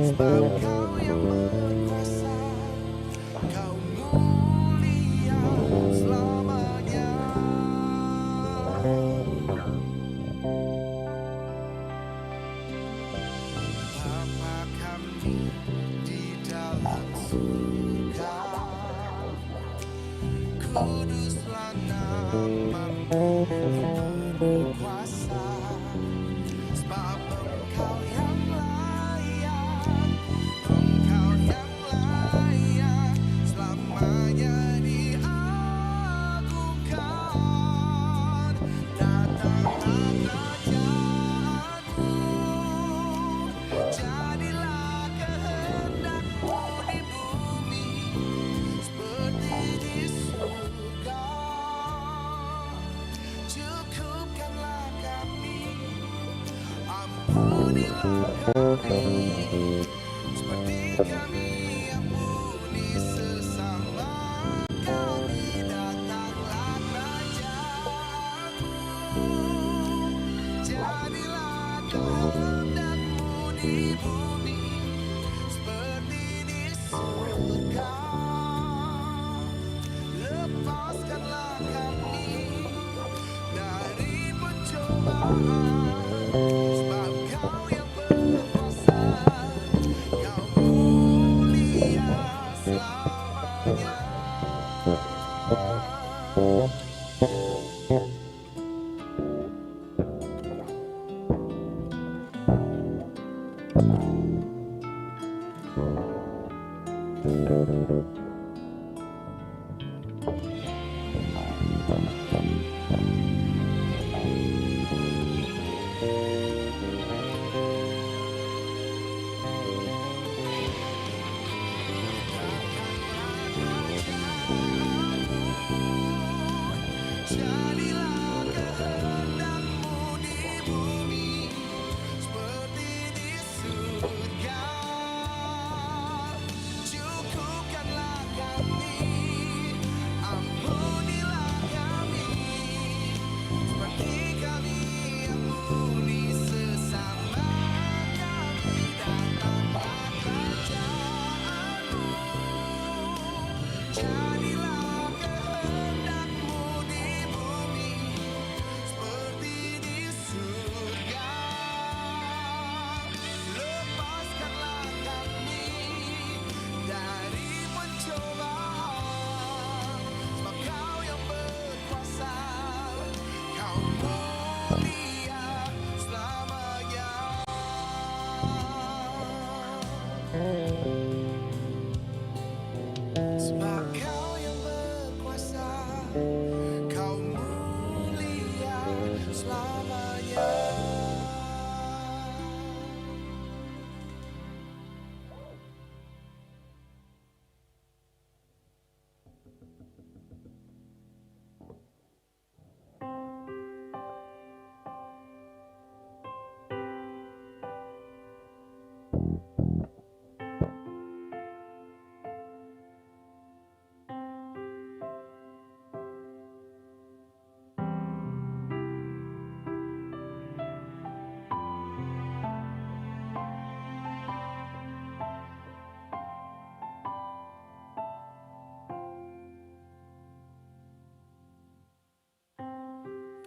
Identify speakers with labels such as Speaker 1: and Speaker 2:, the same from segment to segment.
Speaker 1: Sebab Kau yang berkuasa, Kau mulia selamanya. Bapa kami di dalam surga, kuduslah namamu berkuasa. Sebab Engkau yang layak, Engkau yang layak selamanya diagungkan. Datanglah kerajaanmu, jadilah kehendak-Mu di bumi seperti di surga. Cukupkanlah kami, ampunilah kami, seperti kami ampuni sesama kami. Datanglah kerajaanmu, jadilah kehendak-Mu di bumi seperti di surga. Lepaskanlah kami dari pencobaan, sebab Kau yang berkuasa, Kau mulia selamanya. Jadilah kehendak-Mu di bumi seperti di surga. Cukupkanlah kami, ampunilah kami, seperti kami ampuni sesama kami. Datanglah kerajaanmu, jadilah kehendak-Mu di bumi seperti di surga. Lepaskanlah kami dari pencobaan, sebab Kau yang berkuasa, Kau mulia selamanya. Sebab Kau yang berkuasa, Kau mulia selamanya.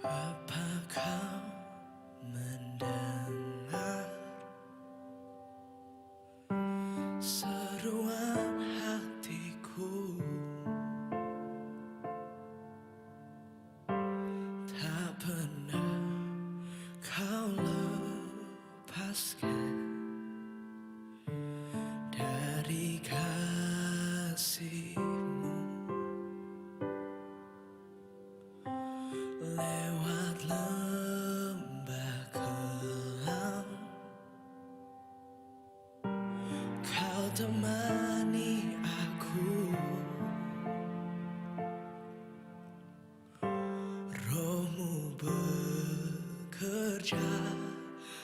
Speaker 1: Bapa, Kau mendengar seruan hatiku, tak pernah Kau lepaskan dari kasih-Mu. Lewat lembah kelam, Kau temani aku. Roh-Mu bekerja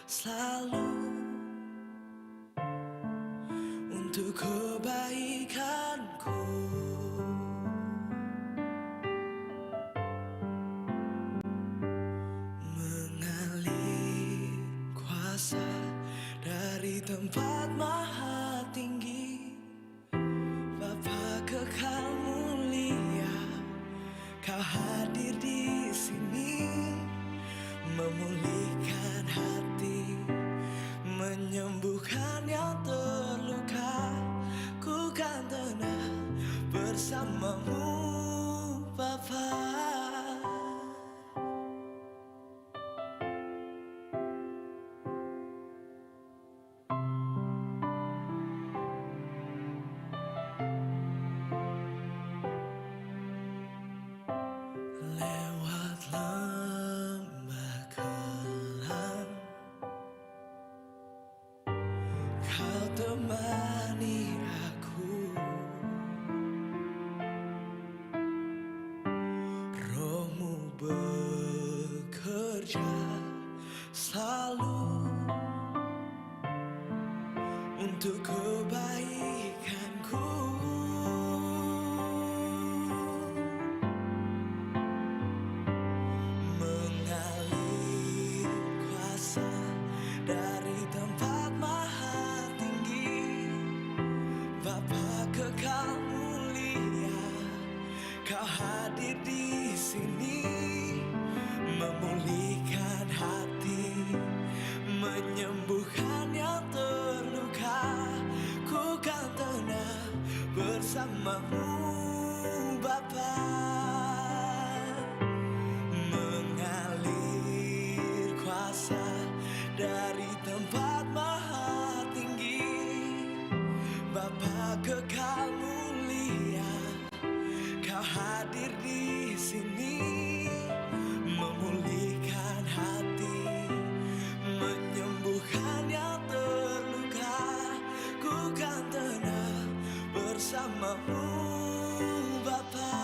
Speaker 1: selalu untuk kebaikanku. Mengalir kuasa dari tempat maha kebaikanku. Mengalir kuasa dari tempat maha tinggi, Bapa kekal mulia, Kau hadir di sini, memulihkan hati, menyembuhkan yang terluka. Ku kan tenang bersamamu, Bapa. Mengalir kuasa dari tempat maha tinggi, Bapa kekal mulia, Kau hadir di sini, memulihkan hati, menyembuhkan yang terluka. Ku kan tenang bersamamu, Bapa.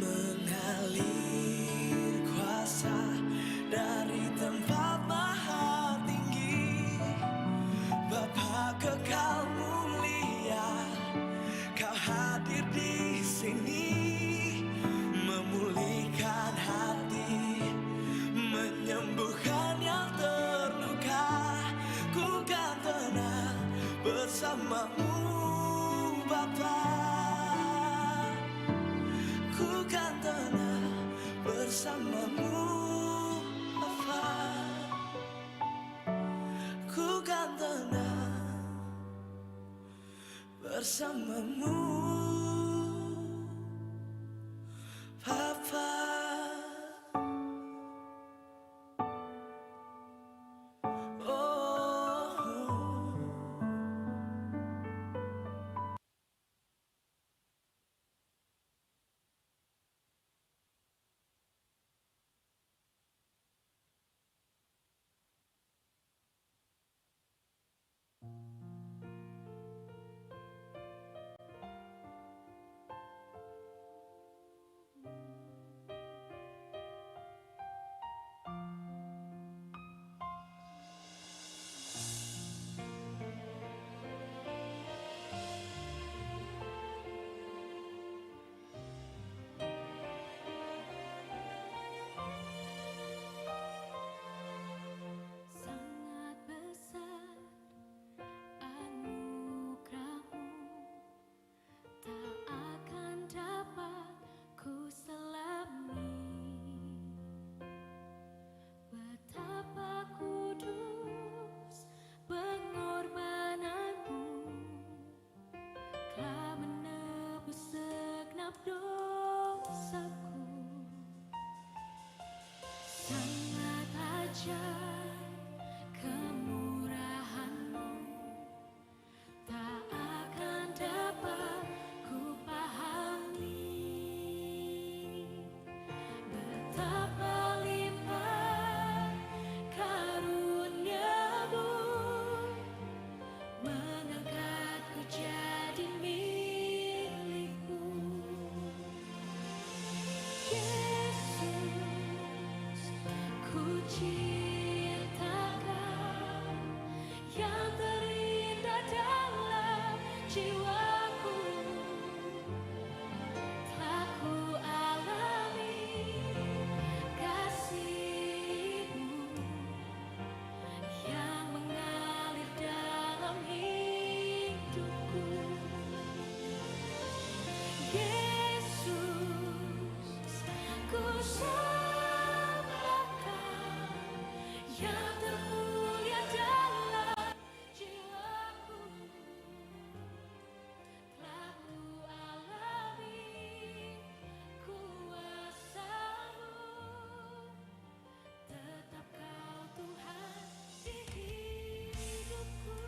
Speaker 1: Mengalir kuasa dari tempat maha tinggi, Bapa kekal mulia, Kau hadir di sini, memulihkan hati, menyembuhkan yang terluka. Ku kan tenang bersamamu, Bapa. Ku kan tenang bersamamu, Bapa. Ku kan tenang bersamamu, Bapa. Oh.
Speaker 2: Sangat besar anugerah-Mu, tak akan dapat ku selami. Betapa kudus pengorbanan-Mu, telah menebus segenap dosaku. Sangat ajaib kemurahan-Mu, tak akan dapat ku pahami. Betapa limpah karunia-Mu, mengangkatku jadi milik-Mu. Yesus, ku cintakan, yang terindah dalam jiwaku, telah ku alami kasih-Mu yang mengalir dalam hidupku. Yesus, ku sembahkan, yang termulia dalam jiwaku, telah ku alami kuasa-Mu. Tetap Kau Tuhan di hidupku.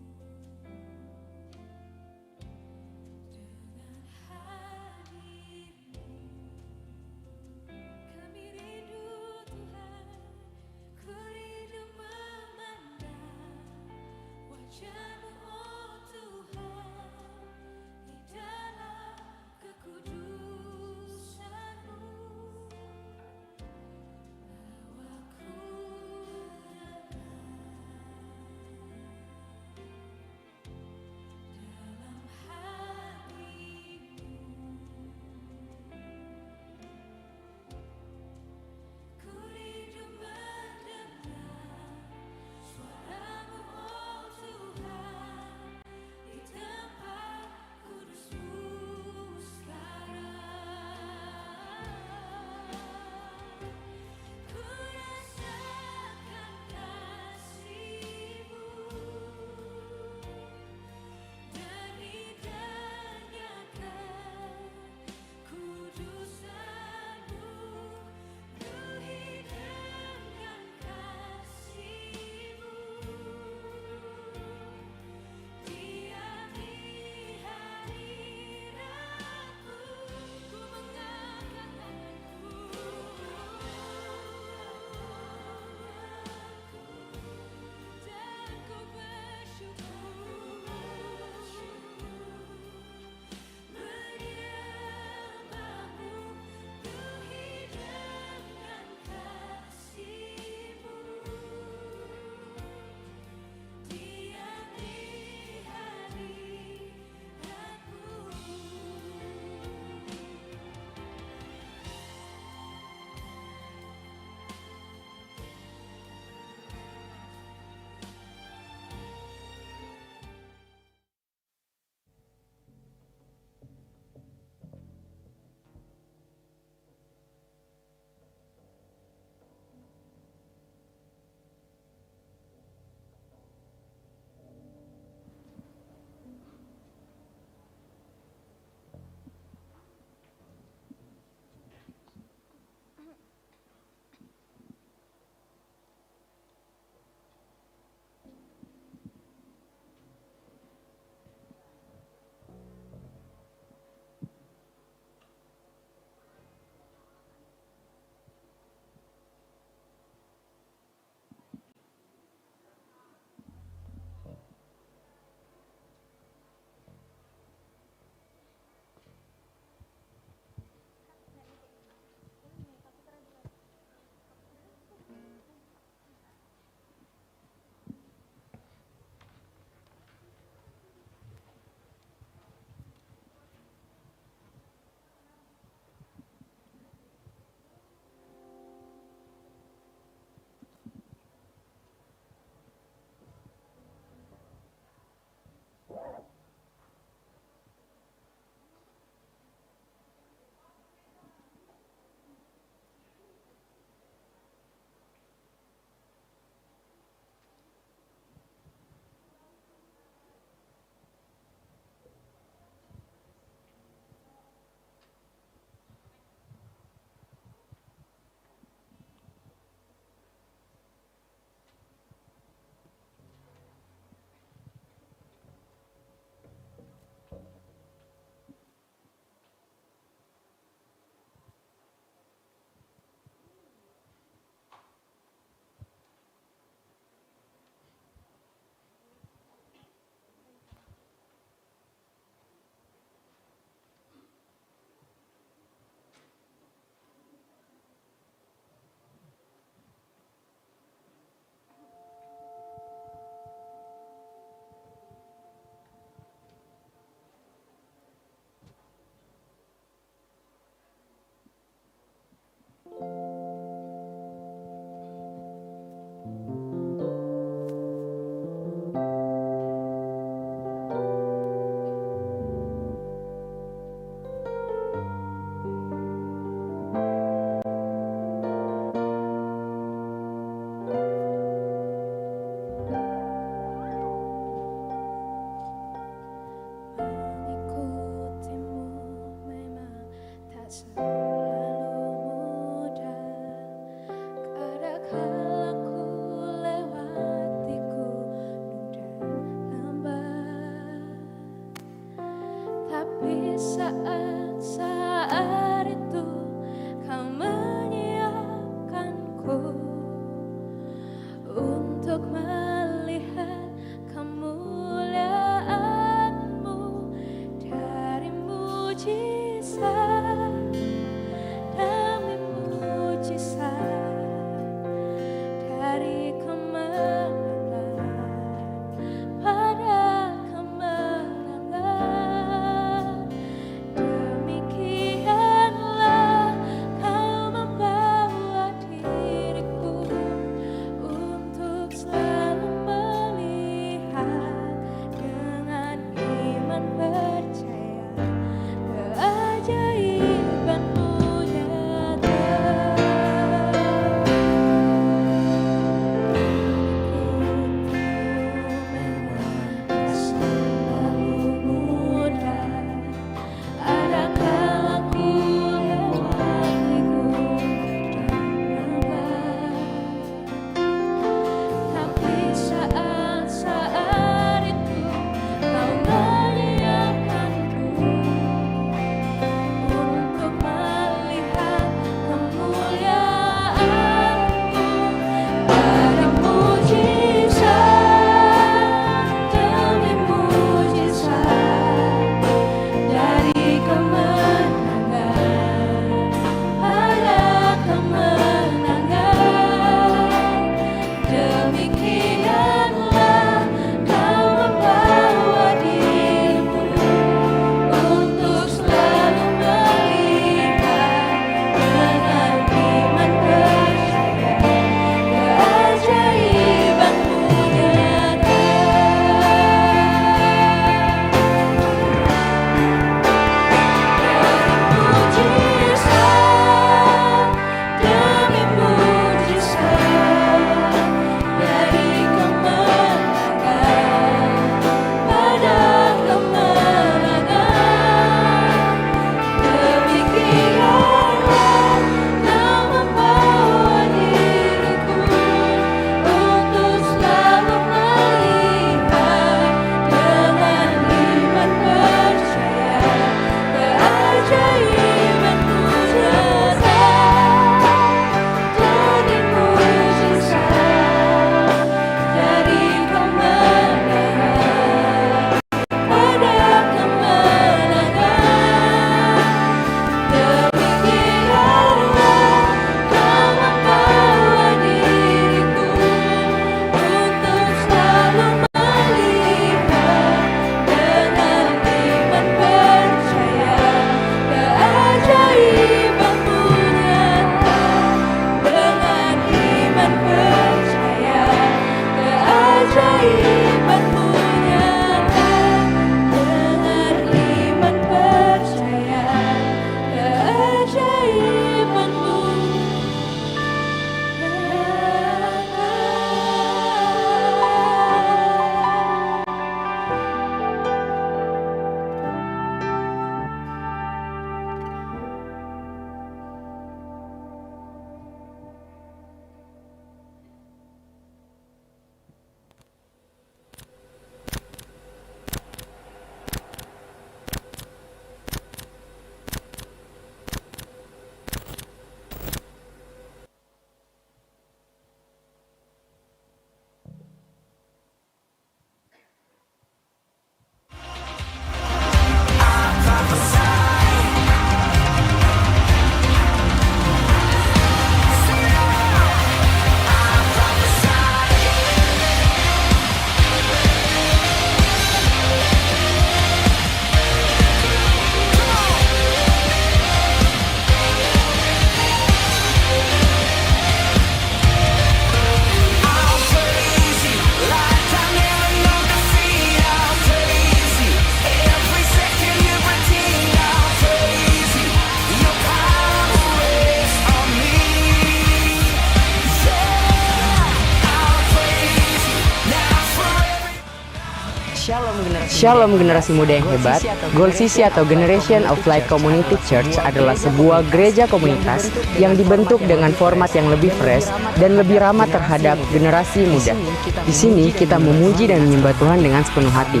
Speaker 3: Shalom generasi muda yang hebat. Goal CC atau Generation of Light Community Church adalah sebuah gereja komunitas yang dibentuk dengan format yang lebih fresh dan lebih ramah terhadap generasi muda. Di sini kita memuji dan menyembah Tuhan dengan sepenuh hati.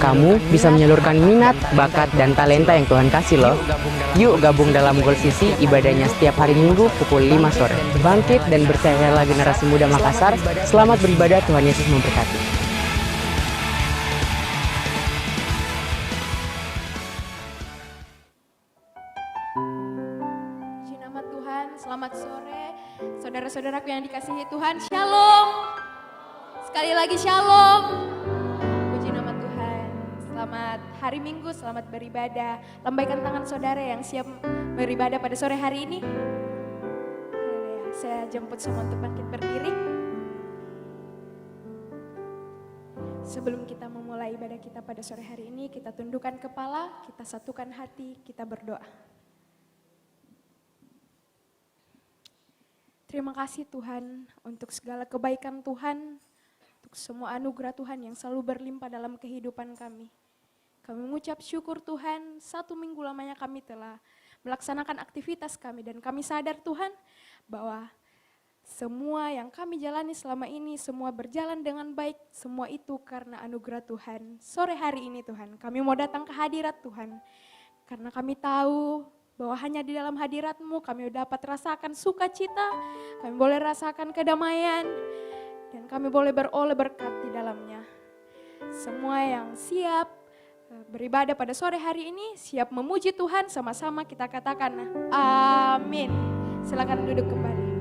Speaker 3: Kamu bisa menyalurkan minat, bakat, dan talenta yang Tuhan kasih loh. Yuk gabung dalam Goal CC, ibadahnya setiap hari Minggu pukul 5 sore. Bangkit dan bersayalah generasi muda Makassar. Selamat beribadah, Tuhan Yesus memberkati.
Speaker 4: Puji nama Tuhan, selamat sore saudara-saudaraku yang dikasihi Tuhan. Shalom. Sekali lagi shalom. Puji nama Tuhan. Selamat hari Minggu, selamat beribadah. Lambaikan tangan saudara yang siap beribadah pada sore hari ini. Saya jemput semua untuk bangkit berdiri. Sebelum kita memulai ibadah kita pada sore hari ini, kita tundukkan kepala, kita satukan hati, kita berdoa. Terima kasih Tuhan untuk segala kebaikan Tuhan, untuk semua anugerah Tuhan yang selalu berlimpah dalam kehidupan kami. Kami mengucap syukur Tuhan, 1 minggu lamanya kami telah melaksanakan aktivitas kami dan kami sadar Tuhan bahwa semua yang kami jalani selama ini, semua berjalan dengan baik, semua itu karena anugerah Tuhan. Sore hari ini Tuhan, kami mau datang ke hadirat Tuhan, karena kami tahu bahwa hanya di dalam hadirat-Mu kami dapat rasakan sukacita, kami boleh rasakan kedamaian, dan kami boleh beroleh berkat di dalamnya. Semua yang siap beribadah pada sore hari ini, siap memuji Tuhan, sama-sama kita katakan amin. Silakan duduk kembali.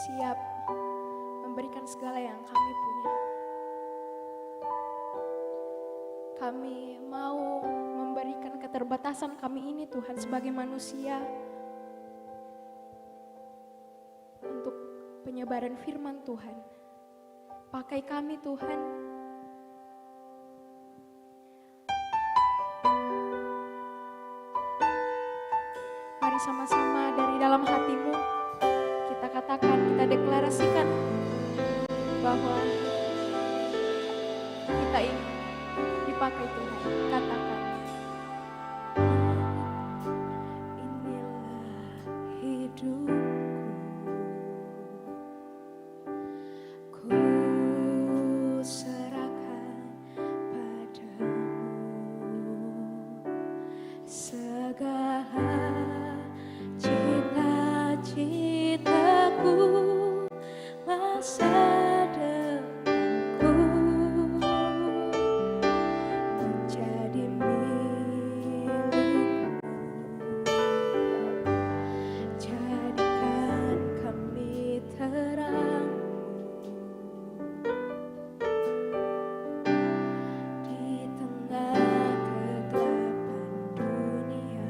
Speaker 4: Siap memberikan segala yang kami punya. Kami mau memberikan keterbatasan kami ini Tuhan sebagai manusia untuk penyebaran firman Tuhan. Pakai kami Tuhan. Mari sama-sama dari dalam hatimu kita katakan, kita deklarasikan bahwa kita ini dipakai Tuhan. Katakan. Inilah hidupku, ku serahkan padamu segala cita-citaku, masa depanku menjadi milikmu. Jadikan kami terang di tengah kegelapan dunia.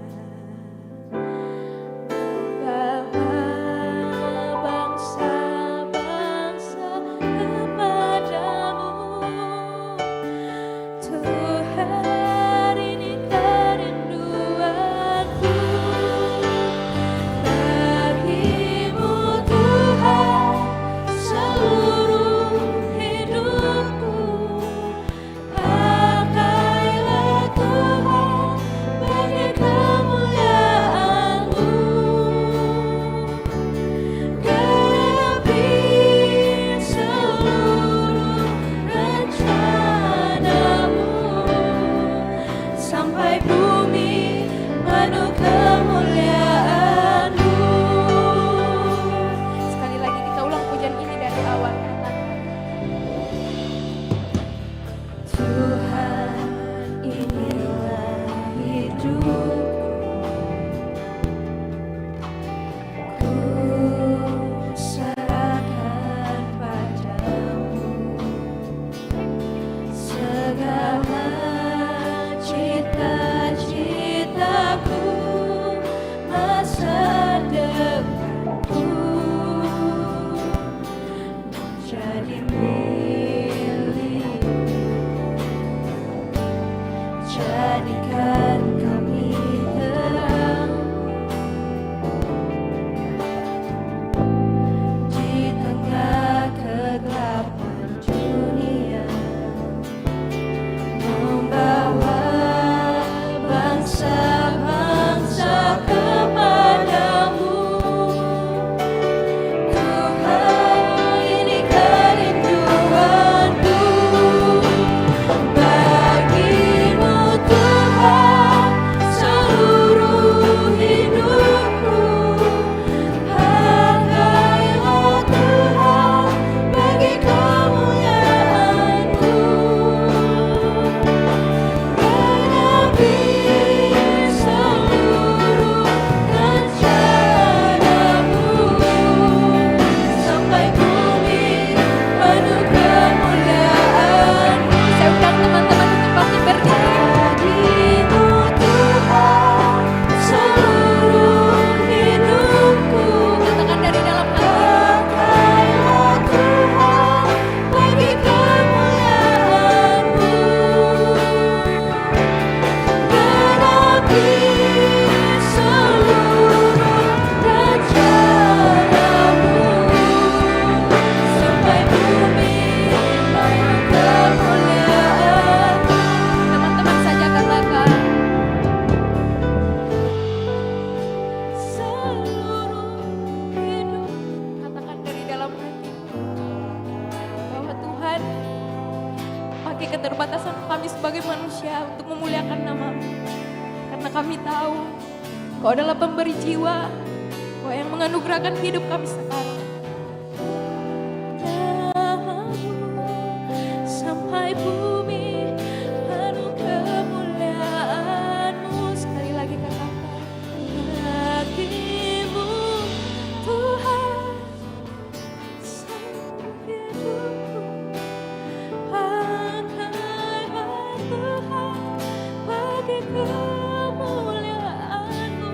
Speaker 4: Jadikan kami terang keterbatasan kami sebagai manusia untuk memuliakan nama-Mu. Karena kami tahu Kau adalah pemberi jiwa, Kau yang menganugerahkan hidup kami sekarang.
Speaker 2: Sampai bumi penuh kemuliaan-Mu.
Speaker 4: Sekali lagi katakan,
Speaker 2: Bagimu Tuhan seluruh hidupku, pakai bertuhan bagi kemuliaan-Mu.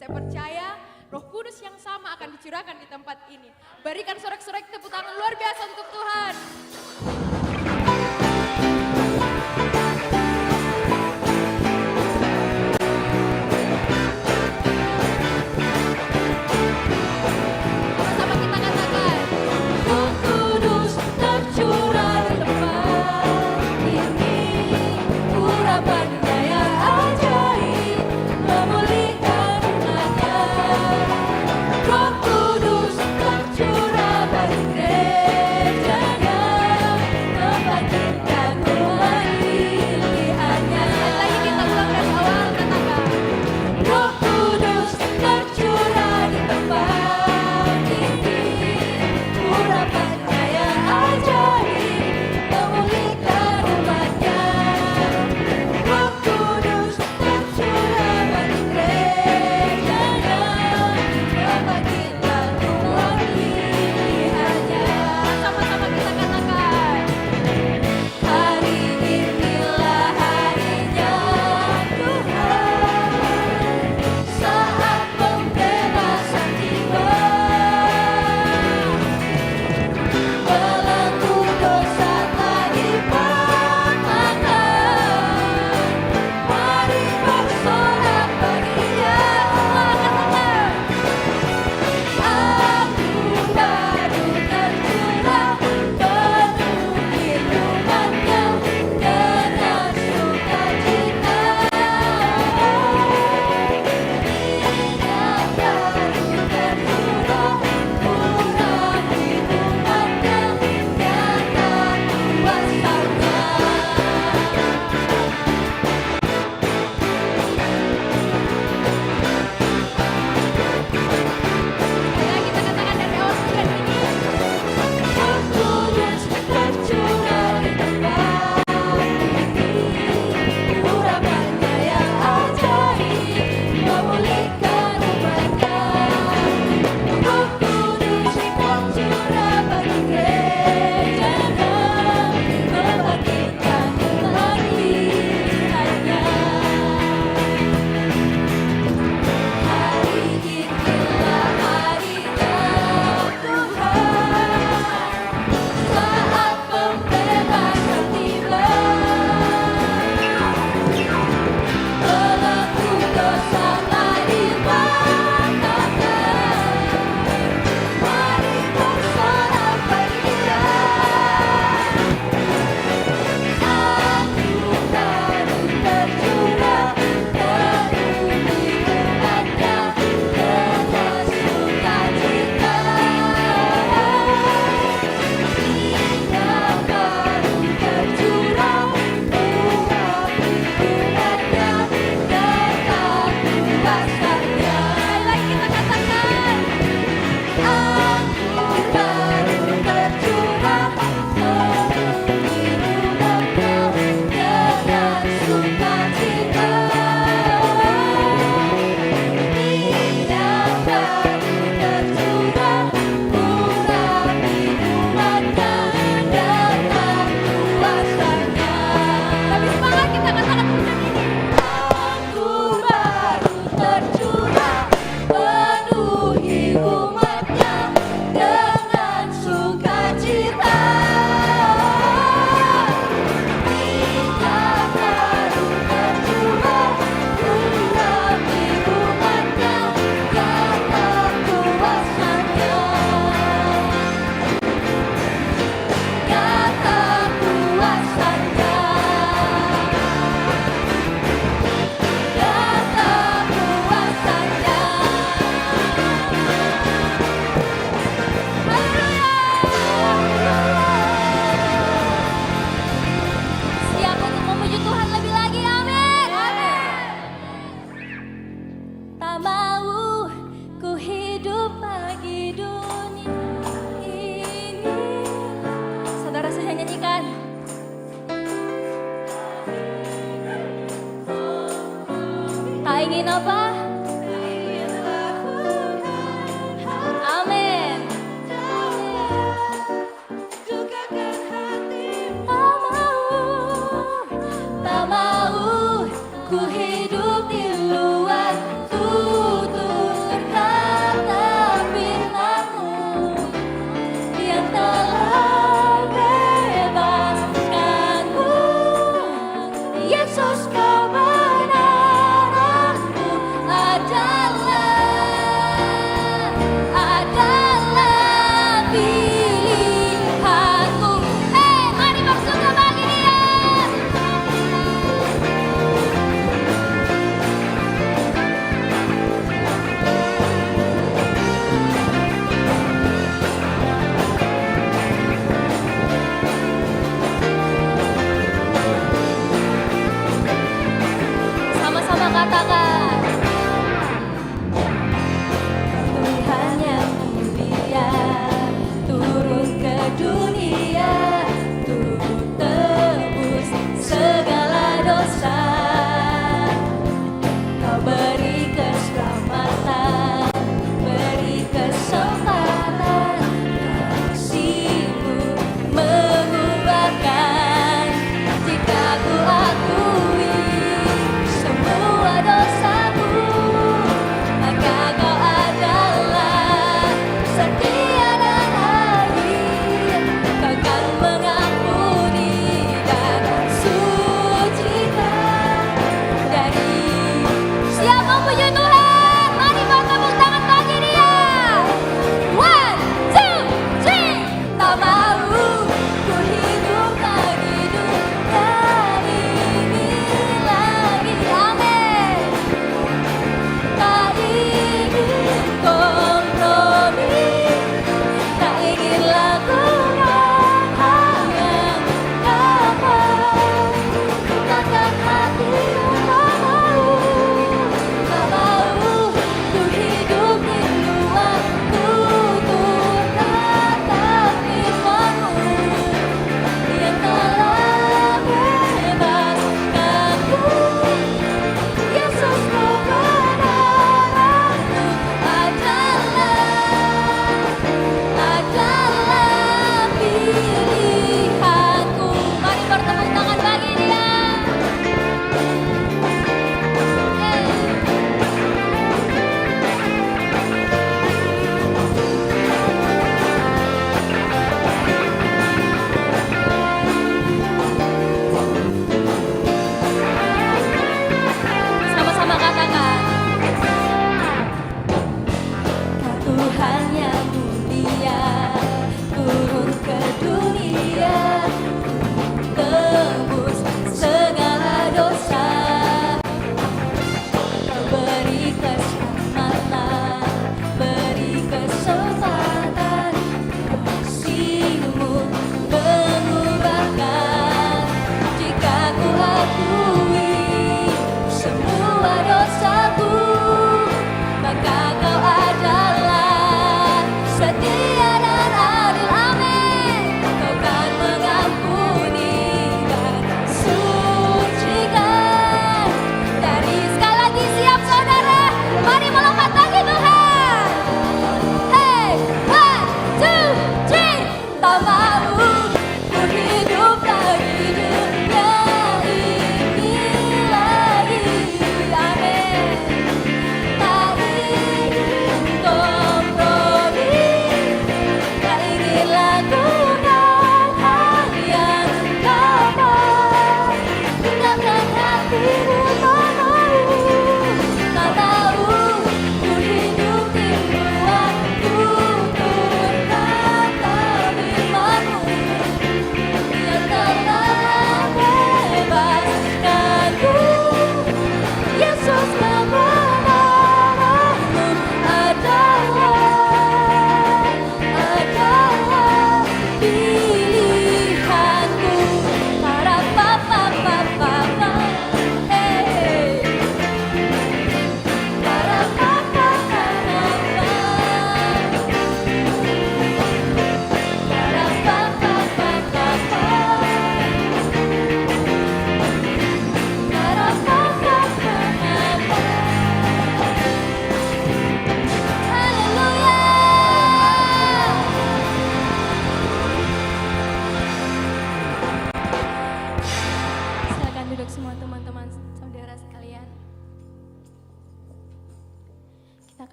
Speaker 4: Saya percaya Roh Kudus yang sama akan dicurahkan di tempat ini. Berikan sorak-sorai tepuk tangan luar biasa untuk Tuhan. Sama-sama kita katakan, Roh Kudus tercurah di tempat ini, urapan daya ajaib memulihkan umatnya. Roh Kudus tercurah bagi gerejanya, membangkitkan umat pilihannya. Lagi kita ulang dari awal, katakan, Roh Kudus tercurah di tempat ini, urapan daya ajaib memulihkan umatnya. Roh Kudus tercurah bagi gerejanya, membangkitkan umat pilihannya. Sama-sama kita katakan, hari inilah harinya Tuhan, saat pembebasan tiba. Belenggu dosa telah dipatahkan, mari bersorak baginya. Katakan, anggur baru tercurah, penuhi umatnya dengan sukacita. Minyak baru tercurah, urapi umatnya, nyata kuasanya. Ayo kita katakan dari awal bulan ini, Roh Kudus tercurah di tempat ini, urapan daya ajaib memulihkan umatnya. Roh Kudus tercurah bagi gerejanya, membangkitkan umat pilihannya. Hari inilah harinya Tuhan, saat pembebasan tiba. Belenggu dosa telah dipatahkan, mari bersorak baginya. Anggur baru tercurah, penuhi umatnya dengan sukacita. Minyak baru tercurah, urapi umatnya, nyata kuasanya. Lagi kita katakan, anggur baru tercurah, penuhi umatnya dengan sukacita. Minyak baru tercurah, urapi umatnya, nyata kuasanya. Tapi semangat kita katakan pujian ini. Anggur baru tercurah, penuhi umatnya dengan sukacita. Minyak baru tercurah, urapi umatnya, nyata kuasanya. Nyata kuasanya. Nyata kuasanya. Siap untuk memuji Tuhan lebih lagi, amin. Tak mau ku hidup bagi dunia ini. Saudara saya nyanyikan. Tak ingin apa? Amin. Tak mau ku hidup di luar tutup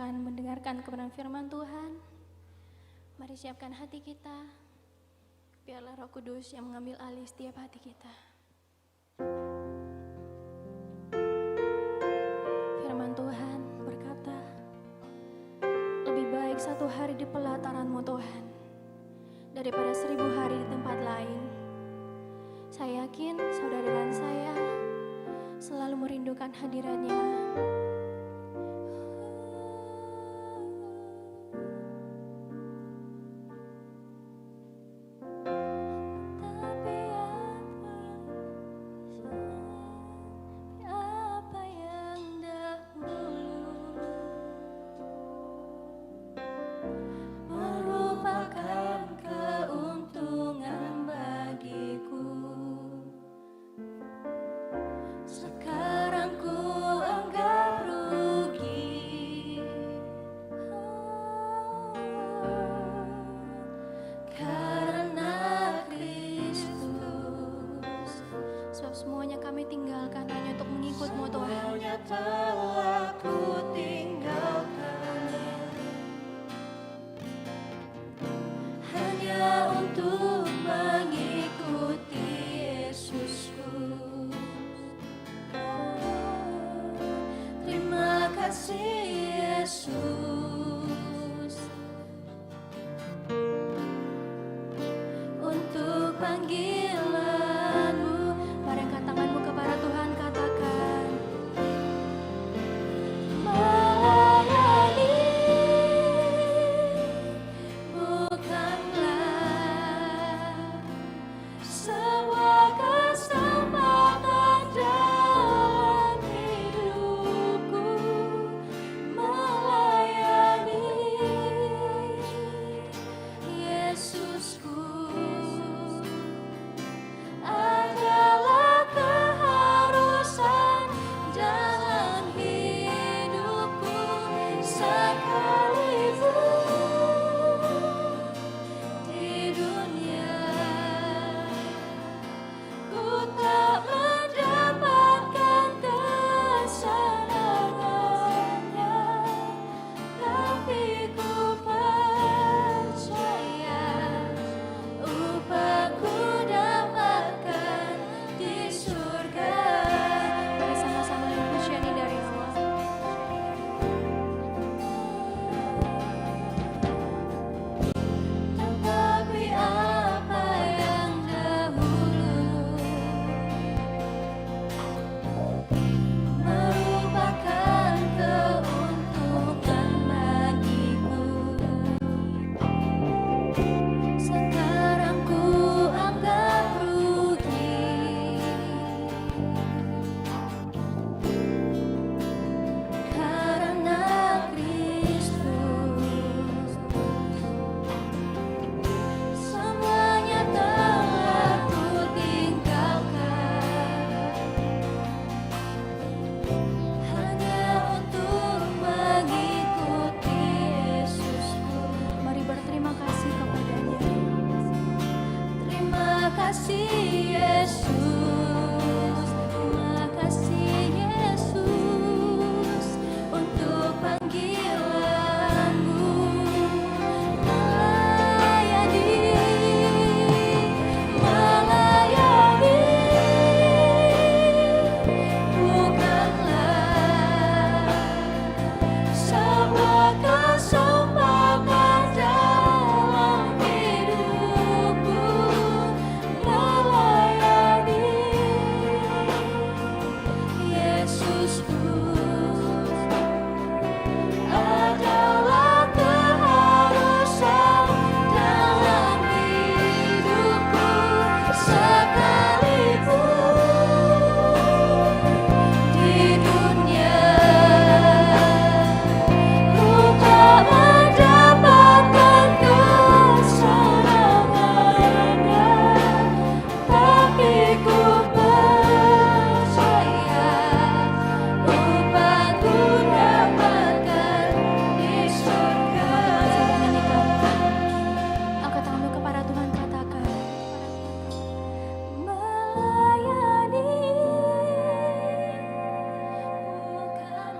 Speaker 2: akan mendengarkan kebenaran firman Tuhan. Mari siapkan hati kita. Biarlah Roh Kudus yang mengambil alih setiap hati kita. Firman Tuhan berkata, lebih baik 1 hari di pelataran-Mu Tuhan, daripada 1000 hari di tempat lain. Saya yakin saudara dan saya selalu merindukan hadirat-Nya. Semuanya kami tinggalkan hanya untuk mengikut-Mu Tuhan.
Speaker 1: Semuanya telah ku tinggalkan hanya untuk mengikuti Yesusku. Terima kasih Yesus untuk panggilan-Mu.
Speaker 2: Mari angkat tanganmu kepada Tuhan, katakan,
Speaker 1: melayani bukanlah sebuah kesempatan dalam hidupku. Melayani Yesusku adalah keharusan dalam hidupku. Sekalipun di dunia ku tak mendapatkan kesenangannya, tapi ku percaya upahku dapatkan di surga.
Speaker 2: mari sama-sama dengan pujian ini dari Allah.
Speaker 1: Tetapi apa yang dahulu merupakan keuntungan bagiku, sekarang ku anggap rugi. Karena Kristus semuanya telah ku tinggalkan hanya untuk mengikuti Yesusku.
Speaker 2: Mari berterima kasih kepadanya.
Speaker 1: Terima kasih Yesus, terima kasih Yesus untuk panggilan-Mu. Melayani bukanlah sebuah kesempatan dalam hidupku. Melayani Yesusku adalah keharusan dalam hidupku. Sekalipun di dunia ku tak mendapatkan kesenangannya, tapi ku percaya upahku dapatkan di surga.
Speaker 2: Angkat tanganmu kepada Tuhan, katakan,
Speaker 1: Melayani bukanlah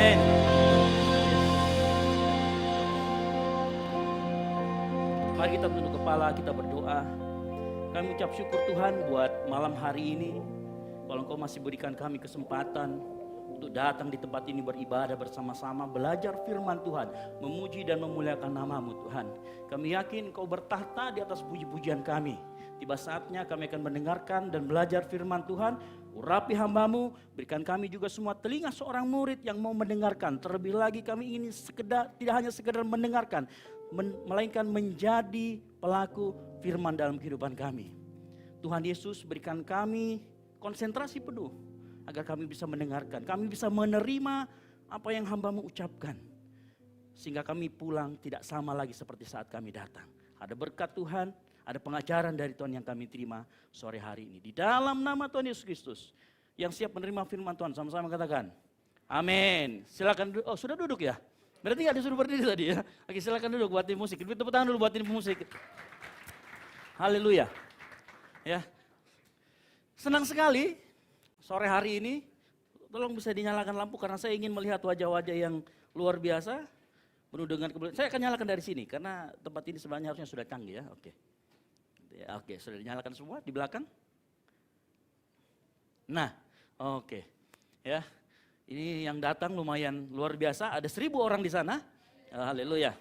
Speaker 5: Amin. Mari kita tunduk kepala, kita berdoa. Kami ucap syukur Tuhan buat malam hari ini. Kalau Engkau masih berikan kami kesempatan untuk datang di tempat ini beribadah bersama-sama, belajar firman Tuhan, memuji dan memuliakan nama-Mu Tuhan. Kami yakin Engkau bertahta di atas puji-pujian kami. Tiba saatnya kami akan mendengarkan dan belajar firman Tuhan. Urapi hamba-Mu, berikan kami juga semua telinga seorang murid yang mau mendengarkan. Terlebih lagi kami ingin tidak hanya sekedar mendengarkan, melainkan menjadi pelaku firman dalam kehidupan kami. Tuhan Yesus, berikan kami konsentrasi penuh agar kami bisa mendengarkan, kami bisa menerima apa yang hamba-Mu ucapkan. Sehingga kami pulang tidak sama lagi seperti saat kami datang. Ada berkat Tuhan, ada pengajaran dari Tuhan yang kami terima sore hari ini. Di dalam nama Tuhan Yesus Kristus, yang siap menerima firman Tuhan, sama-sama katakan, amin. Silakan, oh sudah duduk ya? Berarti gak disuruh berdiri tadi ya? Oke, silakan duduk buat tim musik. Tepuk tangan dulu buat tim musik. Haleluya. Ya. Senang sekali sore hari ini. Tolong bisa dinyalakan lampu karena saya ingin melihat wajah-wajah yang luar biasa. Penuh dengan kemuliaan. Saya akan nyalakan dari sini karena tempat ini sebenarnya harusnya sudah canggih ya. Oke. Oke, sudah dinyalakan semua di belakang. Nah, oke. Ya. Ini yang datang lumayan luar biasa, ada 1.000 orang di sana. Haleluya.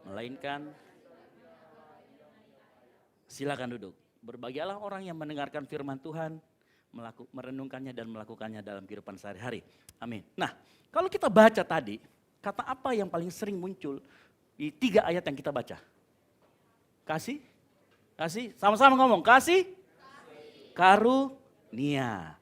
Speaker 5: Melainkan, silakan duduk. Berbahagialah orang yang mendengarkan firman Tuhan, merenungkannya dan melakukannya dalam kehidupan sehari-hari. Amin. Nah, kalau kita baca tadi, kata apa yang paling sering muncul di 3 ayat yang kita baca? Kasih? Kasih? Sama-sama ngomong, kasih? Karunia.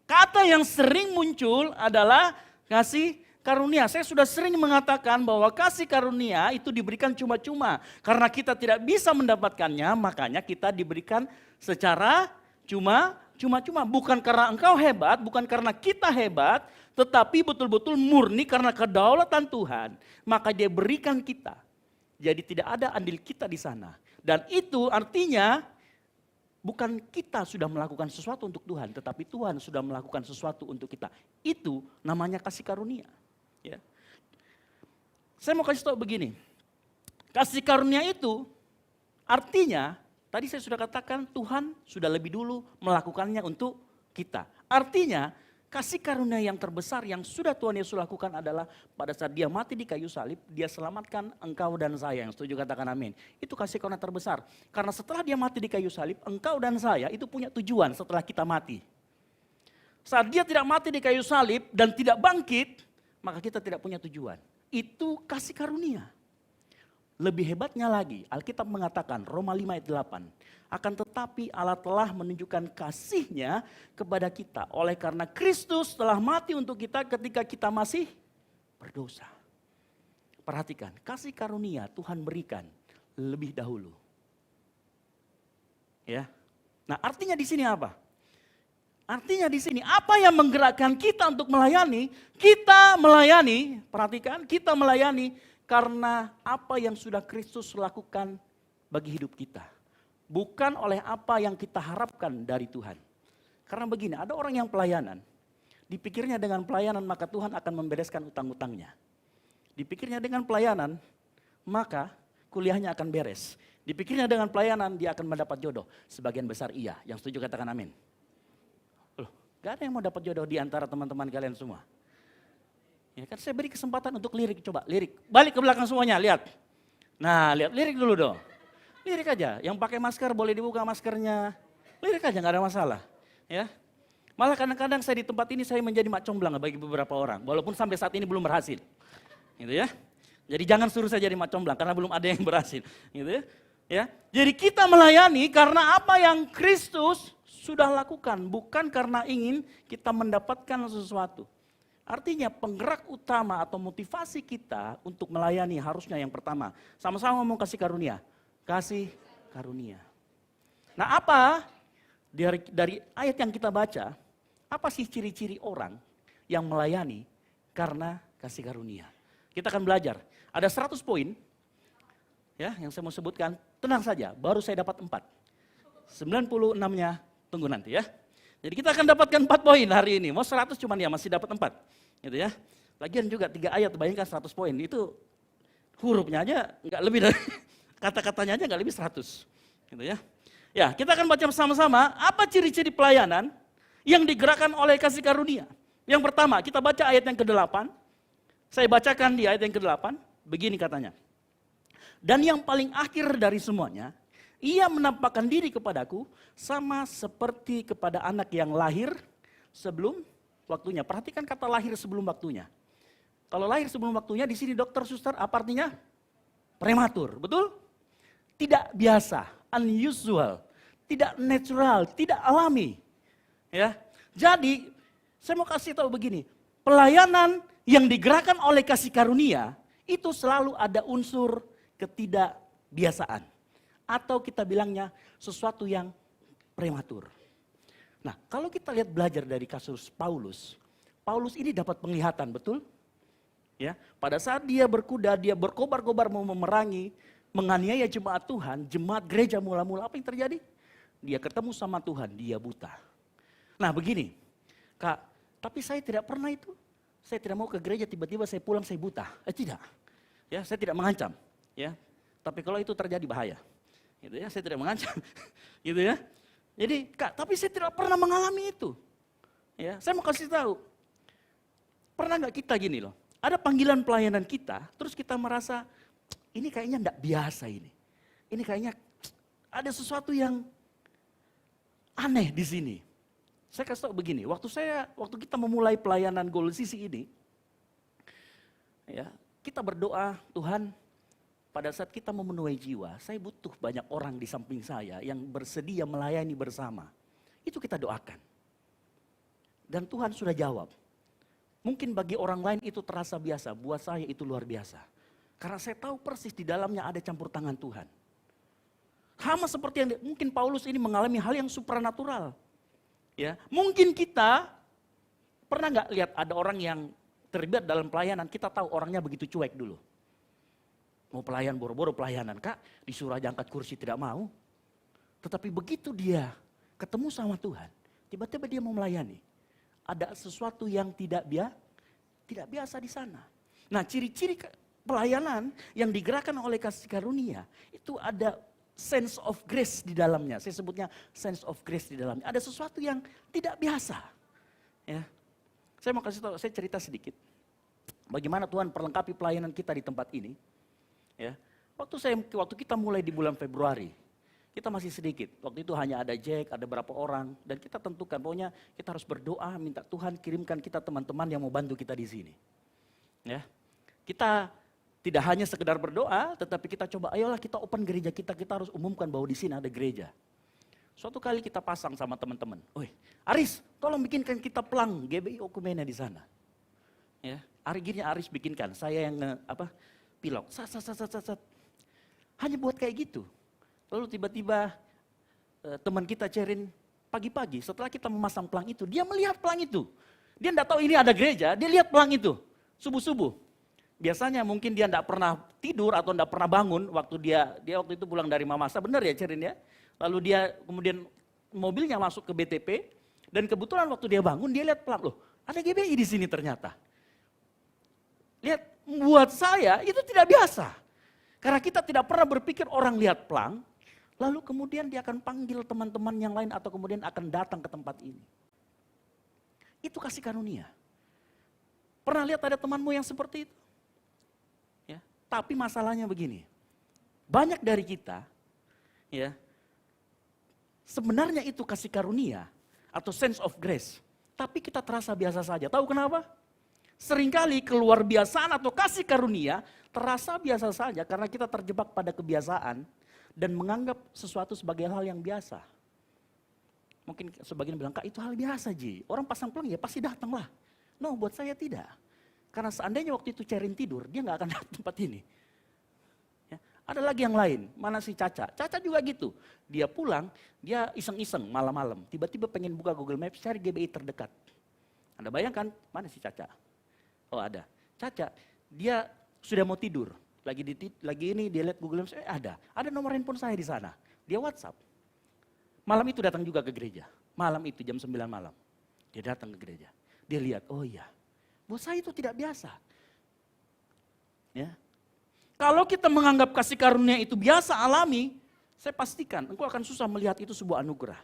Speaker 5: Kata yang sering muncul adalah kasih karunia. Saya sudah sering mengatakan bahwa kasih karunia itu diberikan cuma-cuma. Karena kita tidak bisa mendapatkannya, makanya kita diberikan secara cuma-cuma. Bukan karena engkau hebat, bukan karena kita hebat, tetapi betul-betul murni karena kedaulatan Tuhan. Maka dia berikan kita. Jadi tidak ada andil kita di sana. Dan itu artinya bukan kita sudah melakukan sesuatu untuk Tuhan, tetapi Tuhan sudah melakukan sesuatu untuk kita. Itu namanya kasih karunia. Ya. Saya mau kasih tahu begini, kasih karunia itu artinya, tadi saya sudah katakan Tuhan sudah lebih dulu melakukannya untuk kita. Artinya kasih karunia yang terbesar yang sudah Tuhan Yesus lakukan adalah pada saat dia mati di kayu salib, dia selamatkan engkau dan saya. Yang setuju katakan amin. Itu kasih karunia terbesar. Karena setelah dia mati di kayu salib, engkau dan saya itu punya tujuan setelah kita mati. Saat dia tidak mati di kayu salib dan tidak bangkit, maka kita tidak punya tujuan. Itu kasih karunia. Lebih hebatnya lagi, Alkitab mengatakan, Roma 5 ayat 8, akan tetapi Allah telah menunjukkan kasih-Nya kepada kita. Oleh karena Kristus telah mati untuk kita ketika kita masih berdosa. Perhatikan, kasih karunia Tuhan berikan lebih dahulu. Ya. Nah, artinya di sini apa? Artinya di sini apa yang menggerakkan kita untuk melayani? Kita melayani, perhatikan, kita melayani karena apa yang sudah Kristus lakukan bagi hidup kita. Bukan oleh apa yang kita harapkan dari Tuhan. Karena begini, ada orang yang pelayanan. Dipikirnya dengan pelayanan maka Tuhan akan membereskan utang-utangnya. Dipikirnya dengan pelayanan maka kuliahnya akan beres. Dipikirnya dengan pelayanan dia akan mendapat jodoh. Sebagian besar iya, yang setuju katakan amin. Loh, gak ada yang mau dapat jodoh di antara teman-teman kalian semua. Ya kan saya beri kesempatan untuk lirik, coba lirik. Balik ke belakang semuanya, lihat. Nah, lihat lirik dulu dong. Lirik aja, yang pakai masker boleh dibuka maskernya. Lirik aja, gak ada masalah. Ya. Malah kadang-kadang saya di tempat ini saya menjadi mak comblang bagi beberapa orang. Walaupun sampai saat ini belum berhasil. Gitu ya. Jadi jangan suruh saya jadi mak comblang karena belum ada yang berhasil. Gitu ya. Ya. Jadi kita melayani karena apa yang Kristus sudah lakukan. Bukan karena ingin kita mendapatkan sesuatu. Artinya penggerak utama atau motivasi kita untuk melayani harusnya yang pertama. Sama-sama ngomong kasih karunia. Kasih karunia. Nah apa dari ayat yang kita baca, apa sih ciri-ciri orang yang melayani karena kasih karunia? Kita akan belajar. Ada 100 poin ya yang saya mau sebutkan. Tenang saja, baru saya dapat 4. 96-nya tunggu nanti ya. Jadi kita akan dapatkan 4 poin hari ini. Mau 100 cuman ya masih dapat 4. Gitu ya. Lagian juga 3 ayat bayangkan 100 poin. Itu hurufnya aja enggak lebih dari kata-katanya aja enggak lebih 100. Gitu ya. Ya, kita akan baca bersama-sama apa ciri-ciri pelayanan yang digerakkan oleh kasih karunia. Yang pertama, kita baca ayat yang ke-8. Saya bacakan di ayat yang ke-8, begini katanya. Dan yang paling akhir dari semuanya, ia menampakkan diri kepadaku sama seperti kepada anak yang lahir sebelum waktunya. Perhatikan kata lahir sebelum waktunya. Kalau lahir sebelum waktunya di sini dokter, suster, apa artinya? Prematur, betul? Tidak biasa, unusual, tidak natural, tidak alami. Ya. Jadi, saya mau kasih tahu begini, pelayanan yang digerakkan oleh kasih karunia itu selalu ada unsur ketidakbiasaan. Atau kita bilangnya sesuatu yang prematur. Nah, kalau kita lihat belajar dari kasus Paulus, Paulus ini dapat penglihatan, betul? Ya, pada saat dia berkuda, dia berkobar-kobar mau memerangi, menganiaya jemaat Tuhan, jemaat gereja mula-mula apa yang terjadi? Dia ketemu sama Tuhan, dia buta. Nah, begini, Kak, tapi saya tidak pernah itu. Saya tidak mau ke gereja tiba-tiba saya pulang saya buta. Tidak. Ya, saya tidak mengancam, ya. Tapi kalau itu terjadi bahaya. Gitu ya, saya tidak mengancam. Gitu ya. Jadi, Kak, tapi saya tidak pernah mengalami itu. Ya, saya mau kasih tahu. Pernah nggak kita gini loh, ada panggilan pelayanan kita, terus kita merasa, ini kayaknya enggak biasa ini. Ini kayaknya ada sesuatu yang aneh di sini. Saya kasih tahu begini, waktu kita memulai pelayanan Goal Sisi ini, ya, kita berdoa, Tuhan, pada saat kita memenuhi jiwa, saya butuh banyak orang di samping saya yang bersedia melayani bersama. Itu kita doakan. Dan Tuhan sudah jawab. Mungkin bagi orang lain itu terasa biasa, buat saya itu luar biasa. Karena saya tahu persis di dalamnya ada campur tangan Tuhan. Sama seperti yang mungkin Paulus ini mengalami hal yang supranatural. Ya, mungkin kita pernah nggak lihat ada orang yang terlibat dalam pelayanan, kita tahu orangnya begitu cuek dulu. Mau pelayan boro-boro pelayanan, Kak, disuruh aja angkat kursi tidak mau. Tetapi begitu dia ketemu sama Tuhan, tiba-tiba dia mau melayani. Ada sesuatu yang tidak biasa di sana. Nah, ciri-ciri pelayanan yang digerakkan oleh kasih karunia itu ada sense of grace di dalamnya. Saya sebutnya sense of grace di dalamnya. Ada sesuatu yang tidak biasa. Ya. Saya mau kasih tahu, saya cerita sedikit. Bagaimana Tuhan perlengkapi pelayanan kita di tempat ini. Ya. Waktu kita mulai di bulan Februari, kita masih sedikit. Waktu itu hanya ada Jack, ada berapa orang. Dan kita tentukan, pokoknya kita harus berdoa, minta Tuhan kirimkan kita teman-teman yang mau bantu kita di sini. Ya. Kita tidak hanya sekedar berdoa, tetapi kita coba, ayolah kita open gereja kita harus umumkan bahwa di sini ada gereja. Suatu kali kita pasang sama teman-teman, "Oi, Aris, tolong bikinkan kita pelang GBI Okumene di sana." Ya, akhirnya Aris bikinkan, saya yang pilok, sat. Hanya buat kayak gitu. Lalu tiba-tiba teman kita Cerin pagi-pagi setelah kita memasang pelang itu, dia melihat pelang itu. Dia enggak tahu ini ada gereja, dia lihat pelang itu subuh-subuh. Biasanya mungkin dia enggak pernah tidur atau enggak pernah bangun waktu dia waktu itu pulang dari Mamasa, benar ya Cerin ya? Lalu dia kemudian mobilnya masuk ke BTP dan kebetulan waktu dia bangun dia lihat pelang, loh ada GBI di sini ternyata. Lihat, buat saya itu tidak biasa. Karena kita tidak pernah berpikir orang lihat pelang, lalu kemudian dia akan panggil teman-teman yang lain atau kemudian akan datang ke tempat ini. Itu kasih karunia. Pernah lihat ada temanmu yang seperti itu? Ya, tapi masalahnya begini, banyak dari kita, ya, sebenarnya itu kasih karunia atau sense of grace, tapi kita terasa biasa saja. Tahu kenapa? Seringkali keluar biasaan atau kasih karunia terasa biasa saja karena kita terjebak pada kebiasaan dan menganggap sesuatu sebagai hal yang biasa. Mungkin sebagian bilang, Kak itu hal biasa Ji, orang pasang pelang ya pasti datang lah. No, buat saya tidak. Karena seandainya waktu itu Cerin tidur, dia nggak akan datang tempat ini. Ada lagi yang lain, mana si Caca? Caca juga gitu, dia pulang, dia iseng-iseng malam-malam, tiba-tiba pengen buka Google Maps, cari GBI terdekat. Anda bayangkan, mana si Caca? Oh ada, Caca, dia sudah mau tidur, lagi ini dia lihat Google Maps, ada nomor handphone saya di sana, dia WhatsApp. Malam itu datang juga ke gereja, malam itu jam 9 malam, dia datang ke gereja, dia lihat, oh iya, buat saya itu tidak biasa. Ya. Kalau kita menganggap kasih karunia itu biasa alami, saya pastikan engkau akan susah melihat itu sebuah anugerah.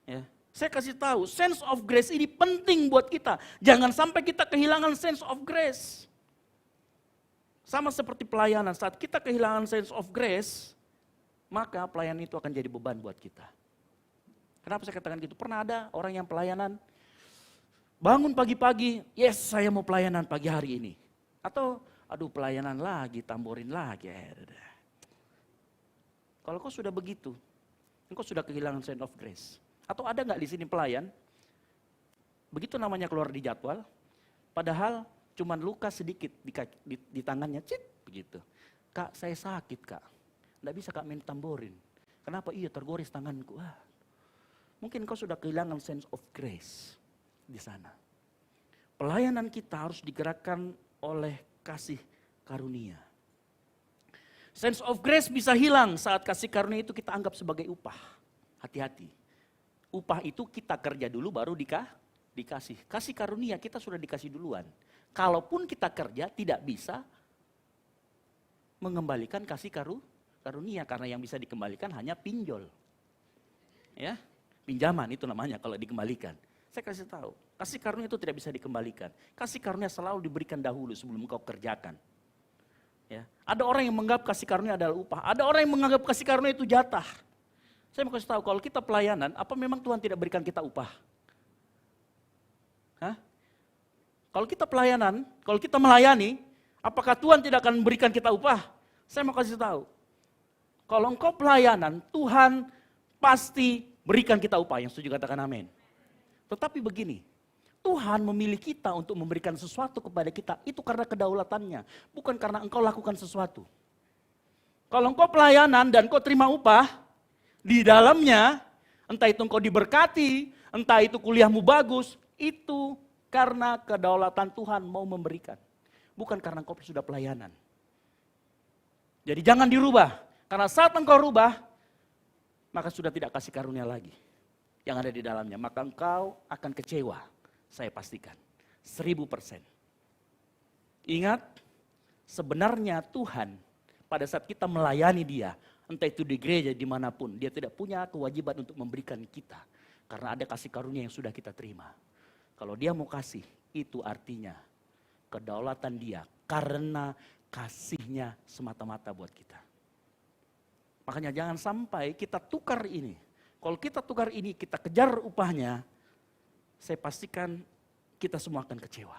Speaker 5: Ya. Saya kasih tahu, sense of grace ini penting buat kita. Jangan sampai kita kehilangan sense of grace. Sama seperti pelayanan, saat kita kehilangan sense of grace, maka pelayanan itu akan jadi beban buat kita. Kenapa saya katakan gitu? Pernah ada orang yang pelayanan, bangun pagi-pagi, yes saya mau pelayanan pagi hari ini. Atau aduh pelayanan lagi, tamborin lagi. Kalau kau sudah begitu, engkau sudah kehilangan sense of grace. Atau ada nggak di sini pelayan, begitu namanya keluar di jadwal, padahal cuman luka sedikit di tangannya, cip begitu. Kak saya sakit kak, nggak bisa kak main tamborin. Kenapa? Iya tergores tanganku. Mungkin kau sudah kehilangan sense of grace di sana. Pelayanan kita harus digerakkan oleh kasih karunia. Sense of grace bisa hilang saat kasih karunia itu kita anggap sebagai upah. Hati-hati. Upah itu kita kerja dulu baru dikasih. Kasih karunia kita sudah dikasih duluan. Kalaupun kita kerja tidak bisa mengembalikan kasih karunia karena yang bisa dikembalikan hanya pinjol. Ya, pinjaman itu namanya kalau dikembalikan. Saya kasih tahu, kasih karunia itu tidak bisa dikembalikan. Kasih karunia selalu diberikan dahulu sebelum engkau kerjakan. Ya. Ada orang yang menganggap kasih karunia adalah upah. Ada orang yang menganggap kasih karunia itu jatah. Saya mau kasih tahu, kalau kita pelayanan, apa memang Tuhan tidak berikan kita upah? Hah? Kalau kita pelayanan, kalau kita melayani, apakah Tuhan tidak akan memberikan kita upah? Saya mau kasih tahu, kalau engkau pelayanan, Tuhan pasti berikan kita upah. Yang setuju katakan amin. Tetapi begini, Tuhan memilih kita untuk memberikan sesuatu kepada kita, itu karena kedaulatannya, bukan karena engkau lakukan sesuatu. Kalau engkau pelayanan dan engkau terima upah, di dalamnya, entah itu engkau diberkati, entah itu kuliahmu bagus, itu karena kedaulatan Tuhan mau memberikan. Bukan karena engkau sudah pelayanan. Jadi jangan dirubah, karena saat engkau rubah, maka sudah tidak kasih karunia lagi yang ada di dalamnya. Maka engkau akan kecewa. Saya pastikan, 1000%. Ingat, sebenarnya Tuhan pada saat kita melayani Dia, entah itu di gereja dimanapun, Dia tidak punya kewajiban untuk memberikan kita. Karena ada kasih karunia yang sudah kita terima. Kalau Dia mau kasih, itu artinya kedaulatan Dia karena kasih-Nya semata-mata buat kita. Makanya jangan sampai kita tukar ini. Kalau kita tukar ini, kita kejar upahnya, saya pastikan kita semua akan kecewa.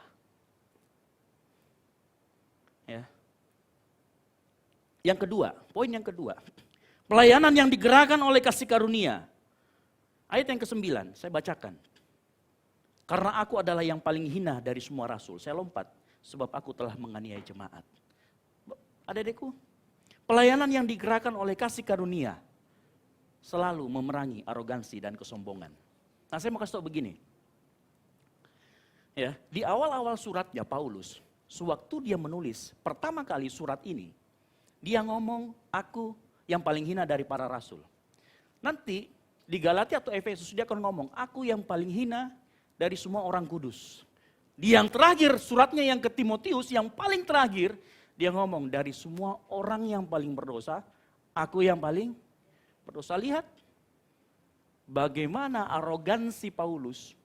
Speaker 5: Ya. Yang kedua, poin yang kedua. Pelayanan yang digerakkan oleh kasih karunia. Ayat yang ke-9, saya bacakan. Karena aku adalah yang paling hina dari semua rasul. Saya lompat, sebab aku telah menganiaya jemaat. Adik-adikku, pelayanan yang digerakkan oleh kasih karunia selalu memerangi arogansi dan kesombongan. Nah, saya mau kasih tahu begini. Ya, di awal-awal suratnya Paulus, sewaktu dia menulis pertama kali surat ini, dia ngomong, aku yang paling hina dari para rasul. Nanti di Galatia atau Efesus dia akan ngomong, aku yang paling hina dari semua orang kudus. Di yang terakhir suratnya yang ke Timotius, yang paling terakhir, dia ngomong dari semua orang yang paling berdosa, aku yang paling berdosa. Lihat bagaimana arogansi Paulus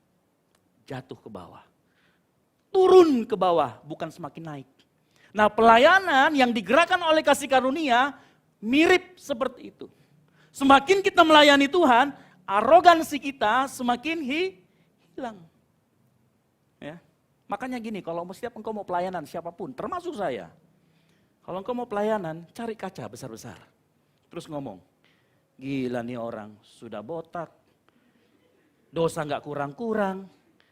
Speaker 5: jatuh ke bawah. Turun ke bawah, bukan semakin naik. Nah, pelayanan yang digerakkan oleh kasih karunia mirip seperti itu. Semakin kita melayani Tuhan, arogansi kita semakin hilang. Ya. Makanya gini, kalau setiap engkau mau pelayanan siapapun, termasuk saya. Kalau engkau mau pelayanan, cari kaca besar-besar. Terus ngomong, gila nih orang sudah botak, dosa gak kurang-kurang,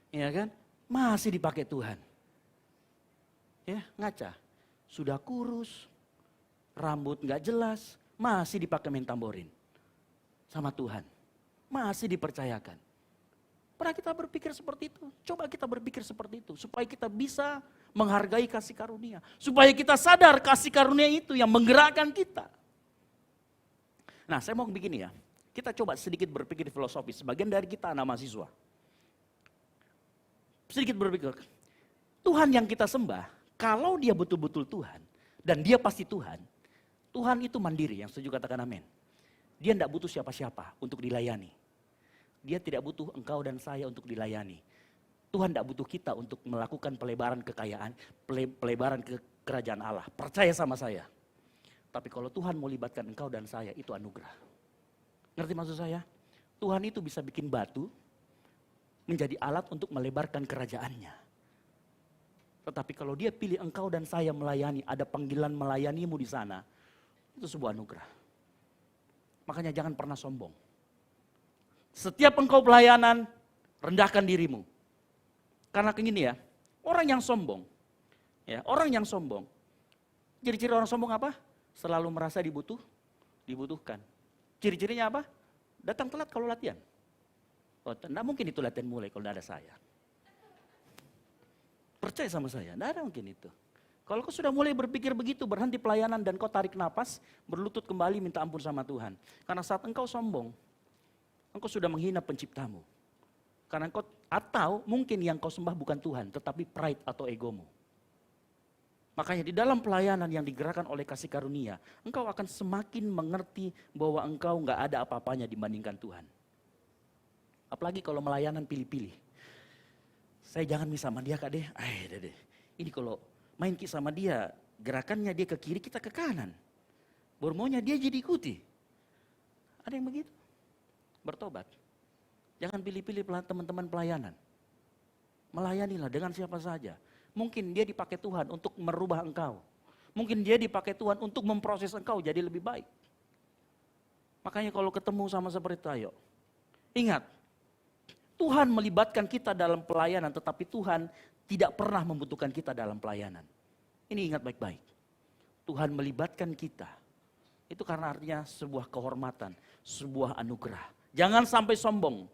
Speaker 5: ya kan? Masih dipakai Tuhan. Ya, ngaca. Sudah kurus, rambut gak jelas, masih dipakai main tamborin. Sama Tuhan. Masih dipercayakan. Pernah kita berpikir seperti itu? Coba kita berpikir seperti itu. Supaya kita bisa menghargai kasih karunia. Supaya kita sadar kasih karunia itu yang menggerakkan kita. Nah, saya mau begini ya. Kita coba sedikit berpikir filosofis. Sebagian dari kita anak mahasiswa. Sedikit berpikir, Tuhan yang kita sembah, kalau dia betul-betul Tuhan, dan dia pasti Tuhan, Tuhan itu mandiri, yang setuju katakan amin. Dia tidak butuh siapa-siapa untuk dilayani. Dia tidak butuh engkau dan saya untuk dilayani. Tuhan tidak butuh kita untuk melakukan pelebaran kekayaan, pelebaran ke kerajaan Allah. Percaya sama saya. Tapi kalau Tuhan mau libatkan engkau dan saya, itu anugerah. Ngerti maksud saya? Tuhan itu bisa bikin batu, menjadi alat untuk melebarkan kerajaannya. Tetapi kalau dia pilih engkau dan saya melayani, ada panggilan melayanimu di sana, itu sebuah anugerah. Makanya jangan pernah sombong. Setiap engkau pelayanan, rendahkan dirimu. Karena gini ya, orang yang sombong, ciri-ciri orang sombong apa? Selalu merasa dibutuhkan. Ciri-cirinya apa? Datang telat kalau latihan. Oh, tidak mungkin itu latihan mulai kalau tidak ada saya. Percaya sama saya, tidak ada mungkin itu. Kalau kau sudah mulai berpikir begitu, berhenti pelayanan dan kau tarik napas, berlutut kembali minta ampun sama Tuhan. Karena saat engkau sombong, engkau sudah menghina penciptamu. Karena engkau, atau mungkin yang kau sembah bukan Tuhan, tetapi pride atau egomu. Makanya di dalam pelayanan yang digerakkan oleh kasih karunia, engkau akan semakin mengerti bahwa engkau nggak ada apa-apanya dibandingkan Tuhan. Apalagi kalau melayanan pilih-pilih. Saya jangan mis sama dia kak deh. Deh. Ini kalau main sama dia, gerakannya dia ke kiri, kita ke kanan. Bormonya dia jadi ikuti. Ada yang begitu. Bertobat. Jangan pilih-pilih teman-teman pelayanan. Melayanilah dengan siapa saja. Mungkin dia dipakai Tuhan untuk merubah engkau. Mungkin dia dipakai Tuhan untuk memproses engkau jadi lebih baik. Makanya kalau ketemu sama seperti itu, ayo. Ingat, Tuhan melibatkan kita dalam pelayanan, tetapi Tuhan tidak pernah membutuhkan kita dalam pelayanan. Ini ingat baik-baik. Tuhan melibatkan kita. Itu karena artinya sebuah kehormatan, sebuah anugerah. Jangan sampai sombong.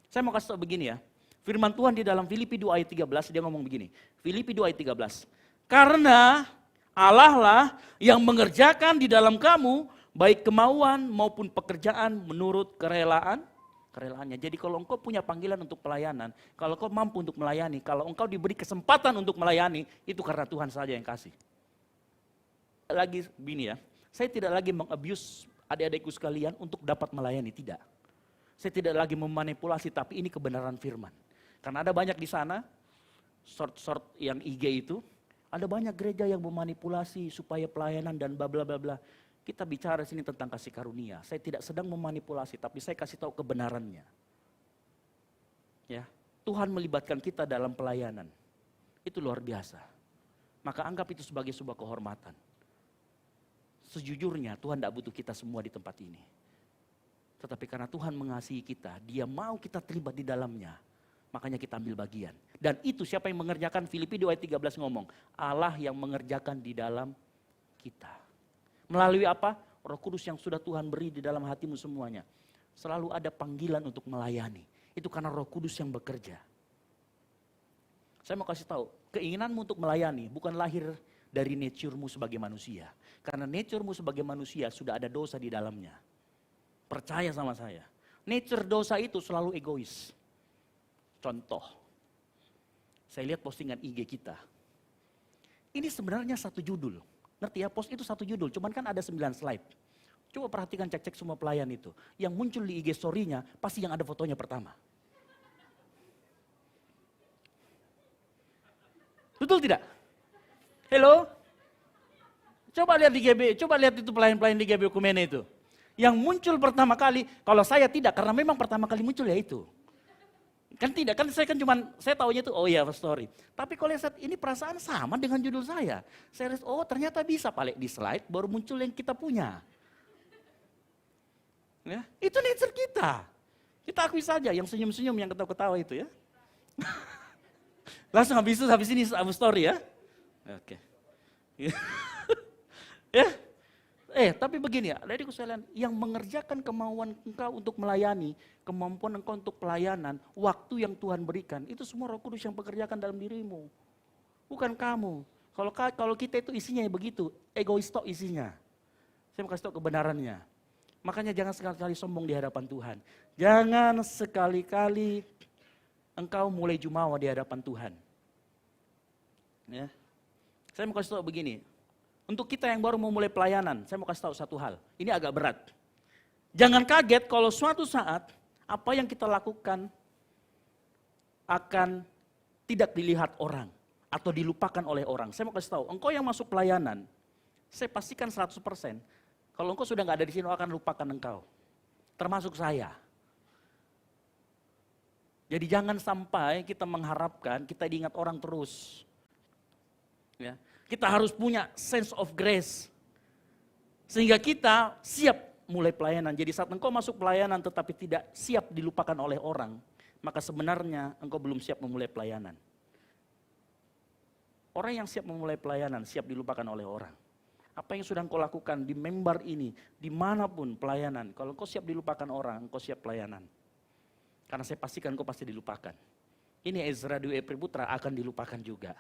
Speaker 5: Saya mau kasih tahu begini ya. Firman Tuhan di dalam Filipi 2 ayat 13, dia ngomong begini. Filipi 2 ayat 13. Karena Allah lah yang mengerjakan di dalam kamu, baik kemauan maupun pekerjaan menurut kerelaannya. Jadi kalau engkau punya panggilan untuk pelayanan, kalau engkau mampu untuk melayani, kalau engkau diberi kesempatan untuk melayani, itu karena Tuhan saja yang kasih. Lagi begini ya, saya tidak lagi mengabuse adik-adikku sekalian untuk dapat melayani, tidak. Saya tidak lagi memanipulasi, tapi ini kebenaran firman. Karena ada banyak di sana, short yang IG itu, ada banyak gereja yang memanipulasi supaya pelayanan dan bla bla bla bla. Kita bicara sini tentang kasih karunia. Saya tidak sedang memanipulasi, tapi saya kasih tahu kebenarannya. Ya, Tuhan melibatkan kita dalam pelayanan. Itu luar biasa. Maka anggap itu sebagai sebuah kehormatan. Sejujurnya Tuhan tidak butuh kita semua di tempat ini. Tetapi karena Tuhan mengasihi kita, Dia mau kita terlibat di dalamnya. Makanya kita ambil bagian. Dan itu siapa yang mengerjakan? Filipi 2 ayat 13 ngomong. Allah yang mengerjakan di dalam kita. Melalui apa? Roh Kudus yang sudah Tuhan beri di dalam hatimu semuanya. Selalu ada panggilan untuk melayani. Itu karena Roh Kudus yang bekerja. Saya mau kasih tahu, keinginanmu untuk melayani bukan lahir dari nature-mu sebagai manusia. Karena nature-mu sebagai manusia sudah ada dosa di dalamnya. Percaya sama saya. Nature dosa itu selalu egois. Contoh, saya lihat postingan IG kita. Ini sebenarnya satu judul. Ngerti ya, post itu satu judul, cuman kan ada 9 slide. Coba perhatikan, cek-cek semua pelayan itu. Yang muncul di IG story-nya, pasti yang ada fotonya pertama. Betul tidak? Hello? Coba lihat di GB, coba lihat itu pelayan-pelayan di GB Kumene itu. Yang muncul pertama kali, kalau saya tidak, karena memang pertama kali muncul ya itu. Kan tidak, kan saya kan cuman, saya taunya itu, oh iya story. Tapi kalau lihat ini perasaan sama dengan judul saya. Saya lihat, oh ternyata bisa paling di slide, baru muncul yang kita punya. Ya, itu nature kita. Kita akui saja, yang senyum-senyum, yang ketawa-ketawa itu ya. Langsung habis ini story ya. Oke. Ya. Tapi begini ya, adikku sekalian, yang mengerjakan kemauan engkau untuk melayani, kemampuan engkau untuk pelayanan, waktu yang Tuhan berikan, itu semua Roh Kudus yang bekerjakan dalam dirimu. Bukan kamu. Kalau kita itu isinya begitu, egois tok isinya. Saya mau kasih tahu kebenarannya. Makanya jangan sekali-kali sombong di hadapan Tuhan. Jangan sekali-kali engkau mulai jumawa di hadapan Tuhan. Ya. Saya mau kasih tahu begini. Untuk kita yang baru mau mulai pelayanan, saya mau kasih tahu satu hal. Ini agak berat. Jangan kaget kalau suatu saat apa yang kita lakukan akan tidak dilihat orang atau dilupakan oleh orang. Saya mau kasih tahu, engkau yang masuk pelayanan, saya pastikan 100%. Kalau engkau sudah nggak ada di sini, akan lupakan engkau. Termasuk saya. Jadi jangan sampai kita mengharapkan kita diingat orang terus. Ya. Kita harus punya sense of grace. Sehingga kita siap mulai pelayanan. Jadi saat engkau masuk pelayanan tetapi tidak siap dilupakan oleh orang, maka sebenarnya engkau belum siap memulai pelayanan. Orang yang siap memulai pelayanan, siap dilupakan oleh orang. Apa yang sudah engkau lakukan di member ini, dimanapun pelayanan, kalau engkau siap dilupakan orang, engkau siap pelayanan. Karena saya pastikan engkau pasti dilupakan. Ini Ezra Dwi Putra akan dilupakan juga.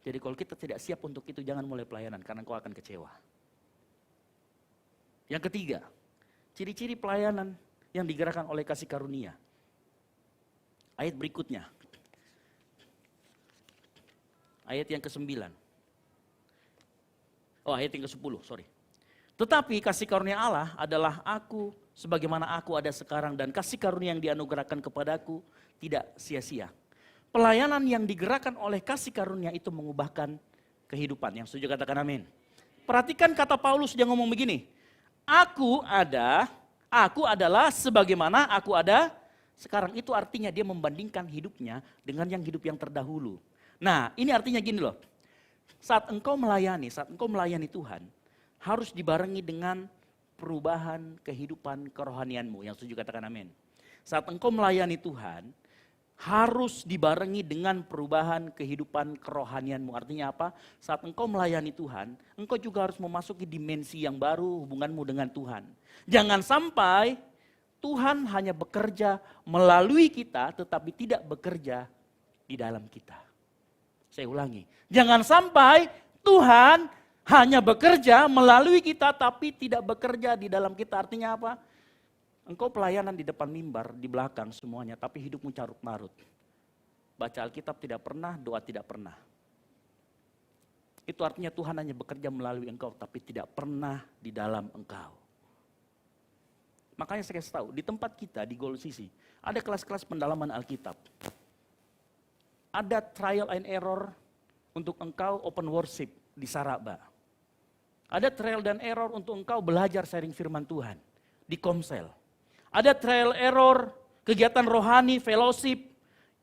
Speaker 5: Jadi kalau kita tidak siap untuk itu, jangan mulai pelayanan karena engkau akan kecewa. Yang ketiga, ciri-ciri pelayanan yang digerakkan oleh kasih karunia. Ayat berikutnya. Ayat yang ke-9. Ayat yang ke-10, sorry. Tetapi kasih karunia Allah adalah aku sebagaimana aku ada sekarang, dan kasih karunia yang dianugerahkan kepadaku tidak sia-sia. Pelayanan yang digerakkan oleh kasih karunia itu mengubahkan kehidupan. Yang setuju katakan amin. Perhatikan kata Paulus, dia ngomong begini. Aku adalah sebagaimana aku ada sekarang. Itu artinya dia membandingkan hidupnya dengan yang hidup yang terdahulu. Nah, ini artinya gini loh. Saat engkau melayani Tuhan, harus dibarengi dengan perubahan kehidupan kerohanianmu. Yang setuju katakan amin. Saat engkau melayani Tuhan, harus dibarengi dengan perubahan kehidupan kerohanianmu. Artinya apa? Saat engkau melayani Tuhan, engkau juga harus memasuki dimensi yang baru hubunganmu dengan Tuhan. Jangan sampai Tuhan hanya bekerja melalui kita, tetapi tidak bekerja di dalam kita. Saya ulangi, jangan sampai Tuhan hanya bekerja melalui kita, tapi tidak bekerja di dalam kita. Artinya apa? Engkau pelayanan di depan mimbar, di belakang semuanya, tapi hidupmu carut marut. Baca Alkitab tidak pernah, doa tidak pernah. Itu artinya Tuhan hanya bekerja melalui engkau, tapi tidak pernah di dalam engkau. Makanya saya kasih tahu, di tempat kita di Goal Sisi, ada kelas-kelas pendalaman Alkitab. Ada trial and error untuk engkau open worship di Saraba. Ada trial dan error untuk engkau belajar sharing firman Tuhan di Komsel. Ada trial error, kegiatan rohani, fellowship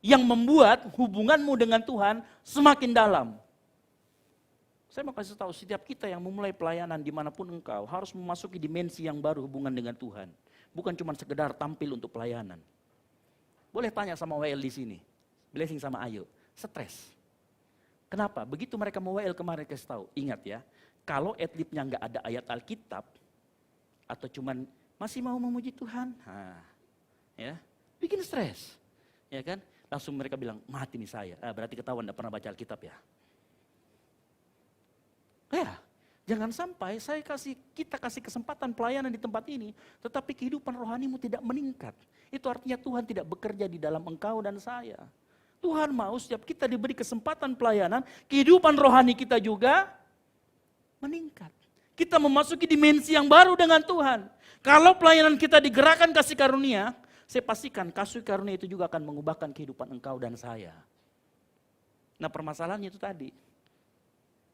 Speaker 5: yang membuat hubunganmu dengan Tuhan semakin dalam. Saya mau kasih tahu, setiap kita yang memulai pelayanan dimanapun engkau harus memasuki dimensi yang baru hubungan dengan Tuhan. Bukan cuma sekedar tampil untuk pelayanan. Boleh tanya sama WL di sini, Blessing sama Ayu, stres. Kenapa? Begitu mereka mau WL kemarin kasih tahu, ingat ya, kalau adlibnya nggak ada ayat Alkitab, atau cuman masih mau memuji Tuhan, ya, bikin stres, ya kan? Langsung mereka bilang, mati nih saya, berarti ketahuan tidak pernah baca Alkitab ya. Ya, jangan sampai kita kasih kesempatan pelayanan di tempat ini, tetapi kehidupan rohanimu tidak meningkat. Itu artinya Tuhan tidak bekerja di dalam engkau dan saya. Tuhan mau setiap kita diberi kesempatan pelayanan, kehidupan rohani kita juga meningkat. Kita memasuki dimensi yang baru dengan Tuhan. Kalau pelayanan kita digerakkan kasih karunia, saya pastikan kasih karunia itu juga akan mengubahkan kehidupan engkau dan saya. Nah, permasalahannya itu tadi.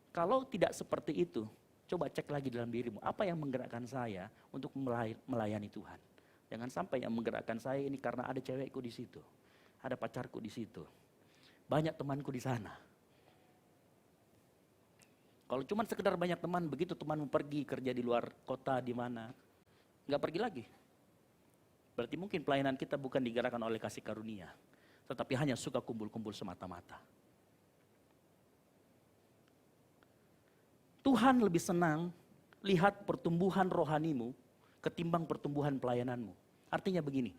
Speaker 5: Kalau tidak seperti itu, coba cek lagi dalam dirimu, apa yang menggerakkan saya untuk melayani Tuhan. Jangan sampai yang menggerakkan saya ini karena ada cewekku di situ, ada pacarku di situ, banyak temanku di sana. Kalau cuma sekedar banyak teman, begitu temanmu pergi kerja di luar kota di mana, nggak pergi lagi. Berarti mungkin pelayanan kita bukan digerakkan oleh kasih karunia, tetapi hanya suka kumpul-kumpul semata-mata. Tuhan lebih senang lihat pertumbuhan rohanimu ketimbang pertumbuhan pelayananmu. Artinya begini,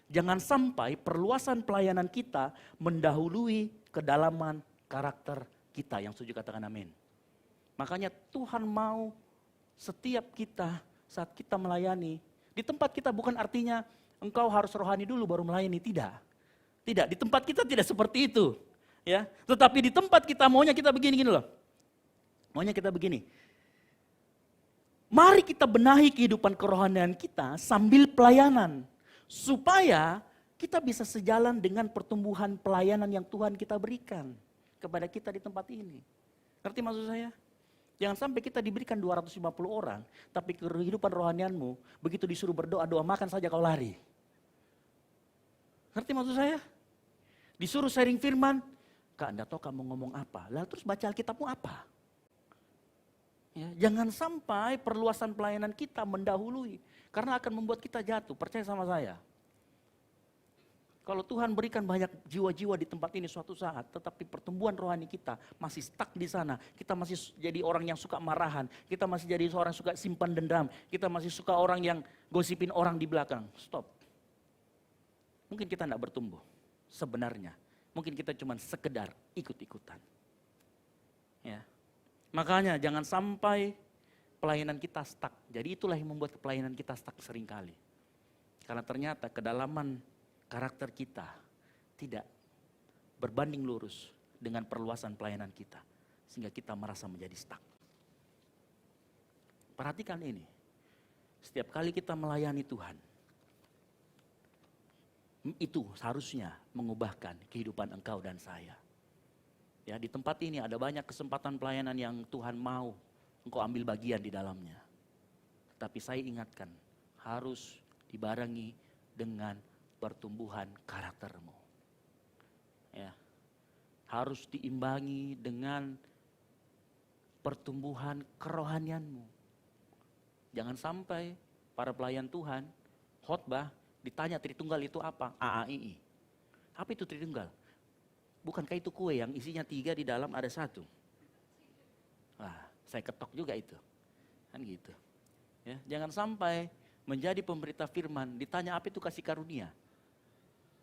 Speaker 5: jangan sampai perluasan pelayanan kita mendahului kedalaman karakter kita. Yang setuju katakan amin. Makanya Tuhan mau setiap kita saat kita melayani, di tempat kita bukan artinya engkau harus rohani dulu baru melayani, tidak. Tidak, di tempat kita tidak seperti itu. Ya, tetapi di tempat kita maunya kita begini loh. Maunya kita begini. Mari kita benahi kehidupan kerohanian kita sambil pelayanan. Supaya kita bisa sejalan dengan pertumbuhan pelayanan yang Tuhan kita berikan kepada kita di tempat ini. Ngerti maksud saya? Jangan sampai kita diberikan 250 orang, tapi kehidupan rohanianmu, begitu disuruh berdoa, doa makan saja kau lari. Ngerti maksud saya? Disuruh sharing firman, Kak Anda tahu kamu ngomong apa? Lalu terus baca Alkitabmu apa? Ya, jangan sampai perluasan pelayanan kita mendahului, karena akan membuat kita jatuh, percaya sama saya. Kalau Tuhan berikan banyak jiwa-jiwa di tempat ini suatu saat, tetapi pertumbuhan rohani kita masih stuck di sana. Kita masih jadi orang yang suka marahan, kita masih jadi orang suka simpan dendam, kita masih suka orang yang gosipin orang di belakang. Stop. Mungkin kita tidak bertumbuh sebenarnya. Mungkin kita cuma sekedar ikut-ikutan. Ya. Makanya jangan sampai pelayanan kita stuck. Jadi itulah yang membuat pelayanan kita stuck seringkali. Karena ternyata kedalaman karakter kita tidak berbanding lurus dengan perluasan pelayanan kita. Sehingga kita merasa menjadi stuck. Perhatikan ini. Setiap kali kita melayani Tuhan, itu seharusnya mengubahkan kehidupan engkau dan saya. Ya, di tempat ini ada banyak kesempatan pelayanan yang Tuhan mau engkau ambil bagian di dalamnya. Tapi saya ingatkan, harus dibarengi dengan pertumbuhan karaktermu. Ya, harus diimbangi dengan pertumbuhan kerohanianmu. Jangan sampai para pelayan Tuhan khotbah Ditanya Tritunggal itu apa? AAII. Apa itu Tritunggal? Bukankah itu kue yang isinya 3 di dalam ada 1? Wah, saya ketok juga itu. Kan gitu. Ya, jangan sampai menjadi pemberita firman, ditanya apa itu kasih karunia.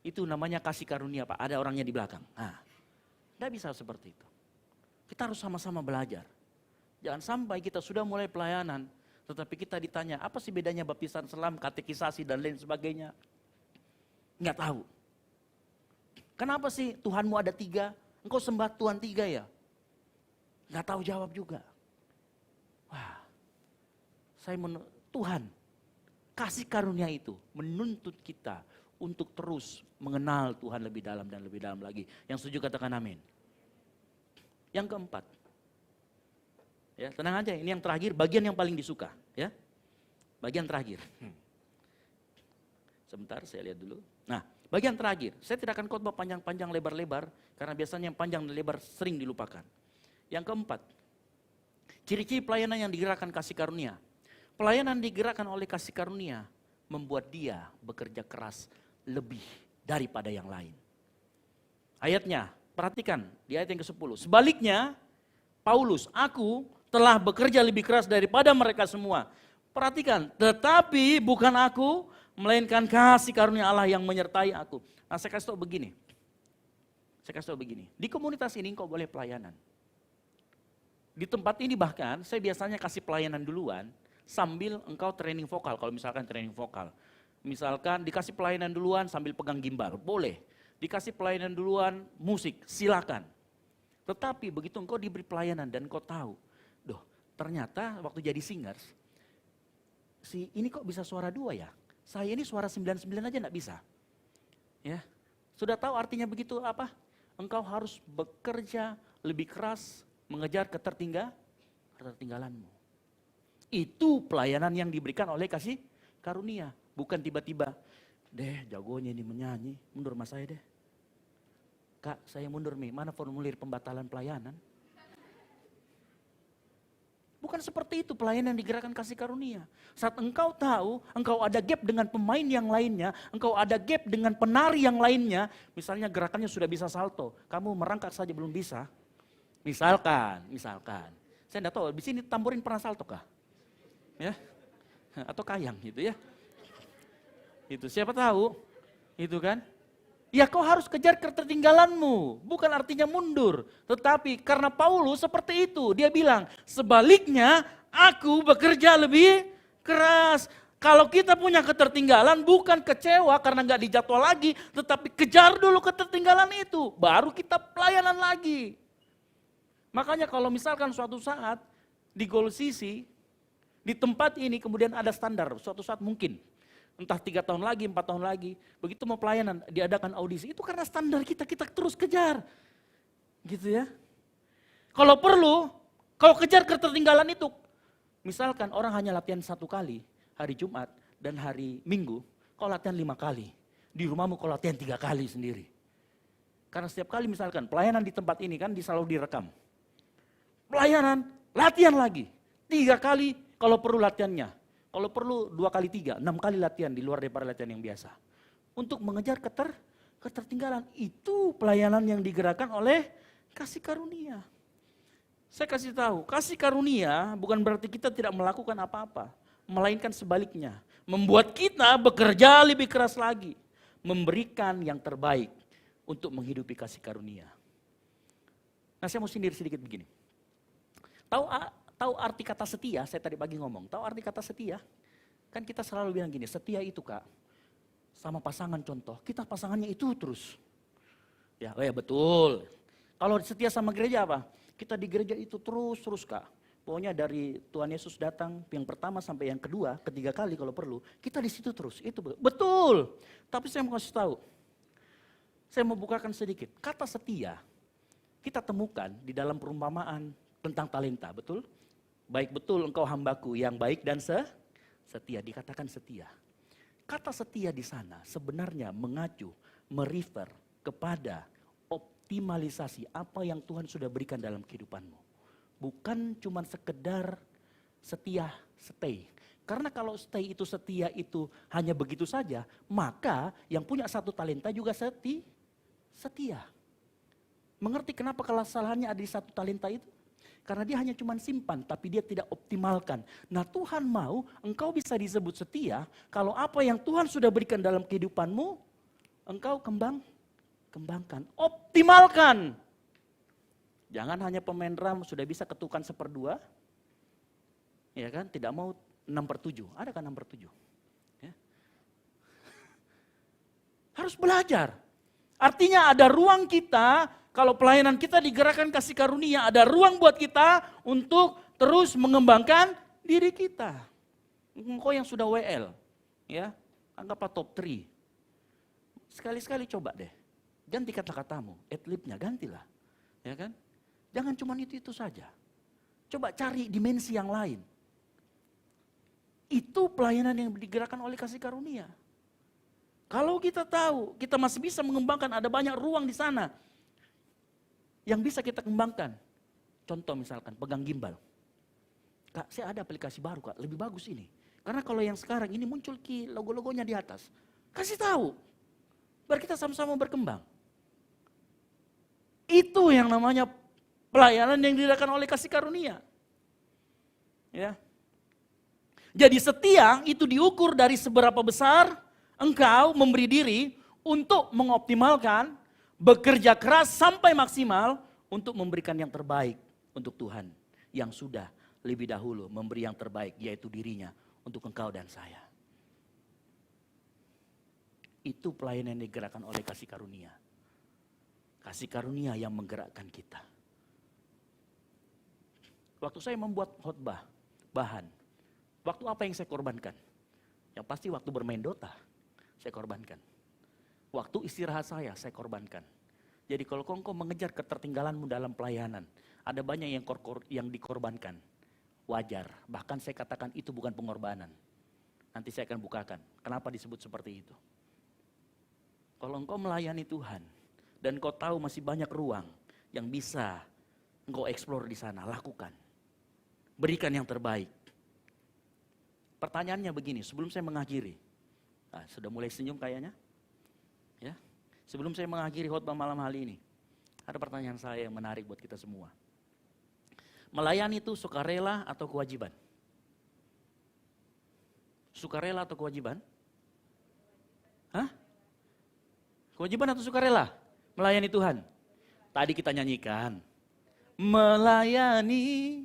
Speaker 5: Itu namanya kasih karunia, Pak. Ada orangnya di belakang. Nah, tidak bisa seperti itu. Kita harus sama-sama belajar. Jangan sampai kita sudah mulai pelayanan, tetapi kita ditanya, apa sih bedanya baptisan selam, katekisasi, dan lain sebagainya. Nggak tahu. Kenapa sih Tuhanmu ada 3? Engkau sembah Tuhan 3 ya? Nggak tahu jawab juga. Wah, Tuhan, kasih karunia itu menuntut kita untuk terus mengenal Tuhan lebih dalam dan lebih dalam lagi. Yang setuju katakan amin. Yang keempat, ya tenang aja, ini yang terakhir, bagian yang paling disuka, ya, bagian terakhir. Sebentar, saya lihat dulu. Nah, bagian terakhir, saya tidak akan khotbah panjang-panjang lebar-lebar, karena biasanya yang panjang dan lebar sering dilupakan. Yang keempat, ciri-ciri pelayanan yang digerakkan kasih karunia. Pelayanan digerakkan oleh kasih karunia membuat dia bekerja keras lebih daripada yang lain. Ayatnya, perhatikan di ayat yang ke-10. Sebaliknya, Paulus, aku telah bekerja lebih keras daripada mereka semua. Perhatikan, tetapi bukan aku, melainkan kasih karunia Allah yang menyertai aku. Nah, saya kasih tahu begini. Di komunitas ini engkau boleh pelayanan. Di tempat ini bahkan saya biasanya kasih pelayanan duluan sambil engkau training vokal. Kalau misalkan training vokal. Misalkan dikasih pelayanan duluan sambil pegang gimbal, boleh. Dikasih pelayanan duluan musik, silakan. Tetapi begitu engkau diberi pelayanan dan engkau tahu, ternyata waktu jadi singers, si ini kok bisa suara 2 ya? Saya ini suara 99 aja enggak bisa. Ya. Sudah tahu artinya begitu apa? Engkau harus bekerja lebih keras mengejar ketertinggalanmu. Itu pelayanan yang diberikan oleh kasih karunia. Bukan tiba-tiba, jagonya ini menyanyi, mundur mas saya deh. Kak, saya mundur nih, mana formulir pembatalan pelayanan? Bukan seperti itu pelayanan yang digerakkan kasih karunia. Saat engkau tahu, engkau ada gap dengan pemain yang lainnya, engkau ada gap dengan penari yang lainnya, misalnya gerakannya sudah bisa salto, kamu merangkak saja belum bisa. Misalkan. Saya enggak tahu, di sini tamborin pernah salto kah? Ya? Atau kayang gitu ya. Itu siapa tahu, itu kan. Ya kau harus kejar ketertinggalanmu, bukan artinya mundur. Tetapi karena Paulus seperti itu, dia bilang, sebaliknya aku bekerja lebih keras. Kalau kita punya ketertinggalan bukan kecewa karena gak dijadwal lagi, tetapi kejar dulu ketertinggalan itu, baru kita pelayanan lagi. Makanya kalau misalkan suatu saat di Goal CC, di tempat ini kemudian ada standar, suatu saat mungkin. Entah 3 tahun lagi, 4 tahun lagi. Begitu mau pelayanan, diadakan audisi. Itu karena standar kita terus kejar. Gitu ya. Kalau perlu, kau kejar ketertinggalan itu. Misalkan orang hanya latihan 1 kali, hari Jumat dan hari Minggu. Kau latihan 5 kali. Di rumahmu kau latihan 3 kali sendiri. Karena setiap kali misalkan pelayanan di tempat ini kan selalu direkam. Pelayanan, latihan lagi. 3 kali kalau perlu latihannya. Kalau perlu 2 kali 3, 6 kali latihan di luar daripada latihan yang biasa. Untuk mengejar ketertinggalan. Itu pelayanan yang digerakkan oleh kasih karunia. Saya kasih tahu, kasih karunia bukan berarti kita tidak melakukan apa-apa. Melainkan sebaliknya. Membuat kita bekerja lebih keras lagi. Memberikan yang terbaik untuk menghidupi kasih karunia. Nah, saya mau sindir sedikit begini. Tahu arti kata setia? Saya tadi pagi ngomong. Tahu arti kata setia? Kan kita selalu bilang gini, setia itu Kak, sama pasangan contoh. Kita pasangannya itu terus. Ya betul. Kalau setia sama gereja apa? Kita di gereja itu terus Kak. Pokoknya dari Tuhan Yesus datang yang pertama sampai yang kedua, ketiga kali kalau perlu. Kita di situ terus. Itu betul. Tapi saya mau kasih tahu. Saya mau bukakan sedikit. Kata setia, kita temukan di dalam perumpamaan tentang talenta, betul? Baik betul engkau hambaku yang baik dan setia, dikatakan setia. Kata setia di sana sebenarnya mengacu, merefer kepada optimalisasi apa yang Tuhan sudah berikan dalam kehidupanmu. Bukan cuma sekedar setia, stay. Karena kalau stay itu setia itu hanya begitu saja, maka yang punya 1 talenta juga setia. Mengerti kenapa kesalahannya ada di 1 talenta itu? Karena dia hanya cuma simpan, tapi dia tidak optimalkan. Nah Tuhan mau engkau bisa disebut setia, kalau apa yang Tuhan sudah berikan dalam kehidupanmu, engkau kembangkan, optimalkan. Jangan hanya pemain drum sudah bisa ketukan 1/2, ya kan? Tidak mau 6/7, ada kan 6/7? Ya. Harus belajar. Artinya ada ruang kita, kalau pelayanan kita digerakkan kasih karunia, ada ruang buat kita untuk terus mengembangkan diri kita. Engkau yang sudah WL, ya, anggaplah top 3. Sekali-sekali coba deh, ganti kata-katamu, adlibnya gantilah, ya kan? Jangan cuma itu saja. Coba cari dimensi yang lain. Itu pelayanan yang digerakkan oleh kasih karunia. Kalau kita tahu, kita masih bisa mengembangkan, ada banyak ruang di sana yang bisa kita kembangkan. Contoh misalkan, pegang gimbal. Kak, saya ada aplikasi baru kak, lebih bagus ini. Karena kalau yang sekarang ini muncul logo-logonya di atas. Kasih tahu, biar kita sama-sama berkembang. Itu yang namanya pelayanan yang digerakkan oleh kasih karunia. Ya. Jadi setia itu diukur dari seberapa besar engkau memberi diri untuk mengoptimalkan, bekerja keras sampai maksimal untuk memberikan yang terbaik untuk Tuhan yang sudah lebih dahulu memberi yang terbaik, yaitu dirinya untuk engkau dan saya. Itu pelayanan yang digerakkan oleh kasih karunia. Kasih karunia yang menggerakkan kita. Waktu saya membuat khotbah, bahan, waktu apa yang saya korbankan? Yang pasti waktu bermain Dota, saya korbankan. Waktu istirahat saya korbankan. Jadi kalau engkau mengejar ketertinggalanmu dalam pelayanan, ada banyak yang dikorbankan. Wajar, bahkan saya katakan itu bukan pengorbanan. Nanti saya akan bukakan, kenapa disebut seperti itu. Kalau engkau melayani Tuhan, dan engkau tahu masih banyak ruang yang bisa engkau explore di sana, lakukan. Berikan yang terbaik. Pertanyaannya begini, sebelum saya mengakhiri. Nah, sudah mulai senyum kayaknya. Ya, sebelum saya mengakhiri khotbah malam hari ini, ada pertanyaan saya yang menarik buat kita semua. Melayani itu sukarela atau kewajiban? Sukarela atau kewajiban? Hah? Kewajiban atau sukarela? Melayani Tuhan. Tadi kita nyanyikan. Melayani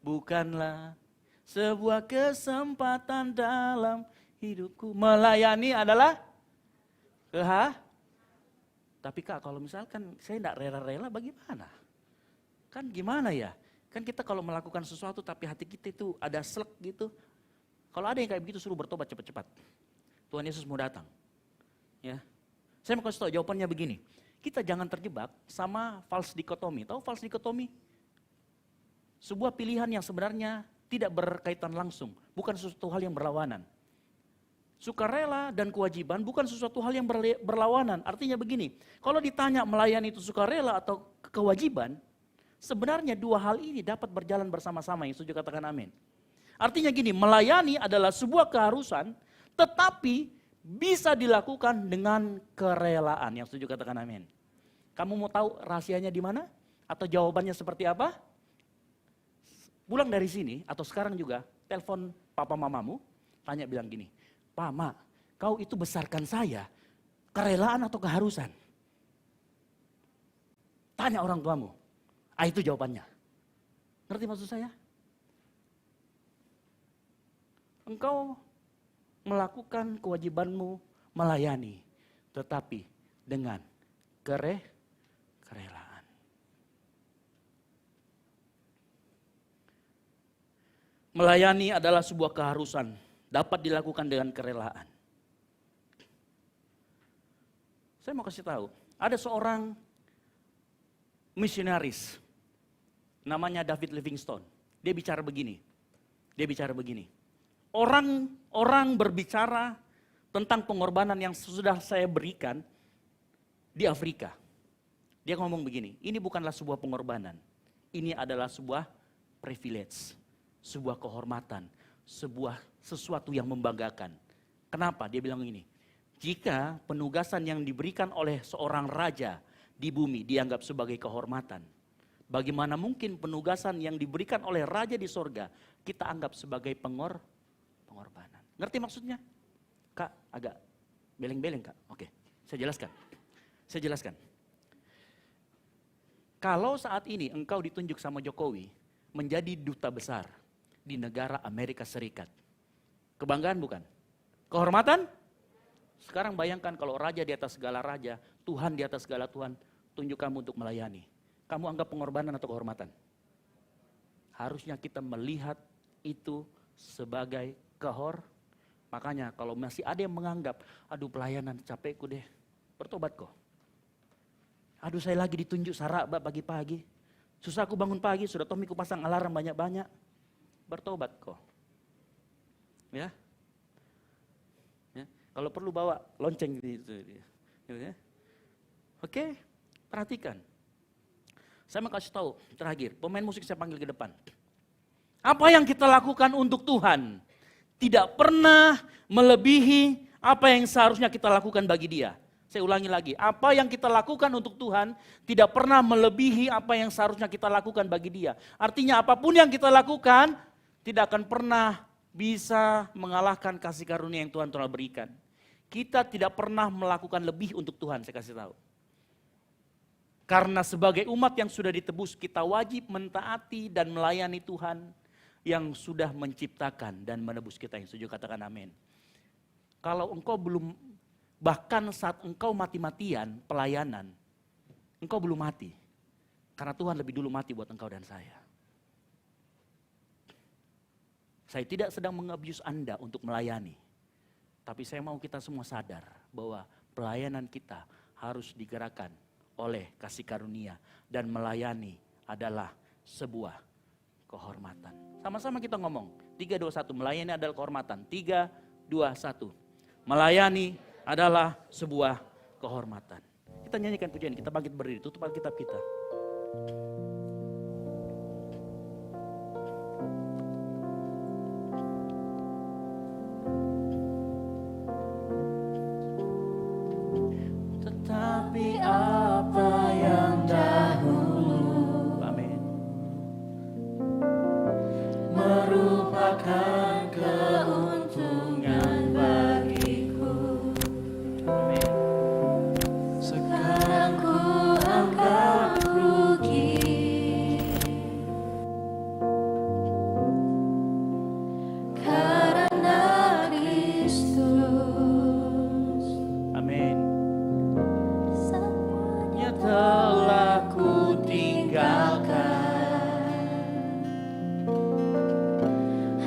Speaker 5: bukanlah sebuah kesempatan dalam hidupku. Melayani adalah Tapi Kak, kalau misalkan saya tidak rela-rela bagaimana? Kan gimana ya? Kan kita kalau melakukan sesuatu tapi hati kita itu ada selek gitu. Kalau ada yang kayak begitu suruh bertobat cepat-cepat. Tuhan Yesus mau datang. Ya. Saya mau kasih tahu jawabannya begini. Kita jangan terjebak sama false dikotomi. Tahu false dikotomi? Sebuah pilihan yang sebenarnya tidak berkaitan langsung, bukan sesuatu hal yang berlawanan. Sukarela dan kewajiban bukan sesuatu hal yang berlawanan. Artinya begini, kalau ditanya melayani itu sukarela atau kewajiban, sebenarnya dua hal ini dapat berjalan bersama-sama. Yang setuju katakan amin. Artinya gini, melayani adalah sebuah keharusan, tetapi bisa dilakukan dengan kerelaan. Yang setuju katakan amin. Kamu mau tahu rahasianya di mana? Atau jawabannya seperti apa? Pulang dari sini atau sekarang juga, telepon papa mamamu, tanya bilang gini, Pak, Ma, kau itu besarkan saya, kerelaan atau keharusan? Tanya orang tuamu. Itu jawabannya. Ngerti maksud saya? Engkau melakukan kewajibanmu melayani, tetapi dengan kerelaan. Melayani adalah sebuah keharusan, dapat dilakukan dengan kerelaan. Saya mau kasih tahu, ada seorang misionaris, namanya David Livingstone. Dia bicara begini. Orang berbicara tentang pengorbanan yang sudah saya berikan di Afrika. Dia ngomong begini, ini bukanlah sebuah pengorbanan. Ini adalah sebuah privilege, sebuah kehormatan, sesuatu yang membanggakan. Kenapa? Dia bilang ini, jika penugasan yang diberikan oleh seorang raja di bumi dianggap sebagai kehormatan, bagaimana mungkin penugasan yang diberikan oleh raja di sorga kita anggap sebagai pengorbanan. Ngerti maksudnya? Kak, agak beleng-beleng Kak. Oke, saya jelaskan. Kalau saat ini engkau ditunjuk sama Jokowi menjadi duta besar di negara Amerika Serikat, kebanggaan bukan? Kehormatan? Sekarang bayangkan kalau raja di atas segala raja, Tuhan di atas segala Tuhan, tunjuk kamu untuk melayani. Kamu anggap pengorbanan atau kehormatan? Harusnya kita melihat itu sebagai Makanya kalau masih ada yang menganggap, aduh pelayanan capekku deh, bertobat kok. Aduh saya lagi ditunjuk saraba pagi-pagi, susah aku bangun pagi, sudah Tomiku pasang alarm banyak-banyak, bertobat kok. Ya. Kalau perlu bawa lonceng gitu ya. Oke, perhatikan. Saya mau kasih tahu terakhir, pemain musik saya panggil ke depan. Apa yang kita lakukan untuk Tuhan tidak pernah melebihi apa yang seharusnya kita lakukan bagi Dia. Saya ulangi lagi, apa yang kita lakukan untuk Tuhan tidak pernah melebihi apa yang seharusnya kita lakukan bagi Dia. Artinya apapun yang kita lakukan tidak akan pernah bisa mengalahkan kasih karunia yang Tuhan telah berikan. Kita tidak pernah melakukan lebih untuk Tuhan, saya kasih tahu. Karena sebagai umat yang sudah ditebus, kita wajib mentaati dan melayani Tuhan yang sudah menciptakan dan menebus kita. Yang setuju katakan amin. Kalau engkau belum, bahkan saat engkau mati-matian pelayanan, engkau belum mati. Karena Tuhan lebih dulu mati buat engkau dan saya. Saya tidak sedang mengabuse Anda untuk melayani. Tapi saya mau kita semua sadar bahwa pelayanan kita harus digerakkan oleh kasih karunia. Dan melayani adalah sebuah kehormatan. Sama-sama kita ngomong, 3, 2, 1, melayani adalah kehormatan. 3, 2, 1, melayani adalah sebuah kehormatan. Kita nyanyikan pujian, kita bangkit berdiri, tutup Alkitab kita. Tetapi apa yang dahulu, amin, merupakan keuntungan bagiku, amin. Sekarang ku anggap rugi, karena Kristus, amin. Semuanya telah ku tinggalkan,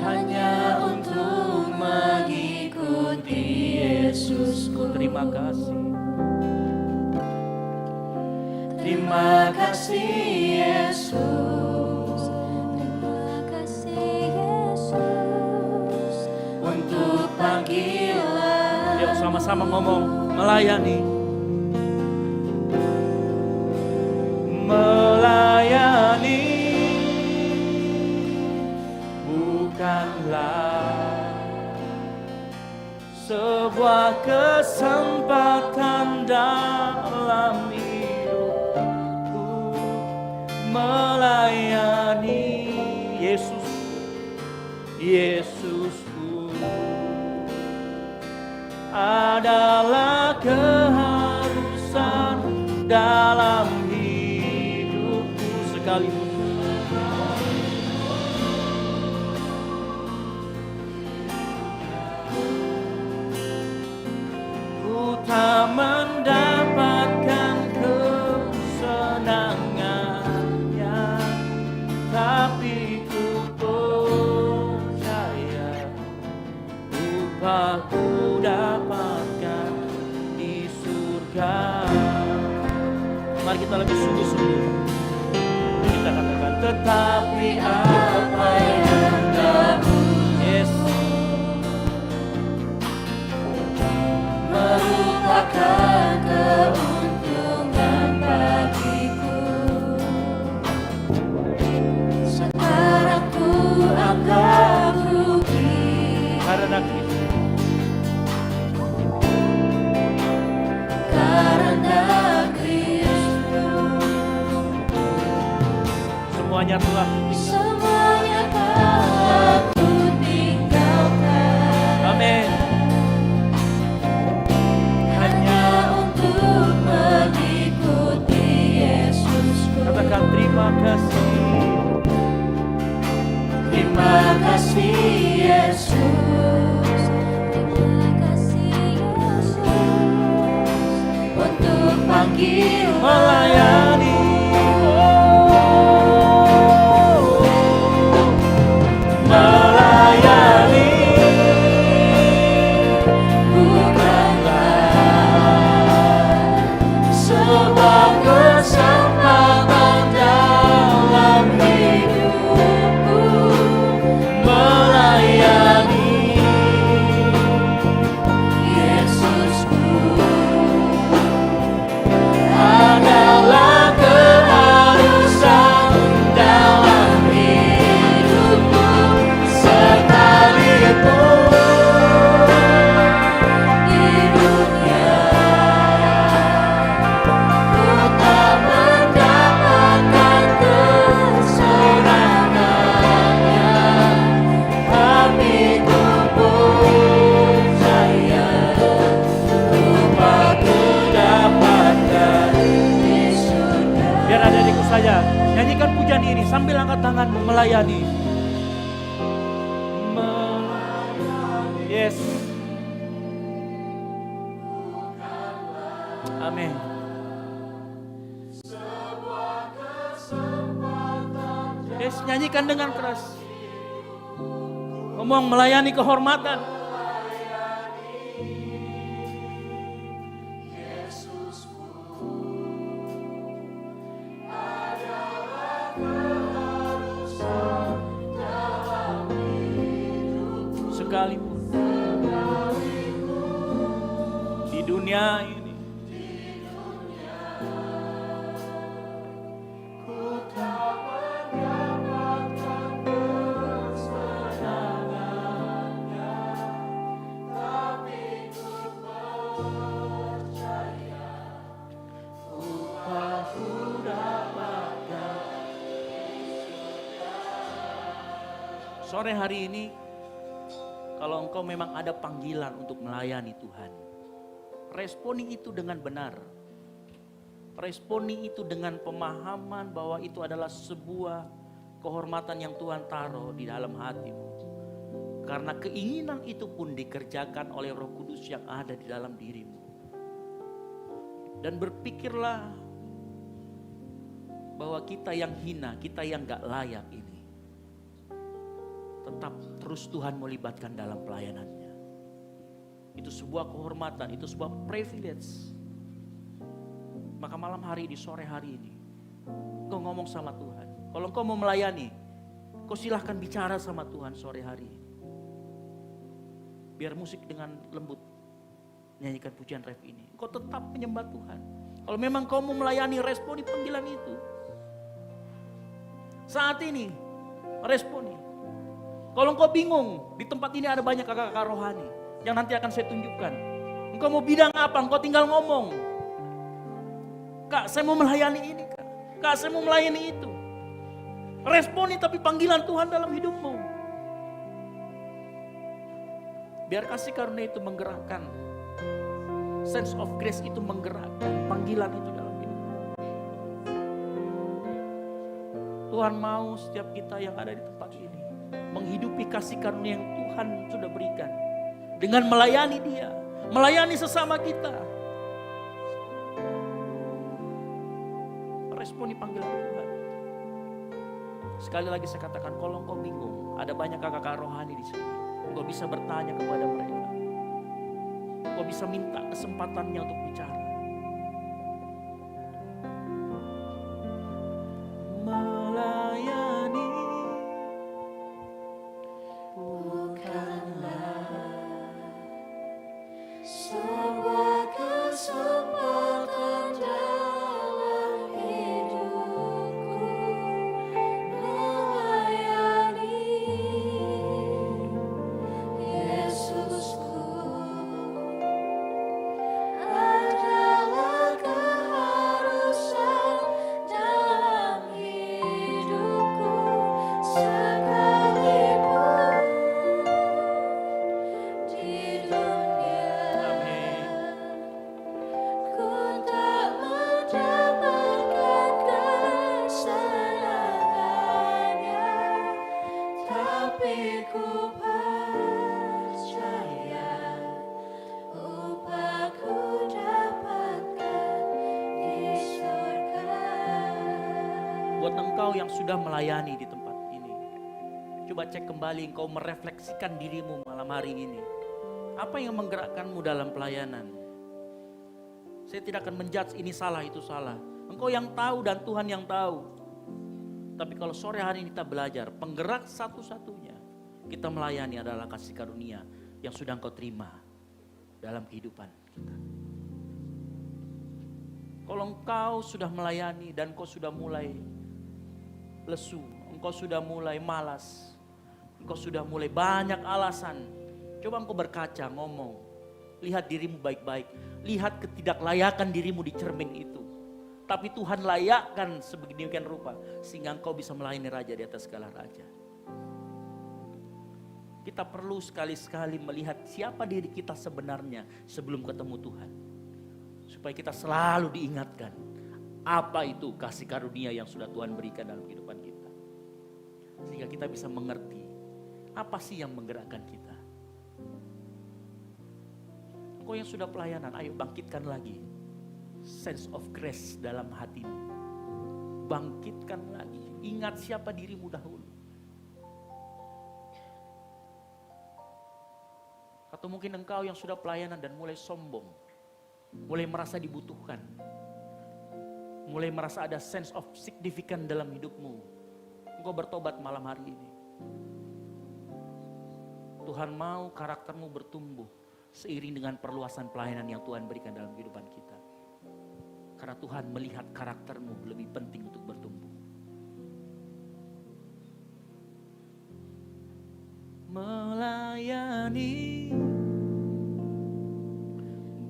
Speaker 5: hanya untuk mengikuti Yesusku. Terima kasih. Terima kasih Yesus.
Speaker 2: Terima kasih Yesus.
Speaker 5: Untuk panggilan. Yuk sama-sama ngomong, melayani. Melayani bukanlah sebuah kesempatan dalam hidupku. Melayani Yesusku adalah keharusan dalam hidupku sekalipun. Ku tak mendapatkan kesenangannya, tapi ku percaya upahku dapatkan di surga. Mari kita lebih sungguh-sungguh. Kita katakan, tetapi apa yang dahulu, yes, merupakan keuntungan bagiku. Sekarang ku anggap rugi, Karena Kristus.
Speaker 1: Karena Kristus
Speaker 5: Semuanya telah
Speaker 1: semuanya telah kutinggalkan.
Speaker 5: Amin.
Speaker 1: Hanya untuk mengikuti Yesusku.
Speaker 5: Katakan terima kasih.
Speaker 1: Terima kasih Yesus. Terima kasih Yesus untuk panggil
Speaker 5: Melayani. Melayani.
Speaker 1: bukanlah sebuah kesempatan dalam hidupku. Melayani Yesusku adalah keharusan dalam hidupku. Sekalipun di dunia ku tak mendapatkan kesenangannya, tapi ku percaya ku dapatkan di surga.
Speaker 5: Biar adik-adikku saja nyanyikan pujian ini sambil angkat tanganmu melayani. Yes. Amin. Yes, nyanyikan dengan keras. Ngomong melayani kehormatan. Sekalipun di dunia ini sore hari ini, kalau engkau memang ada panggilan untuk melayani Tuhan, responi itu dengan benar. Responi itu dengan pemahaman bahwa itu adalah sebuah kehormatan yang Tuhan taruh di dalam hatimu. Karena keinginan itu pun dikerjakan oleh Roh Kudus yang ada di dalam dirimu. Dan berpikirlah bahwa kita yang hina, kita yang gak layak ini, tetap terus Tuhan melibatkan dalam pelayanannya. Itu sebuah kehormatan, itu sebuah privilege. Maka malam hari di sore hari ini, kau ngomong sama Tuhan. Kalau kau mau melayani, kau silahkan bicara sama Tuhan sore hari. Biar musik dengan lembut nyanyikan pujian ref ini. Kau tetap menyembah Tuhan. Kalau memang kau mau melayani, responi panggilan itu. Saat ini, responi. Kalau engkau bingung, di tempat ini ada banyak kakak-kakak rohani yang nanti akan saya tunjukkan. Engkau mau bidang apa, engkau tinggal ngomong. Kak, saya mau melayani ini, Kak. Kak, saya mau melayani itu. Responi tapi panggilan Tuhan dalam hidupmu. Biar kasih karunia itu menggerakkan. Sense of grace itu menggerakkan panggilan itu dalam hidupmu. Tuhan mau setiap kita yang ada di tempat ini menghidupi kasih karunia yang Tuhan sudah berikan. Dengan melayani Dia, melayani sesama kita. Responi panggilan Tuhan. Sekali lagi saya katakan, kalau engkau bingung, ada banyak kakak-kakak rohani di sini. Engkau bisa bertanya kepada mereka. Engkau bisa minta kesempatannya untuk bicara. Melayani
Speaker 1: Sebuah kesempatan dalam hidupku. Melayani
Speaker 5: engkau yang sudah melayani di tempat ini. Coba cek kembali, engkau merefleksikan dirimu malam hari ini. Apa yang menggerakkanmu dalam pelayanan? Saya tidak akan menjudge ini salah, itu salah. Engkau yang tahu dan Tuhan yang tahu. Tapi kalau sore hari ini kita belajar, penggerak satu-satunya kita melayani adalah kasih karunia yang sudah engkau terima dalam kehidupan kita. Kalau engkau sudah melayani dan engkau sudah mulai lesu, engkau sudah mulai malas, engkau sudah mulai banyak alasan, coba engkau berkaca, ngomong, lihat dirimu baik-baik, lihat ketidaklayakan dirimu di cermin itu. Tapi Tuhan layakkan sebeginikan rupa sehingga engkau bisa melayani Raja di atas segala raja. Kita perlu sekali-sekali melihat siapa diri kita sebenarnya sebelum ketemu Tuhan. Supaya kita selalu diingatkan apa itu kasih karunia yang sudah Tuhan berikan dalam kehidupan kita. Sehingga kita bisa mengerti apa sih yang menggerakkan kita. Kau yang sudah pelayanan, ayo bangkitkan lagi sense of grace dalam hatimu. Bangkitkan lagi, ingat siapa dirimu dahulu. Atau mungkin engkau yang sudah pelayanan dan mulai sombong, mulai merasa dibutuhkan, mulai merasa ada sense of significant dalam hidupmu. Engkau bertobat malam hari ini. Tuhan mau karaktermu bertumbuh seiring dengan perluasan pelayanan yang Tuhan berikan dalam kehidupan kita. Karena Tuhan melihat karaktermu lebih penting untuk bertumbuh. Melayani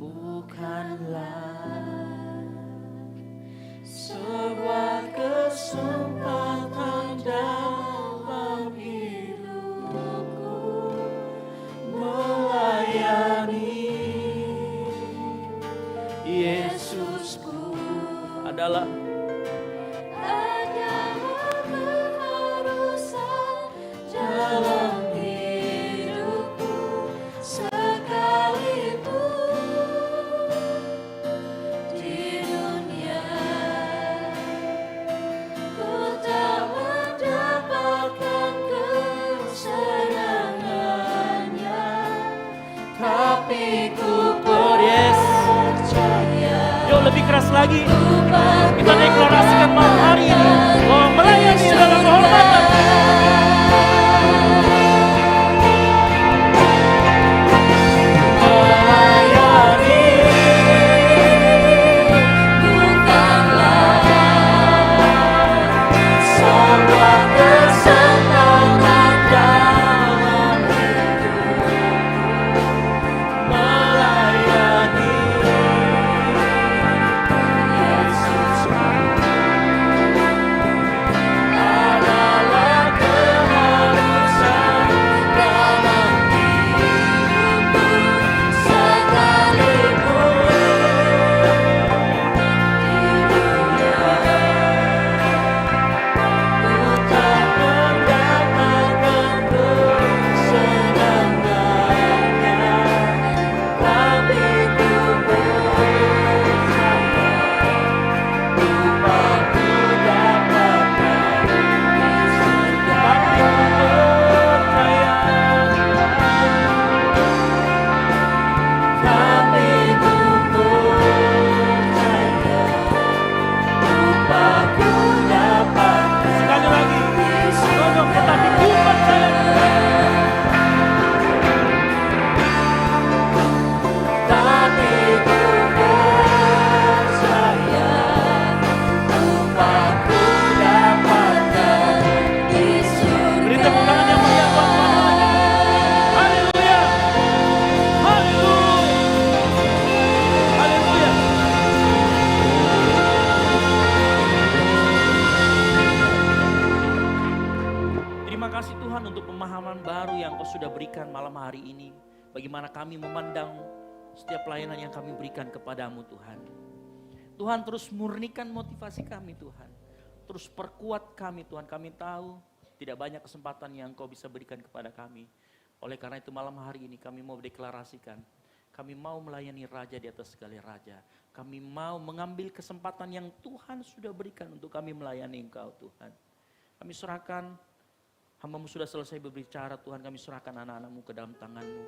Speaker 5: bukanlah
Speaker 1: sebuah kesempatan dalam hidupku. Melayani Yesusku
Speaker 5: adalah
Speaker 1: keharusan dalam hidupku sekalipun di dunia ku tak mendapatkan kesenangannya, tapi ku percaya.
Speaker 5: Yuk lebih keras lagi. Kita deklarasikan malam hari ini bahwa melayani adalah kehormatan.
Speaker 1: Melayani bukanlah sebuah kesempatan dalam hidupku. Melayani Yesusku adalah keharusan dalam hidupku sekalipun di dunia ku tak mendapatkan kesenangannya, tapi ku percaya upahku dapatkan di surga. Tapi ku percaya upahku dapatkan
Speaker 5: Sekali lagi,
Speaker 1: di surga.
Speaker 5: tetapi ku percaya.
Speaker 1: Tapi ku percaya upahku dapatkan di surga.
Speaker 5: Beri tepuk tangan yang meriah buat Tuhan. Haleluya. Haleluya. Haleluya. Terima kasih Tuhan untuk pemahaman baru yang Kau sudah berikan malam hari ini. Bagaimana kami memandang setiap pelayanan yang kami berikan kepadamu Tuhan. Tuhan terus murnikan motivasi kami Tuhan. Terus perkuat kami Tuhan. Kami tahu tidak banyak kesempatan yang Kau bisa berikan kepada kami. Oleh karena itu malam hari ini kami mau deklarasikan. Kami mau melayani Raja di atas segala raja. Kami mau mengambil kesempatan yang Tuhan sudah berikan untuk kami melayani Engkau Tuhan. Kami serahkan, hamba-Mu sudah selesai berbicara Tuhan, kami serahkan anak-anak-Mu ke dalam tangan-Mu.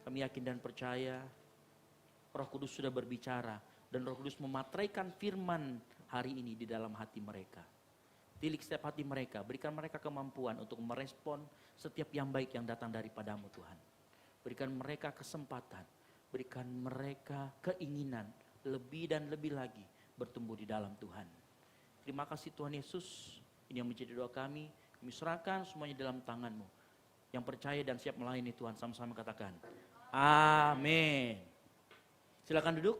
Speaker 5: Kami yakin dan percaya Roh Kudus sudah berbicara dan Roh Kudus memateraikan firman hari ini di dalam hati mereka. Tilik setiap hati mereka, berikan mereka kemampuan untuk merespon setiap yang baik yang datang daripada-Mu Tuhan. Berikan mereka kesempatan, berikan mereka keinginan lebih dan lebih lagi bertumbuh di dalam Tuhan. Terima kasih Tuhan Yesus, ini yang menjadi doa kami. Kami serahkan semuanya dalam tangan-Mu. Yang percaya dan siap melayani Tuhan, sama-sama katakan, amin. Silakan duduk.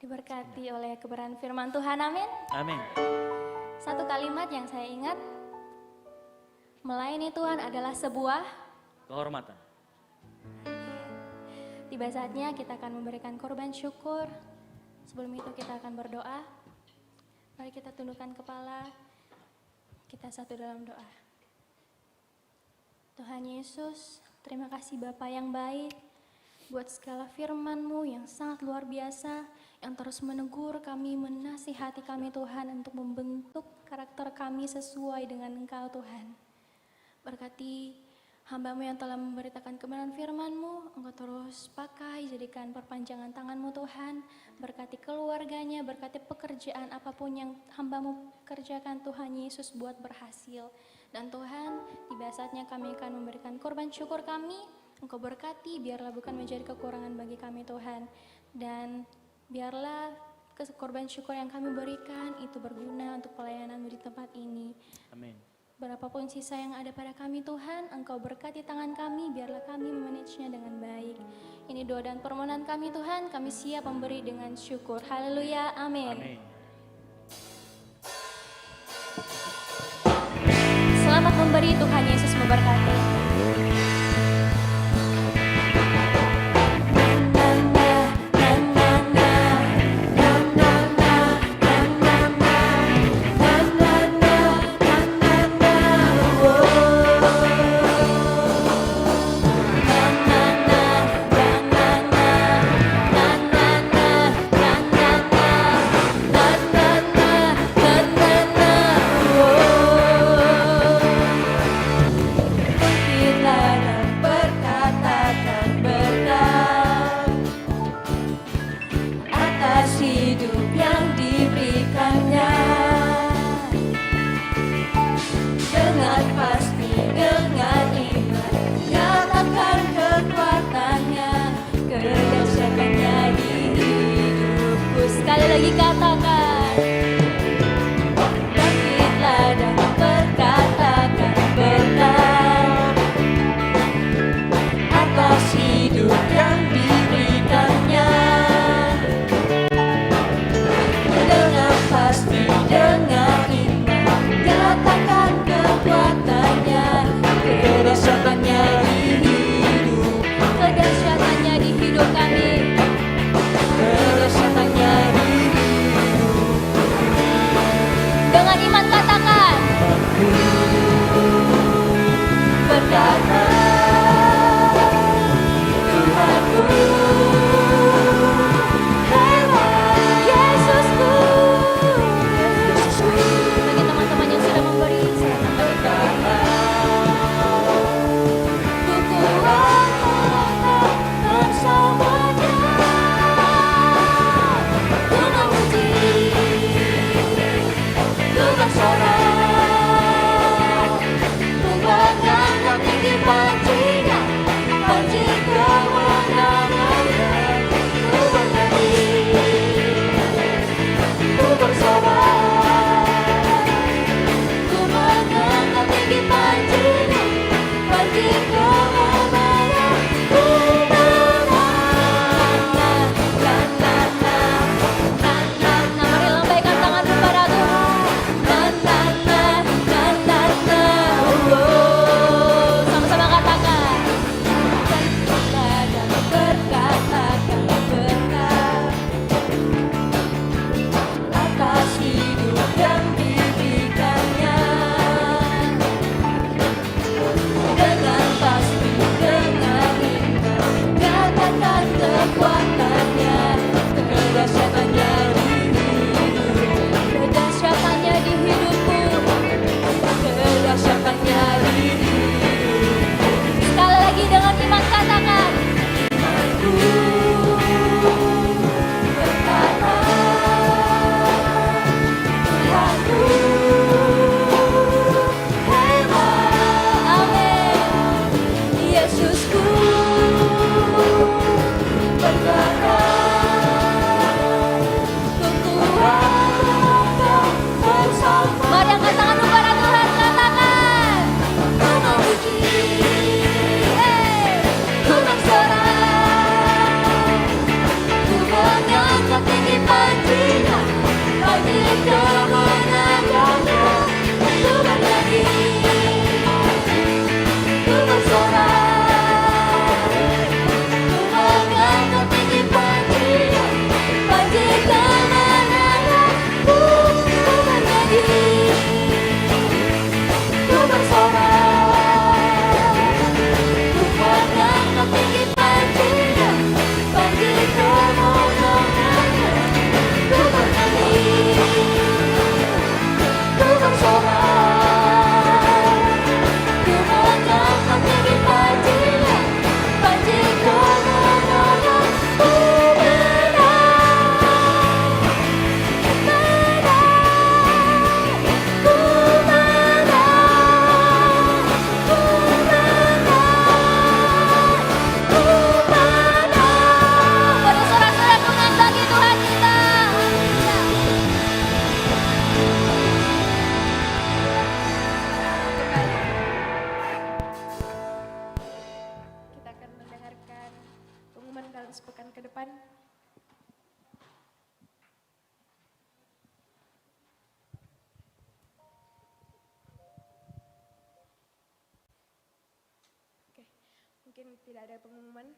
Speaker 2: Diberkati oleh kebenaran firman Tuhan, amin.
Speaker 5: Amin.
Speaker 2: Satu kalimat yang saya ingat, melayani Tuhan adalah sebuah
Speaker 5: Kehormatan.
Speaker 2: Tiba saatnya kita akan memberikan korban syukur. Sebelum itu kita akan berdoa. Mari kita tundukkan kepala, kita satu dalam doa. Tuhan Yesus, terima kasih Bapa yang baik buat segala firman-Mu yang sangat luar biasa, yang terus menegur kami, menasihati kami Tuhan untuk membentuk karakter kami sesuai dengan Engkau Tuhan. Berkati hamba-Mu yang telah memberitakan kebenaran firman-Mu, Engkau terus pakai, jadikan perpanjangan tangan-Mu Tuhan. Berkati keluarganya, berkati pekerjaan apapun yang hamba-Mu kerjakan Tuhan Yesus buat berhasil. Dan Tuhan, tiba saatnya kami akan memberikan korban syukur kami. Engkau berkati, biarlah bukan menjadi kekurangan bagi kami Tuhan. Dan biarlah korban syukur yang kami berikan itu berguna untuk pelayanan-Mu di tempat ini.
Speaker 5: Amin.
Speaker 2: Berapapun sisa yang ada pada kami Tuhan, Engkau berkati tangan kami, biarlah kami memanagenya dengan baik. Ini doa dan permohonan kami Tuhan, kami siap memberi dengan syukur. Haleluya, amin.
Speaker 5: Amin.
Speaker 2: Selamat memberi, Tuhan Yesus memberkati. Sekali lagi katakan, bangkitlah dan berkatakan berkat atas hidup yang diberikannya. Dengan pasti, dengan iman, nyatakan kekuatannya, kedahsyatannya di hidup, kedahsyatannya di hidup kami. Dengan iman katakan, berkata Tuhanku, hebat Yesusku. Bagi teman-teman yang sudah memberi, silakan berkata, ku kuat bersamanya. Bersorak, ku mengangkat tinggi pancinya, panci kemenangannya. Ku bernyanyi, ku bersorak, ku mengangkat tinggi pancinya, panci kemenangannya. Mari lambaikan tangan kepada Tuhan. Sama-sama katakan, bangkitlah dan berkatakan berkat atas hidup yang diberikannya. Dengan
Speaker 4: depan. Oke, mungkin tidak ada pengumuman.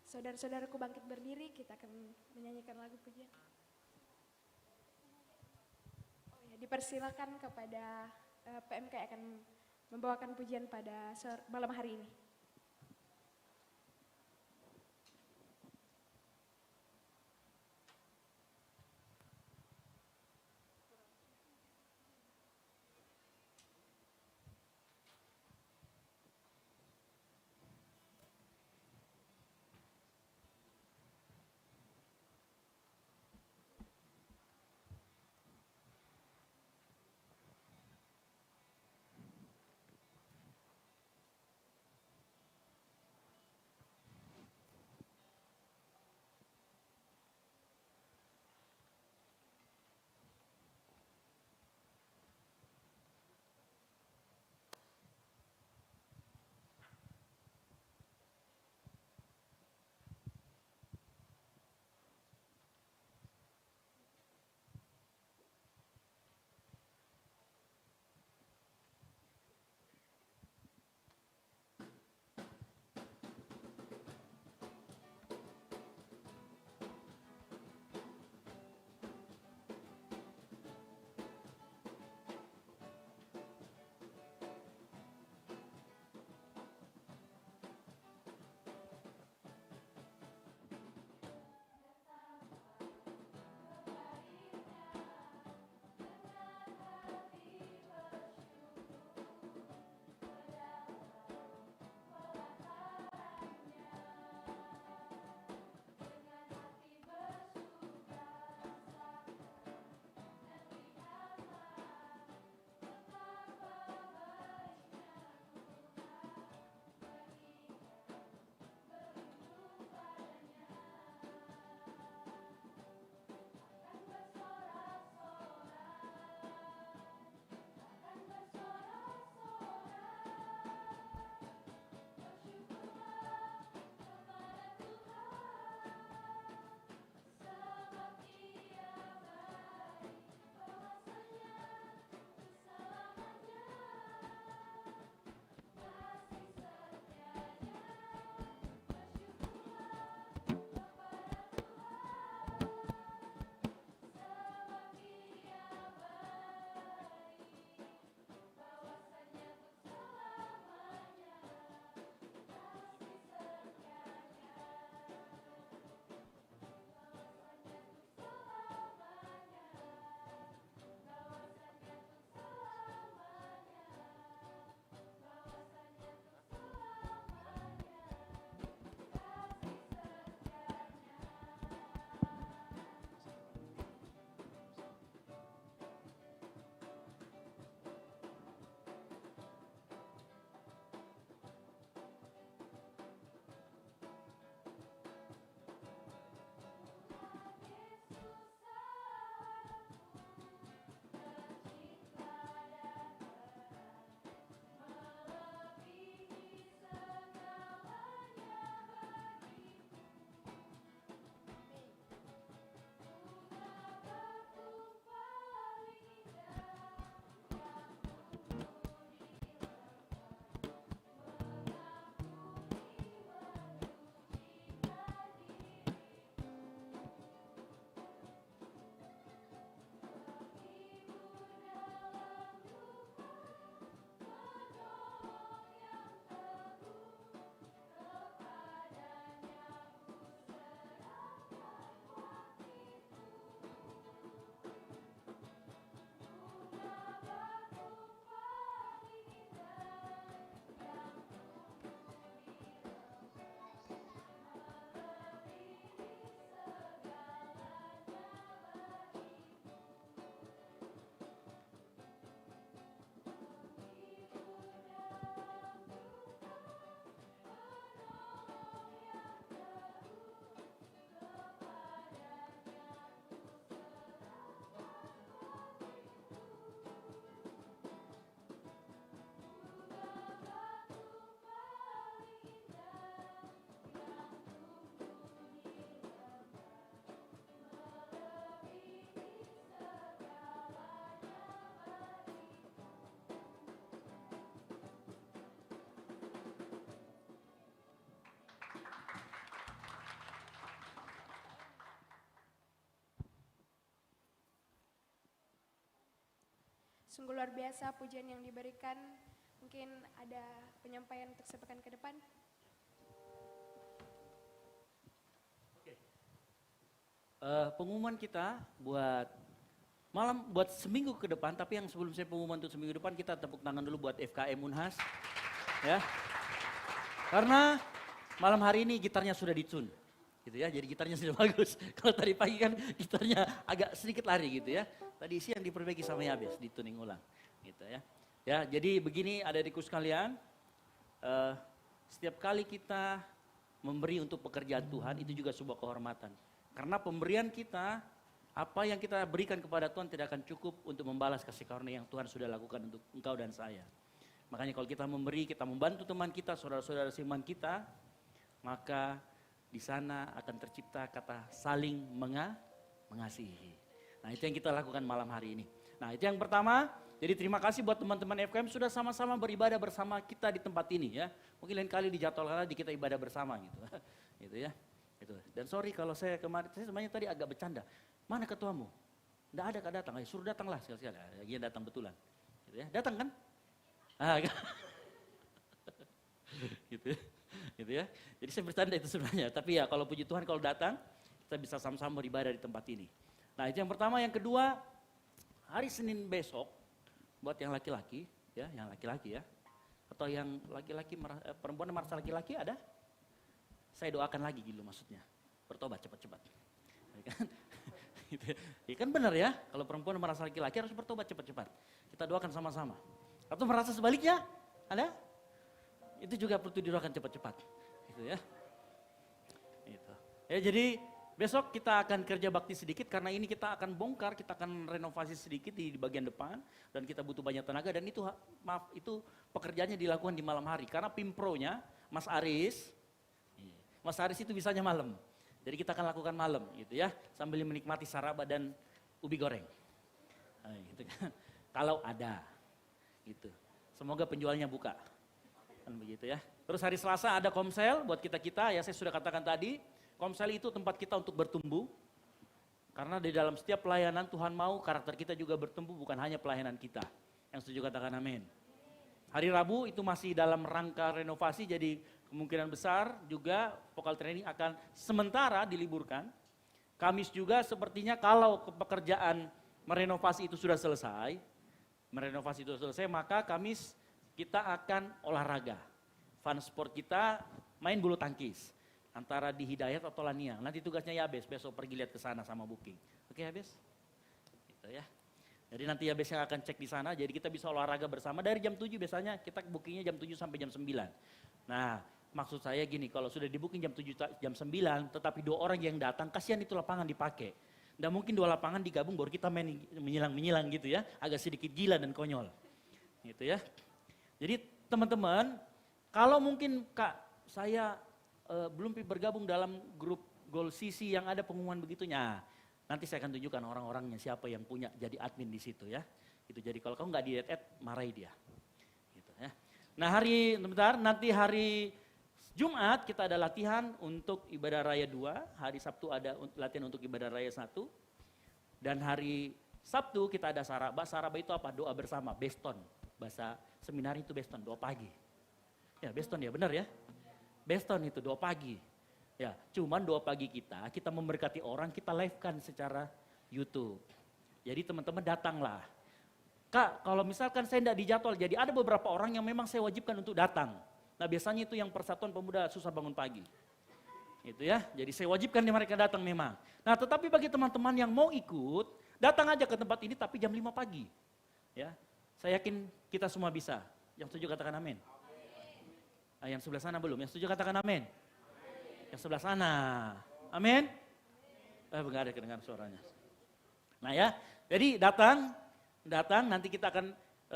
Speaker 4: Saudara-saudaraku bangkit berdiri, kita akan menyanyikan lagu pujian. Oh ya, dipersilakan kepada PMK yang akan membawakan pujian pada malam hari ini. Sungguh luar biasa pujian yang diberikan. Mungkin ada penyampaian untuk sepekan ke depan.
Speaker 5: Pengumuman kita buat seminggu ke depan, tapi yang sebelum saya pengumuman untuk seminggu depan, kita tepuk tangan dulu buat FKM Unhas. Ya. Karena malam hari ini gitarnya sudah ditune. Gitu ya, jadi gitarnya sudah bagus. Kalau tadi pagi kan gitarnya agak sedikit lari gitu ya. Tadi siang diperbaiki sama Yabes, dituning ulang. Gitu ya. Ya, jadi begini adikku sekalian, setiap kali kita memberi untuk pekerjaan Tuhan, itu juga sebuah kehormatan. Karena pemberian kita, apa yang kita berikan kepada Tuhan tidak akan cukup untuk membalas kasih karunia yang Tuhan sudah lakukan untuk engkau dan saya. Makanya kalau kita memberi, kita membantu teman kita, saudara-saudara seiman kita, maka di sana akan tercipta kata saling mengasihi. Nah, itu yang kita lakukan malam hari ini. Nah, itu yang pertama. Jadi terima kasih buat teman-teman FKM sudah sama-sama beribadah bersama kita di tempat ini ya. Mungkin lain kali dijadwalkan di kita ibadah bersama gitu. Gitu ya. Gitu. Dan sorry kalau saya kemarin, saya sebenarnya tadi agak bercanda. Mana ketuamu? Nggak ada kak datang, suruh datanglah sekali-sekali. Dia datang betulan. Gitu ya. Datang kan? Gitu ya. Gitu ya. Jadi saya bercanda itu sebenarnya. Tapi ya kalau puji Tuhan kalau datang, kita bisa sama-sama beribadah di tempat ini. Nah itu yang pertama. Yang kedua, hari Senin besok, buat yang laki-laki, ya, yang laki-laki ya. Atau yang laki-laki, perempuan yang merasa laki-laki ada? Saya doakan lagi gitu maksudnya. Bertobat cepat-cepat. Ya kan? Gitu ya. Ya kan benar ya, kalau perempuan merasa laki-laki harus bertobat cepat-cepat. Kita doakan sama-sama. Atau merasa sebaliknya, ada? Itu juga perlu didoakan cepat-cepat. Gitu ya. Gitu. Ya jadi besok kita akan kerja bakti sedikit karena ini kita akan bongkar, kita akan renovasi sedikit di bagian depan dan kita butuh banyak tenaga dan itu pekerjaannya dilakukan di malam hari karena Pimpronya Mas Aris itu bisanya malam. Jadi kita akan lakukan malam gitu ya sambil menikmati saraba dan ubi goreng. Nah, gitu kan. Kalau ada gitu. Semoga penjualnya buka. Kan begitu ya. Terus hari Selasa ada komsel buat kita-kita ya saya sudah katakan tadi. Komsel itu tempat kita untuk bertumbuh. Karena di dalam setiap pelayanan Tuhan mau karakter kita juga bertumbuh bukan hanya pelayanan kita. Yang setuju katakan amin. Hari Rabu itu masih dalam rangka renovasi jadi kemungkinan besar juga vokal training akan sementara diliburkan. Kamis juga sepertinya kalau pekerjaan merenovasi itu sudah selesai, maka Kamis kita akan olahraga. Fun sport kita main bulu tangkis. Antara di Hidayat atau Lania. Nanti tugasnya Yabes, besok pergi lihat ke sana sama booking. Oke Yabes? Gitu ya. Jadi nanti Yabes yang akan cek di sana, jadi kita bisa olahraga bersama dari jam 7 biasanya kita bookingnya jam 7 sampai jam 9. Nah maksud saya gini, kalau sudah di booking jam 7, jam 9, tetapi 2 orang yang datang, kasihan itu lapangan dipakai. Nggak mungkin 2 lapangan digabung baru kita main menyilang-menyilang gitu ya, agak sedikit gila dan konyol. Gitu ya. Jadi teman-teman, kalau mungkin Kak, saya belum bergabung dalam grup Goal CC yang ada pengumuman begitunya. Nanti saya akan tunjukkan orang-orangnya siapa yang punya jadi admin di situ ya. Itu jadi kalau kamu nggak di-add, marahi dia. Gitu ya. Nah nanti hari Jumat kita ada latihan untuk ibadah raya 2, hari Sabtu ada latihan untuk ibadah raya 1. Dan hari Sabtu kita ada saraba. Saraba itu apa? Doa bersama, beston. Bahasa seminari itu beston, doa pagi. Ya beston ya, benar ya. Beston itu doa pagi. Ya, cuman doa pagi kita memberkati orang, kita live-kan secara YouTube. Jadi teman-teman datanglah. Kak, kalau misalkan saya tidak dijadwal, jadi ada beberapa orang yang memang saya wajibkan untuk datang. Nah biasanya itu yang Persatuan Pemuda susah bangun pagi. Itu ya, jadi saya wajibkan mereka datang memang. Nah tetapi bagi teman-teman yang mau ikut, datang aja ke tempat ini tapi jam 5 pagi. Ya, saya yakin kita semua bisa. Yang setuju katakan amin. Nah, yang sebelah sana belum, yang setuju katakan amin. Yang sebelah sana, amin. Enggak ada kedengaran suaranya. Nah ya, jadi datang nanti kita akan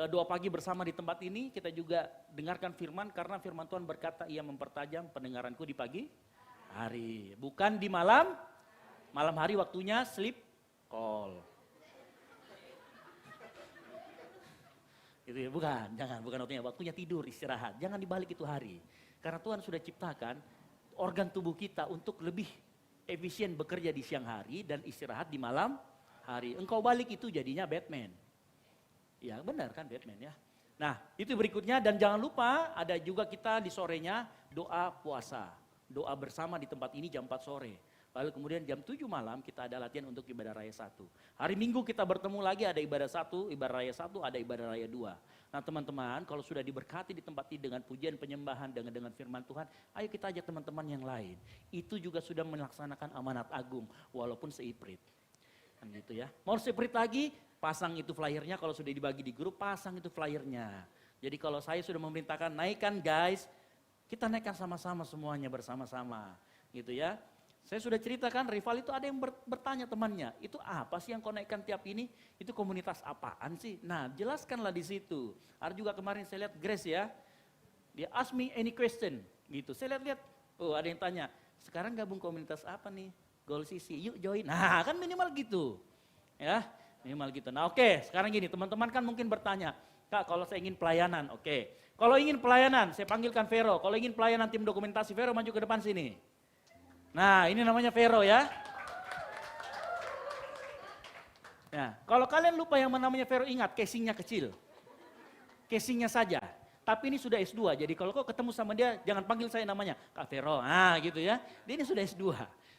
Speaker 5: doa pagi bersama di tempat ini. Kita juga dengarkan firman karena firman Tuhan berkata ia mempertajam pendengaranku di pagi hari. Bukan di malam hari waktunya sleep call. Gitu ya, bukan waktunya tidur, istirahat. Jangan dibalik itu hari. Karena Tuhan sudah ciptakan organ tubuh kita untuk lebih efisien bekerja di siang hari dan istirahat di malam hari. Engkau balik itu jadinya Batman. Ya benar kan Batman ya. Nah itu berikutnya dan jangan lupa ada juga kita di sorenya doa puasa. Doa bersama di tempat ini jam 4 sore. Lalu kemudian jam 7 malam kita ada latihan untuk ibadah raya 1. Hari Minggu kita bertemu lagi ada ibadah 1, ibadah raya 1, ada ibadah raya 2. Nah teman-teman kalau sudah diberkati di tempat ini dengan pujian penyembahan dengan firman Tuhan, ayo kita ajak teman-teman yang lain. Itu juga sudah melaksanakan amanat agung walaupun seiprit. Kan gitu ya. Mau seiprit lagi, pasang itu flyernya kalau sudah dibagi di grup, pasang itu flyernya. Jadi kalau saya sudah memerintahkan naikkan guys, kita naikkan sama-sama semuanya bersama-sama. Gitu ya. Saya sudah ceritakan rival itu ada yang bertanya temannya, itu apa sih yang kau naikkan tiap ini? Itu komunitas apaan sih? Nah jelaskanlah di situ. Ada juga kemarin saya lihat Grace ya, dia ask me any question gitu. Saya lihat-lihat, oh ada yang tanya, sekarang gabung komunitas apa nih? Goal CC, yuk join. Nah kan minimal gitu, ya minimal gitu. Nah oke, sekarang gini teman-teman kan mungkin bertanya, Kak kalau saya ingin pelayanan, oke. Kalau ingin pelayanan, saya panggilkan Vero. Kalau ingin pelayanan tim dokumentasi, Vero maju ke depan sini. Nah ini namanya Vero ya. Nah kalau kalian lupa yang namanya Vero ingat casingnya kecil. Casingnya saja. Tapi ini sudah S2 jadi kalau kau ketemu sama dia jangan panggil saya namanya Kak Vero. Nah gitu ya. Dia ini sudah S2.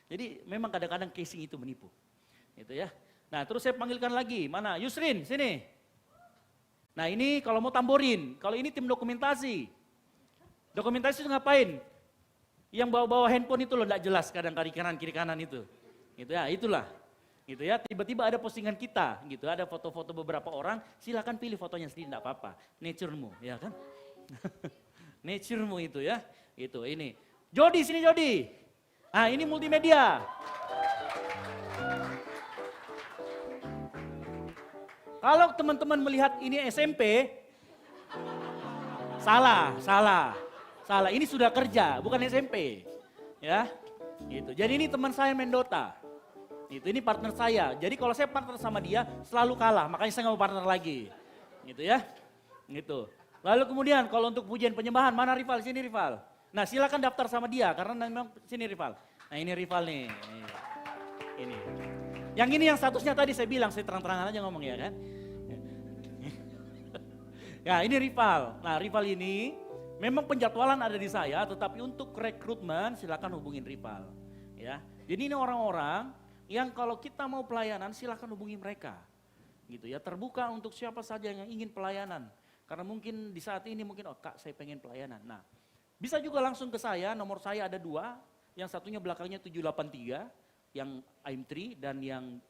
Speaker 5: Jadi memang kadang-kadang casing itu menipu. Gitu ya. Nah terus saya panggilkan lagi. Mana? Yusrin sini. Nah ini kalau mau tamborin. Kalau ini tim dokumentasi. Dokumentasi itu ngapain? Yang bawa-bawa handphone itu loh enggak jelas kadang kiri kanan itu. Gitu ya, itulah. Gitu ya, tiba-tiba ada postingan kita gitu, ada foto-foto beberapa orang, silakan pilih fotonya sendiri enggak apa-apa. Nature-mu, ya kan? Nature-mu itu ya. Itu ini. Jody sini Jody. Ah, ini multimedia. Kalau teman-teman melihat ini SMP, salah. Ini sudah kerja, bukan SMP. Ya. Gitu. Jadi ini teman saya main Dota. Ini partner saya. Jadi kalau saya partner sama dia selalu kalah, makanya saya nggak mau partner lagi. Gitu ya. Gitu. Lalu kemudian kalau untuk pujian penyembahan, mana rival? Sini rival. Nah, silakan daftar sama dia karena memang sini rival. Nah, ini rival nih. Ini. Yang ini yang statusnya tadi saya bilang, saya terang-terangan aja ngomong ya kan. Ya, ini rival. Nah, rival ini memang penjadwalan ada di saya, tetapi untuk rekrutmen silakan hubungin rival. Ya, jadi ini orang-orang yang kalau kita mau pelayanan silakan hubungi mereka. Gitu ya, terbuka untuk siapa saja yang ingin pelayanan. Karena mungkin di saat ini mungkin, oh Kak saya pengen pelayanan. Nah, bisa juga langsung ke saya, nomor saya ada 2. Yang satunya belakangnya 783, yang I'm3 dan yang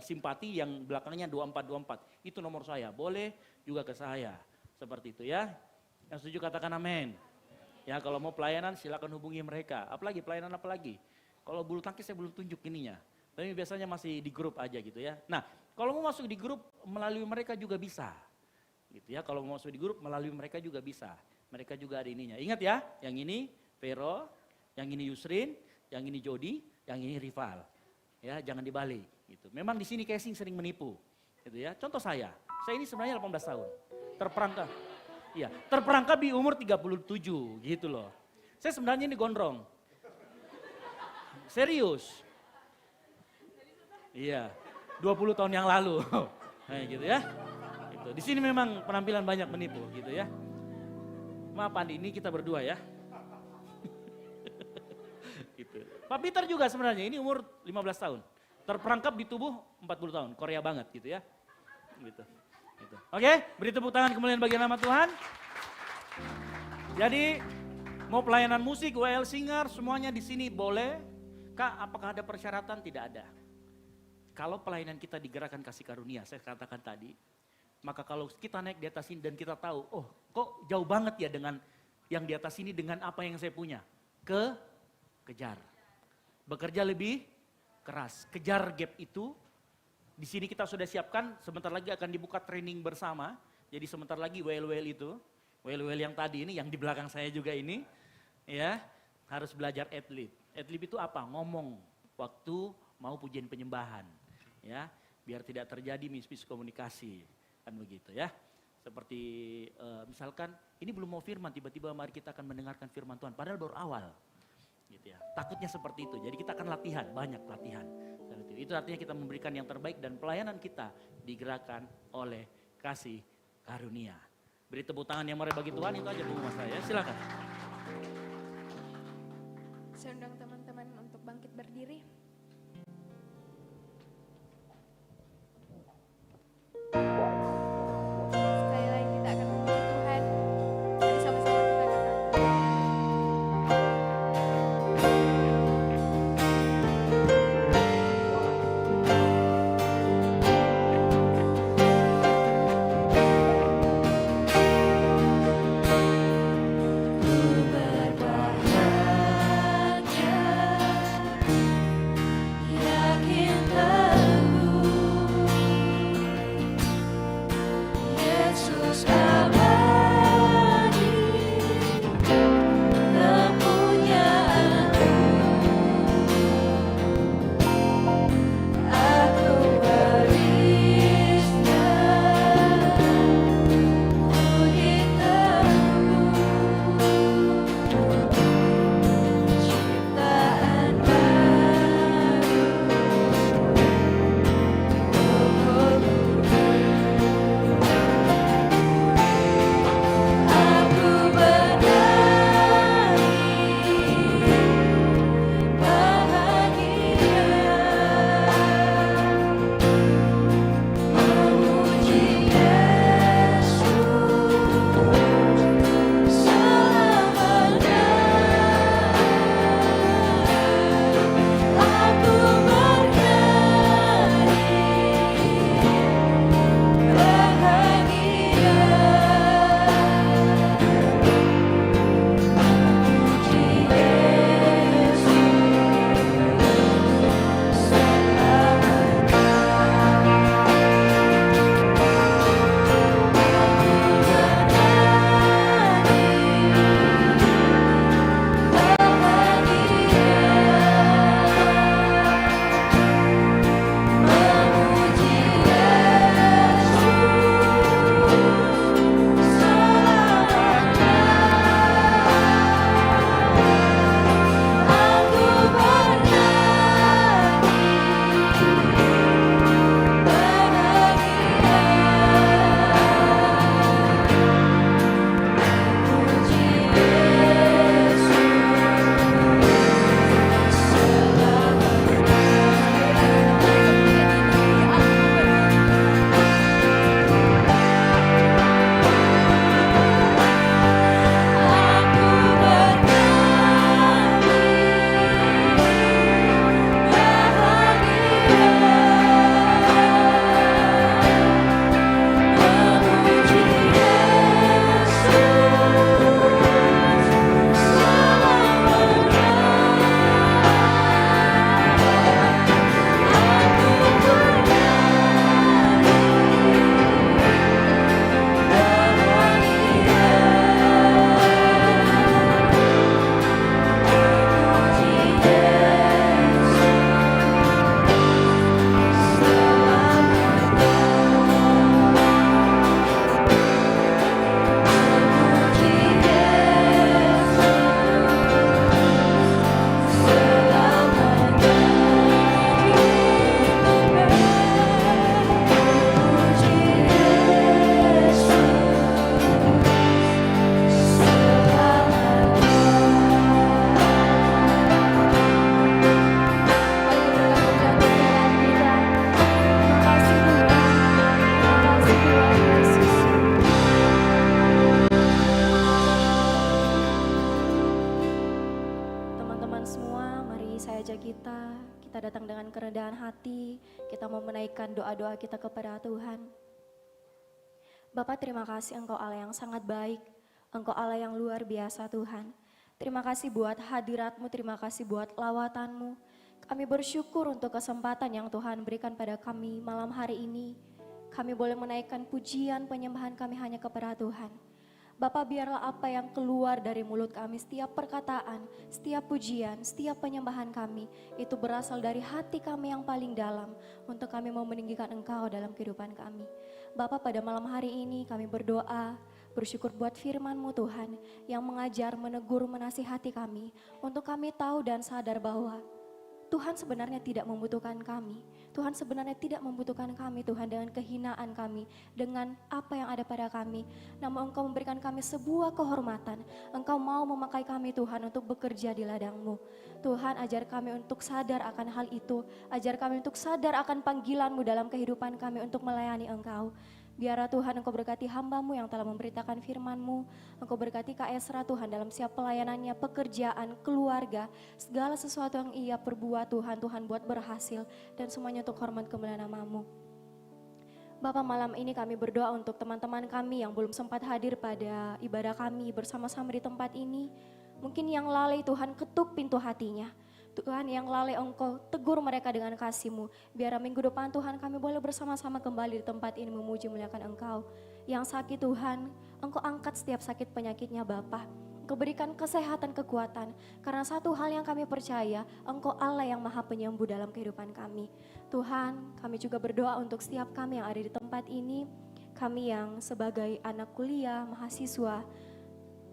Speaker 5: simpati yang belakangnya 2424. Itu nomor saya, boleh juga ke saya. Seperti itu ya. Yang setuju katakan amin. Ya kalau mau pelayanan silakan hubungi mereka. Apalagi pelayanan apalagi. Kalau bulu tangkis saya belum tunjuk ininya. Tapi biasanya masih di grup aja gitu ya. Nah kalau mau masuk di grup melalui mereka juga bisa. Gitu ya, kalau mau masuk di grup melalui mereka juga bisa. Mereka juga ada ininya. Ingat ya, yang ini Vero, yang ini Yusrin, yang ini Jody, yang ini rival. Ya, jangan dibalik gitu. Memang di sini casing sering menipu. Gitu ya. Contoh saya ini sebenarnya 18 tahun. Terperangkap. Iya, terperangkap di umur 37 gitu loh. Saya sebenarnya ini gondrong. Serius. Iya, 20 tahun yang lalu. Nah, gitu ya. Gitu. Di sini memang penampilan banyak menipu gitu ya. Maaf Andi, ini kita berdua ya. Gitu. Pak Peter juga sebenarnya ini umur 15 tahun. Terperangkap di tubuh 40 tahun, Korea banget gitu ya. Gitu. Gitu. Oke, beri tepuk tangan kemuliaan bagi nama Tuhan. Jadi mau pelayanan musik, WL singer, semuanya di sini boleh. Kak, apakah ada persyaratan? Tidak ada. Kalau pelayanan kita digerakkan kasih karunia, saya katakan tadi, maka kalau kita naik di atas ini dan kita tahu, oh kok jauh banget ya dengan yang di atas ini dengan apa yang saya punya. Kejar. Bekerja lebih keras, kejar gap itu. Di sini kita sudah siapkan, sebentar lagi akan dibuka training bersama. Jadi sebentar lagi WL itu, WL yang tadi ini, yang di belakang saya juga ini, ya harus belajar adlib. Adlib itu apa? Ngomong waktu mau pujian penyembahan, ya biar tidak terjadi miskomunikasi, kan begitu ya. Seperti misalkan ini belum mau firman, tiba-tiba mari kita akan mendengarkan firman Tuhan, padahal baru awal. Gitu ya. Takutnya seperti itu. Jadi kita akan latihan, banyak latihan. Itu artinya kita memberikan yang terbaik dan pelayanan kita digerakkan oleh kasih karunia. Beri tepuk tangan yang meriah bagi Tuhan, itu aja dulu Mas saya. Silakan.
Speaker 4: Saya undang teman-teman untuk bangkit berdiri. Sekali lagi kita akan memuji Tuhan. Mari sama-sama kita katakan.
Speaker 1: Yakin teguh Yesus abadi kepunyaanku. Aku warisnya budi teguh ciptaan baru. Aku bernyanyi bahagia memuji Yesus selamanya. Aku bernyanyi bahagia memuji Yesus
Speaker 2: Teman-teman semua, mari saya ajak kita datang dengan kerendahan hati, kita mau menaikkan doa-doa kita kepada Tuhan. Bapak, terima kasih Engkau Allah yang sangat baik, Engkau Allah yang luar biasa Tuhan. Terima kasih buat hadirat-Mu, terima kasih buat lawatan-Mu. Kami bersyukur untuk kesempatan yang Tuhan berikan pada kami malam hari ini. Kami boleh menaikkan pujian penyembahan kami hanya kepada Tuhan. Bapak, biarlah apa yang keluar dari mulut kami, setiap perkataan, setiap pujian, setiap penyembahan kami, itu berasal dari hati kami yang paling dalam, untuk kami mau meninggikan Engkau dalam kehidupan kami. Bapak, pada malam hari ini kami berdoa, bersyukur buat firman-Mu Tuhan, yang mengajar, menegur, menasihati kami, untuk kami tahu dan sadar bahwa Tuhan sebenarnya tidak membutuhkan kami. Tuhan sebenarnya tidak membutuhkan kami, Tuhan, dengan kehinaan kami, dengan apa yang ada pada kami. Namun Engkau memberikan kami sebuah kehormatan. Engkau mau memakai kami, Tuhan, untuk bekerja di ladang-Mu. Tuhan, ajar kami untuk sadar akan hal itu. Ajar kami untuk sadar akan panggilan-Mu dalam kehidupan kami untuk melayani Engkau. Biarlah Tuhan Engkau berkati hamba-Mu yang telah memberitakan firman-Mu. Engkau berkati Kak Esra Tuhan dalam setiap pelayanannya, pekerjaan, keluarga, segala sesuatu yang ia perbuat Tuhan, Tuhan buat berhasil. Dan semuanya untuk hormat kemuliaan nama-Mu. Bapak, malam ini kami berdoa untuk teman-teman kami yang belum sempat hadir pada ibadah kami bersama-sama di tempat ini. Mungkin yang lalai Tuhan ketuk pintu hatinya. Tuhan, yang lalai Engkau tegur mereka dengan kasih-Mu. Biar minggu depan Tuhan kami boleh bersama-sama kembali di tempat ini memuji muliakan Engkau. Yang sakit Tuhan, Engkau angkat setiap sakit penyakitnya Bapa. Engkau berikan kesehatan, kekuatan. Karena satu hal yang kami percaya, Engkau Allah yang maha penyembuh dalam kehidupan kami. Tuhan, kami juga berdoa untuk setiap kami yang ada di tempat ini. Kami yang sebagai anak kuliah, mahasiswa.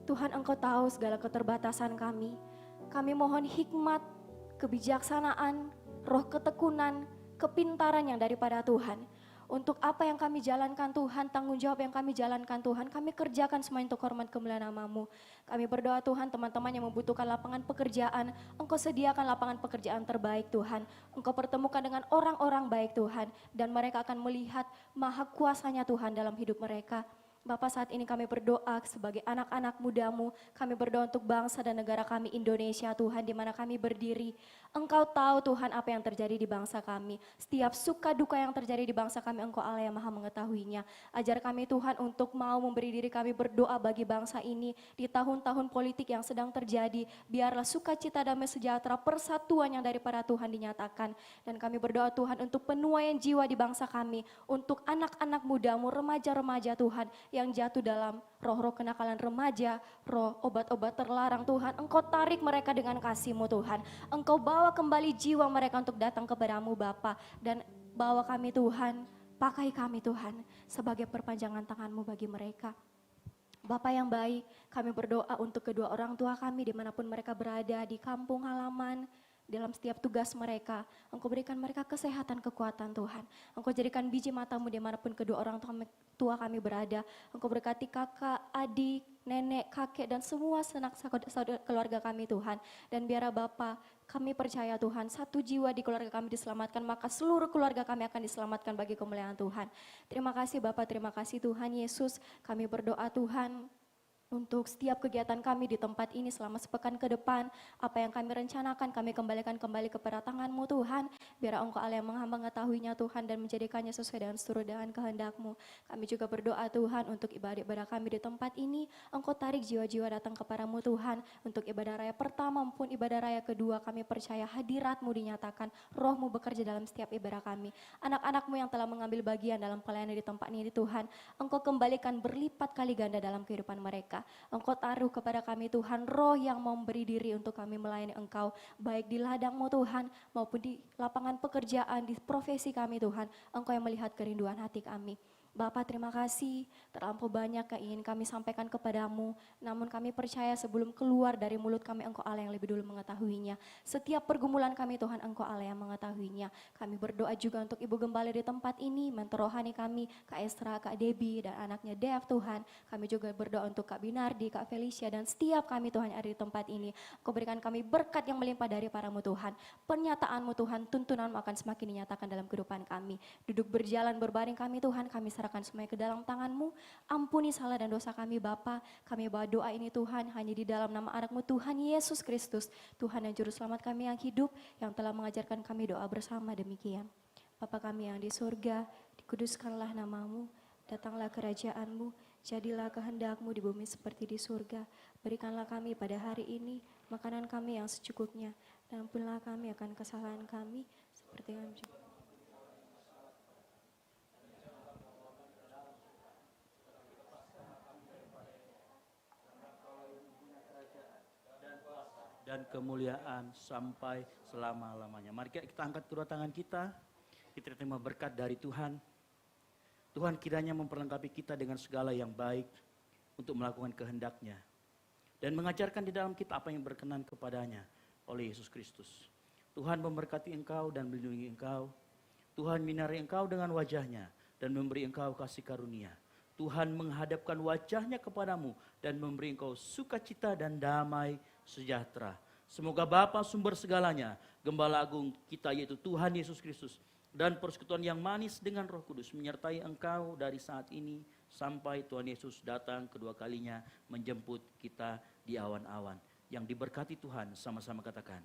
Speaker 2: Tuhan, Engkau tahu segala keterbatasan kami. Kami mohon hikmat, kebijaksanaan, roh ketekunan, kepintaran yang daripada Tuhan. Untuk apa yang kami jalankan Tuhan, tanggung jawab yang kami jalankan Tuhan, kami kerjakan semuanya untuk hormat kemuliaan nama-Mu. Kami berdoa Tuhan, teman-teman yang membutuhkan lapangan pekerjaan, Engkau sediakan lapangan pekerjaan terbaik Tuhan. Engkau pertemukan dengan orang-orang baik Tuhan, dan mereka akan melihat maha kuasanya Tuhan dalam hidup mereka. Bapak, saat ini kami berdoa sebagai anak-anak muda-Mu, kami berdoa untuk bangsa dan negara kami Indonesia Tuhan, di mana kami berdiri. Engkau tahu Tuhan apa yang terjadi di bangsa kami. Setiap suka duka yang terjadi di bangsa kami, Engkau Allah yang maha mengetahuinya. Ajar kami Tuhan untuk mau memberi diri kami berdoa bagi bangsa ini di tahun-tahun politik yang sedang terjadi. Biarlah sukacita, damai sejahtera, persatuan yang daripada Tuhan dinyatakan. Dan kami berdoa Tuhan untuk penuaian jiwa di bangsa kami, untuk anak-anak muda-Mu, remaja-remaja Tuhan, yang jatuh dalam roh-roh kenakalan remaja, roh obat-obat terlarang Tuhan. Engkau tarik mereka dengan kasih-Mu Tuhan. Engkau bawa kembali jiwa mereka untuk datang kepada-Mu Bapa. Dan bawa kami Tuhan, pakai kami Tuhan sebagai perpanjangan tangan-Mu bagi mereka. Bapa yang baik, kami berdoa untuk kedua orang tua kami dimanapun mereka berada, di kampung halaman, dalam setiap tugas mereka. Engkau berikan mereka kesehatan, kekuatan Tuhan. Engkau jadikan biji mata-Mu dimanapun kedua orang tua kami berada. Engkau berkati kakak, adik, nenek, kakek, dan semua sanak saudara keluarga kami Tuhan. Dan biarlah Bapa, kami percaya Tuhan, satu jiwa di keluarga kami diselamatkan, maka seluruh keluarga kami akan diselamatkan bagi kemuliaan Tuhan. Terima kasih Bapa, terima kasih Tuhan Yesus. Kami berdoa Tuhan, untuk setiap kegiatan kami di tempat ini selama sepekan ke depan, apa yang kami rencanakan kami kembalikan kembali kepada tangan-Mu Tuhan. Biar Engkau Allah yang maha mengetahuinya Tuhan dan menjadikannya sesuai dengan seluruh dengan kehendak-Mu. Kami juga berdoa Tuhan untuk ibadah-ibadah kami di tempat ini. Engkau tarik jiwa-jiwa datang kepada-Mu Tuhan. Untuk ibadah raya pertama maupun ibadah raya kedua, kami percaya hadirat-Mu dinyatakan, Roh-Mu bekerja dalam setiap ibadah kami. Anak-anak-Mu yang telah mengambil bagian dalam pelayanan di tempat ini Tuhan, Engkau kembalikan berlipat kali ganda dalam kehidupan mereka. Engkau taruh kepada kami Tuhan roh yang memberi diri untuk kami melayani Engkau, baik di ladang-Mu Tuhan maupun di lapangan pekerjaan, di profesi kami Tuhan. Engkau yang melihat kerinduan hati kami. Bapa, terima kasih, terlampau banyak yang ingin kami sampaikan kepada-Mu, namun kami percaya sebelum keluar dari mulut kami, Engkau Allah yang lebih dulu mengetahuinya. Setiap pergumulan kami Tuhan, Engkau Allah yang mengetahuinya. Kami berdoa juga untuk Ibu Gembala di tempat ini, mentor rohani kami, Kak Esra, Kak Debbie, dan anaknya Dev Tuhan. Kami juga berdoa untuk Kak Binardi, Kak Felicia, dan setiap kami Tuhan yang ada di tempat ini. Engkau berikan kami berkat yang melimpah daripada-Mu Tuhan. Pernyataan-Mu Tuhan, tuntunan-Mu akan semakin dinyatakan dalam kehidupan kami. Duduk berjalan berbaring kami Tuhan, kami serahkan semuanya ke dalam tangan-Mu. Ampuni salah dan dosa kami Bapa. Kami bawa doa ini Tuhan hanya di dalam nama anak-Mu Tuhan Yesus Kristus, Tuhan yang juru selamat kami yang hidup, yang telah mengajarkan kami doa bersama demikian. Bapa kami yang di surga, dikuduskanlah nama-Mu, datanglah kerajaan-Mu, jadilah kehendak-Mu di bumi seperti di surga. Berikanlah kami pada hari ini makanan kami yang secukupnya, dan ampunilah kami akan kesalahan kami seperti kami juga.
Speaker 5: Dan kemuliaan sampai selama-lamanya. Mari kita angkat kedua tangan kita terima berkat dari Tuhan. Tuhan kiranya memperlengkapi kita dengan segala yang baik untuk melakukan kehendak-Nya. Dan mengajarkan di dalam kita apa yang berkenan kepadanya oleh Yesus Kristus. Tuhan memberkati engkau dan melindungi engkau. Tuhan menyinari engkau dengan wajahnya dan memberi engkau kasih karunia. Tuhan menghadapkan wajahnya kepadamu dan memberi engkau sukacita dan damai sejahtera. Semoga Bapa sumber segalanya, Gembala Agung kita yaitu Tuhan Yesus Kristus, dan persekutuan yang manis dengan Roh Kudus menyertai engkau dari saat ini sampai Tuhan Yesus datang kedua kalinya menjemput kita di awan-awan. Yang diberkati Tuhan, sama-sama katakan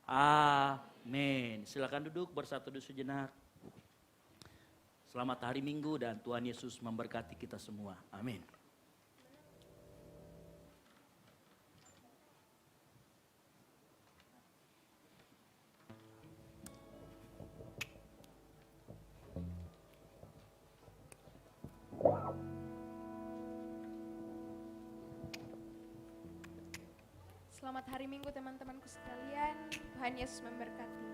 Speaker 5: amin. Silakan duduk, bersatu duduk sejenak. Selamat hari Minggu dan Tuhan Yesus memberkati kita semua. Amin.
Speaker 4: Selamat hari Minggu teman-temanku sekalian. Tuhan Yesus memberkati.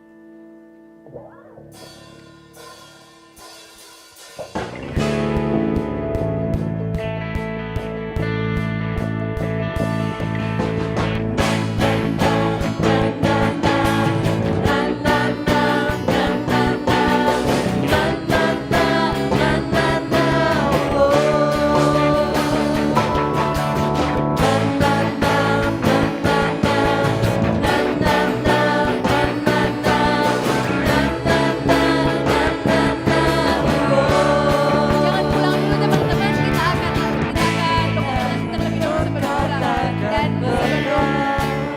Speaker 2: Jangan pulang dulu teman-teman, kita akan terlebih dahulu berdoa.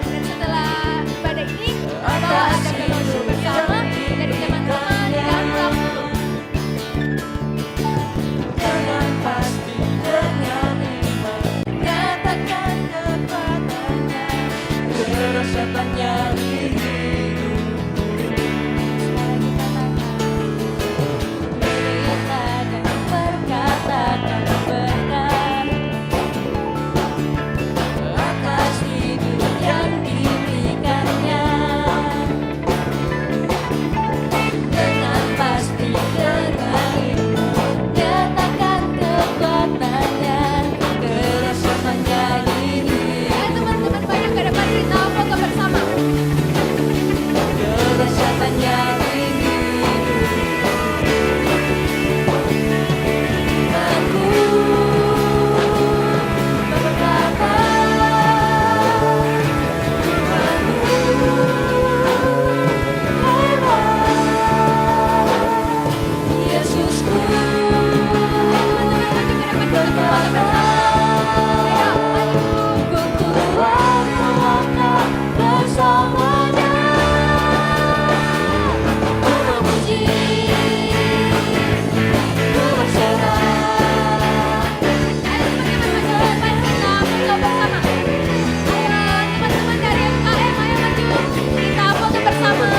Speaker 2: Dan setelah ibadah ini, bawa ada fellowship bersama dari teman-teman yang kampung.
Speaker 1: Dengan pasti, dengan iman, nyatakan kekuatannya, kerasatannya di hidupku. Beritakan, perkatakan benar atas hidup yang diberikannya. Dengan pasti, dengan iman, nyatakan kekuatannya, kerasatannya di hidupku.
Speaker 2: Ayo teman-teman banyak ke depan, kita foto bersama.
Speaker 1: Kerasatannya di hidupku. Aku berkata, Yesusku ku kuat melangkah bersamanya. Ku memuji, ku berserah.
Speaker 2: Ayo teman-teman kita foto bersama. Ayo teman-teman dari MKM, ayo maju. Kita foto bersama.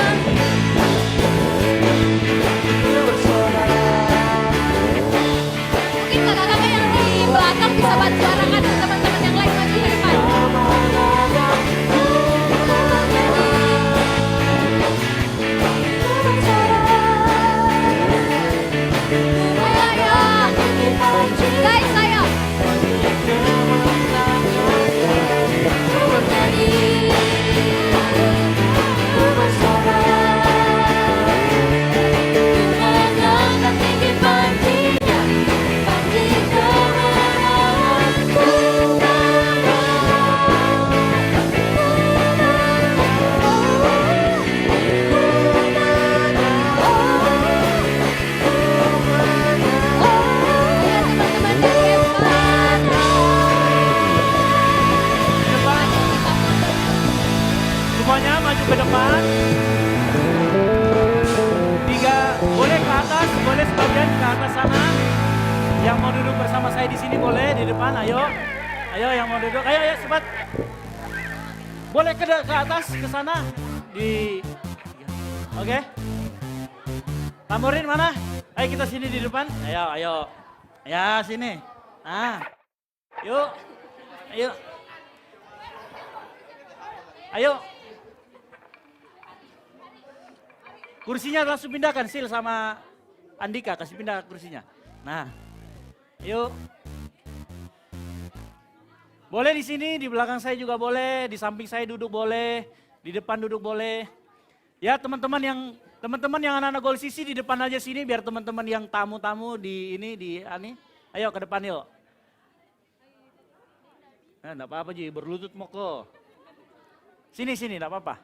Speaker 2: Mungkin kakak-kakak yang di belakang bisa bantu arahkan teman-teman yang lain maju ke depan. Ayo, ayo. Guys, ayo. Ayo teman-teman dari depan.
Speaker 6: Semuanya maju ke depan. 3, boleh ke atas, boleh sebagian ke atas sana. Yang mau duduk bersama saya di sini boleh di depan, ayo. Ayo yang mau duduk, ayo cepat. Boleh ke atas, ke sana. Oke. Tamurin mana? Ayo kita sini di depan. Ayo. Ya sini. Yuk. Ayo. Ayo. Kursinya langsung pindahkan, Sil sama Andika, kasih pindah kursinya. Nah, yuk. Boleh di sini, di belakang saya juga boleh, di samping saya duduk boleh, di depan duduk boleh. Ya teman-teman yang anak-anak Gol Sisi di depan aja sini biar teman-teman yang tamu-tamu di ini. Ayo ke depan yuk. Nah, enggak apa-apa Ji, berlutut moko. Sini enggak apa-apa.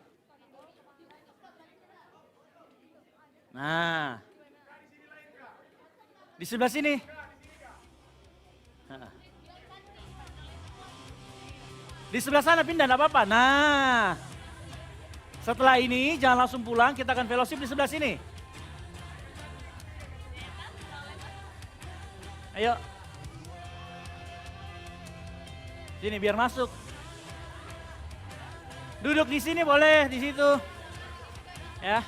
Speaker 6: Nah. Di sebelah sini. Nah. Di sebelah sana pindah enggak apa-apa. Nah. Setelah ini jangan langsung pulang, kita akan fellowship di sebelah sini. Ayo. Sini biar masuk. Duduk di sini boleh, di situ. Ya.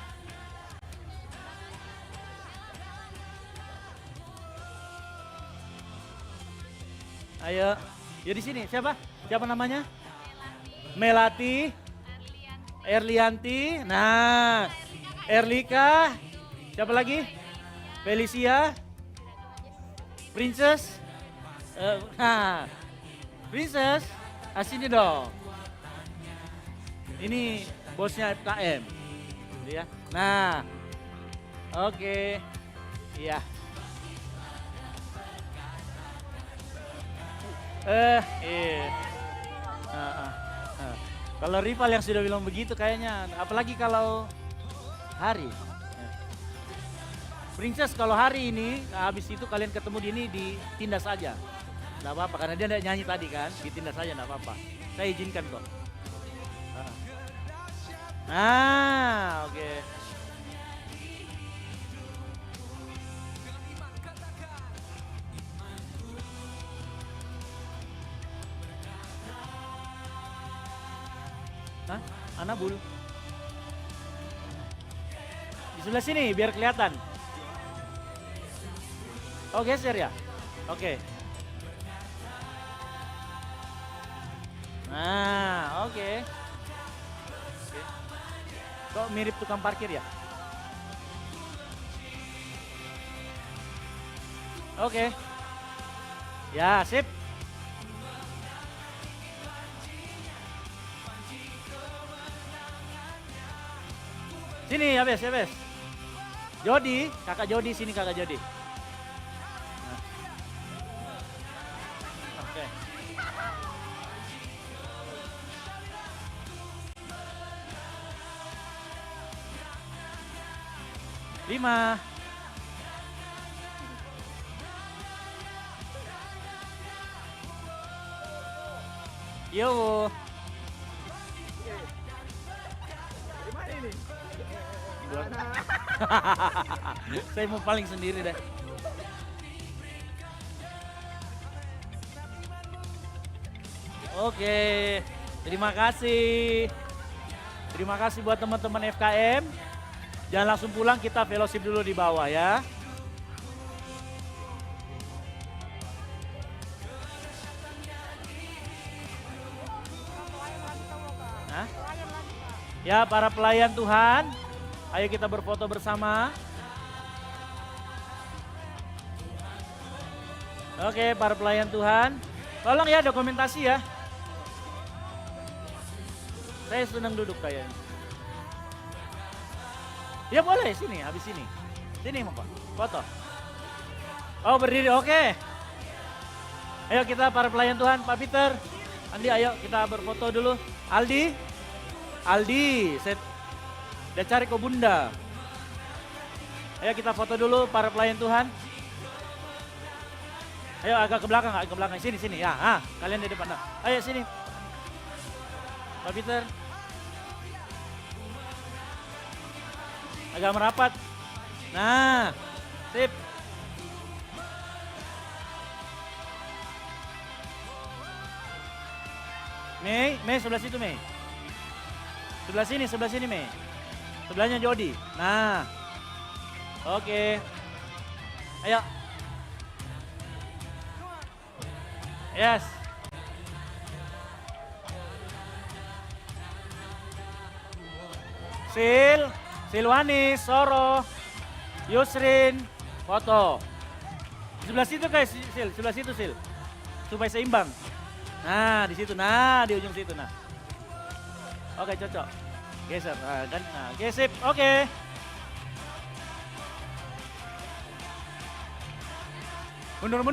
Speaker 6: Ayo. Ya di sini. Siapa? Siapa namanya? Melati. Erlianti. Nah. Erlika. Siapa lagi? Felicia. Princess. Nah. Princess. Sini dong. Ini bosnya FKM. Ya. Nah. Oke. Iya. Iya. Kalau rival yang sudah bilang begitu kayaknya, apalagi kalau Hari. Princess kalau hari ini, habis itu kalian ketemu di ini ditindas saja. Nggak apa-apa, karena dia nyanyi tadi kan, ditindas saja nggak apa-apa. Saya izinkan kok. Nah, oke. Hah? Anabul. Di sebelah sini biar kelihatan. Oh geser ya? Oke. Nah, oke. Kok mirip tukang parkir ya? Oke. Ya, sip. Sini, ya bes. Jody, kakak Jody, sini kakak Jody. Nah. Oke. Lima. Yo. Saya mau paling sendiri deh. Oke, terima kasih. Terima kasih buat teman-teman FKM. Jangan langsung pulang, kita fellowship dulu di bawah ya. Hah? Ya, para pelayan Tuhan, ayo kita berfoto bersama. Oke, para pelayan Tuhan, tolong ya dokumentasi ya. Saya senang duduk kayaknya. Ya boleh, sini, habis sini. Sini Pak, foto. Oh berdiri, oke. Ayo kita para pelayan Tuhan, Pak Peter, Andi ayo kita berfoto dulu. Aldi, saya udah cari ke Bunda. Ayo kita foto dulu para pelayan Tuhan. Ayo agak ke belakang, sini ya. Kalian di depan. Ayo sini. Pak Peter. Agak merapat. Nah, sip. Mei sebelah situ Mei. Sebelah sini Mei. Sebelahnya Jody. Nah, oke. Ayo. Yes. Silwani, Soro, Yusrin, foto. Sebelah situ guys, sebelah situ supaya seimbang. Nah, di situ, di ujung situ, Oke, cocok. Geser, kan? Nah, oke sip, oke. Mundur.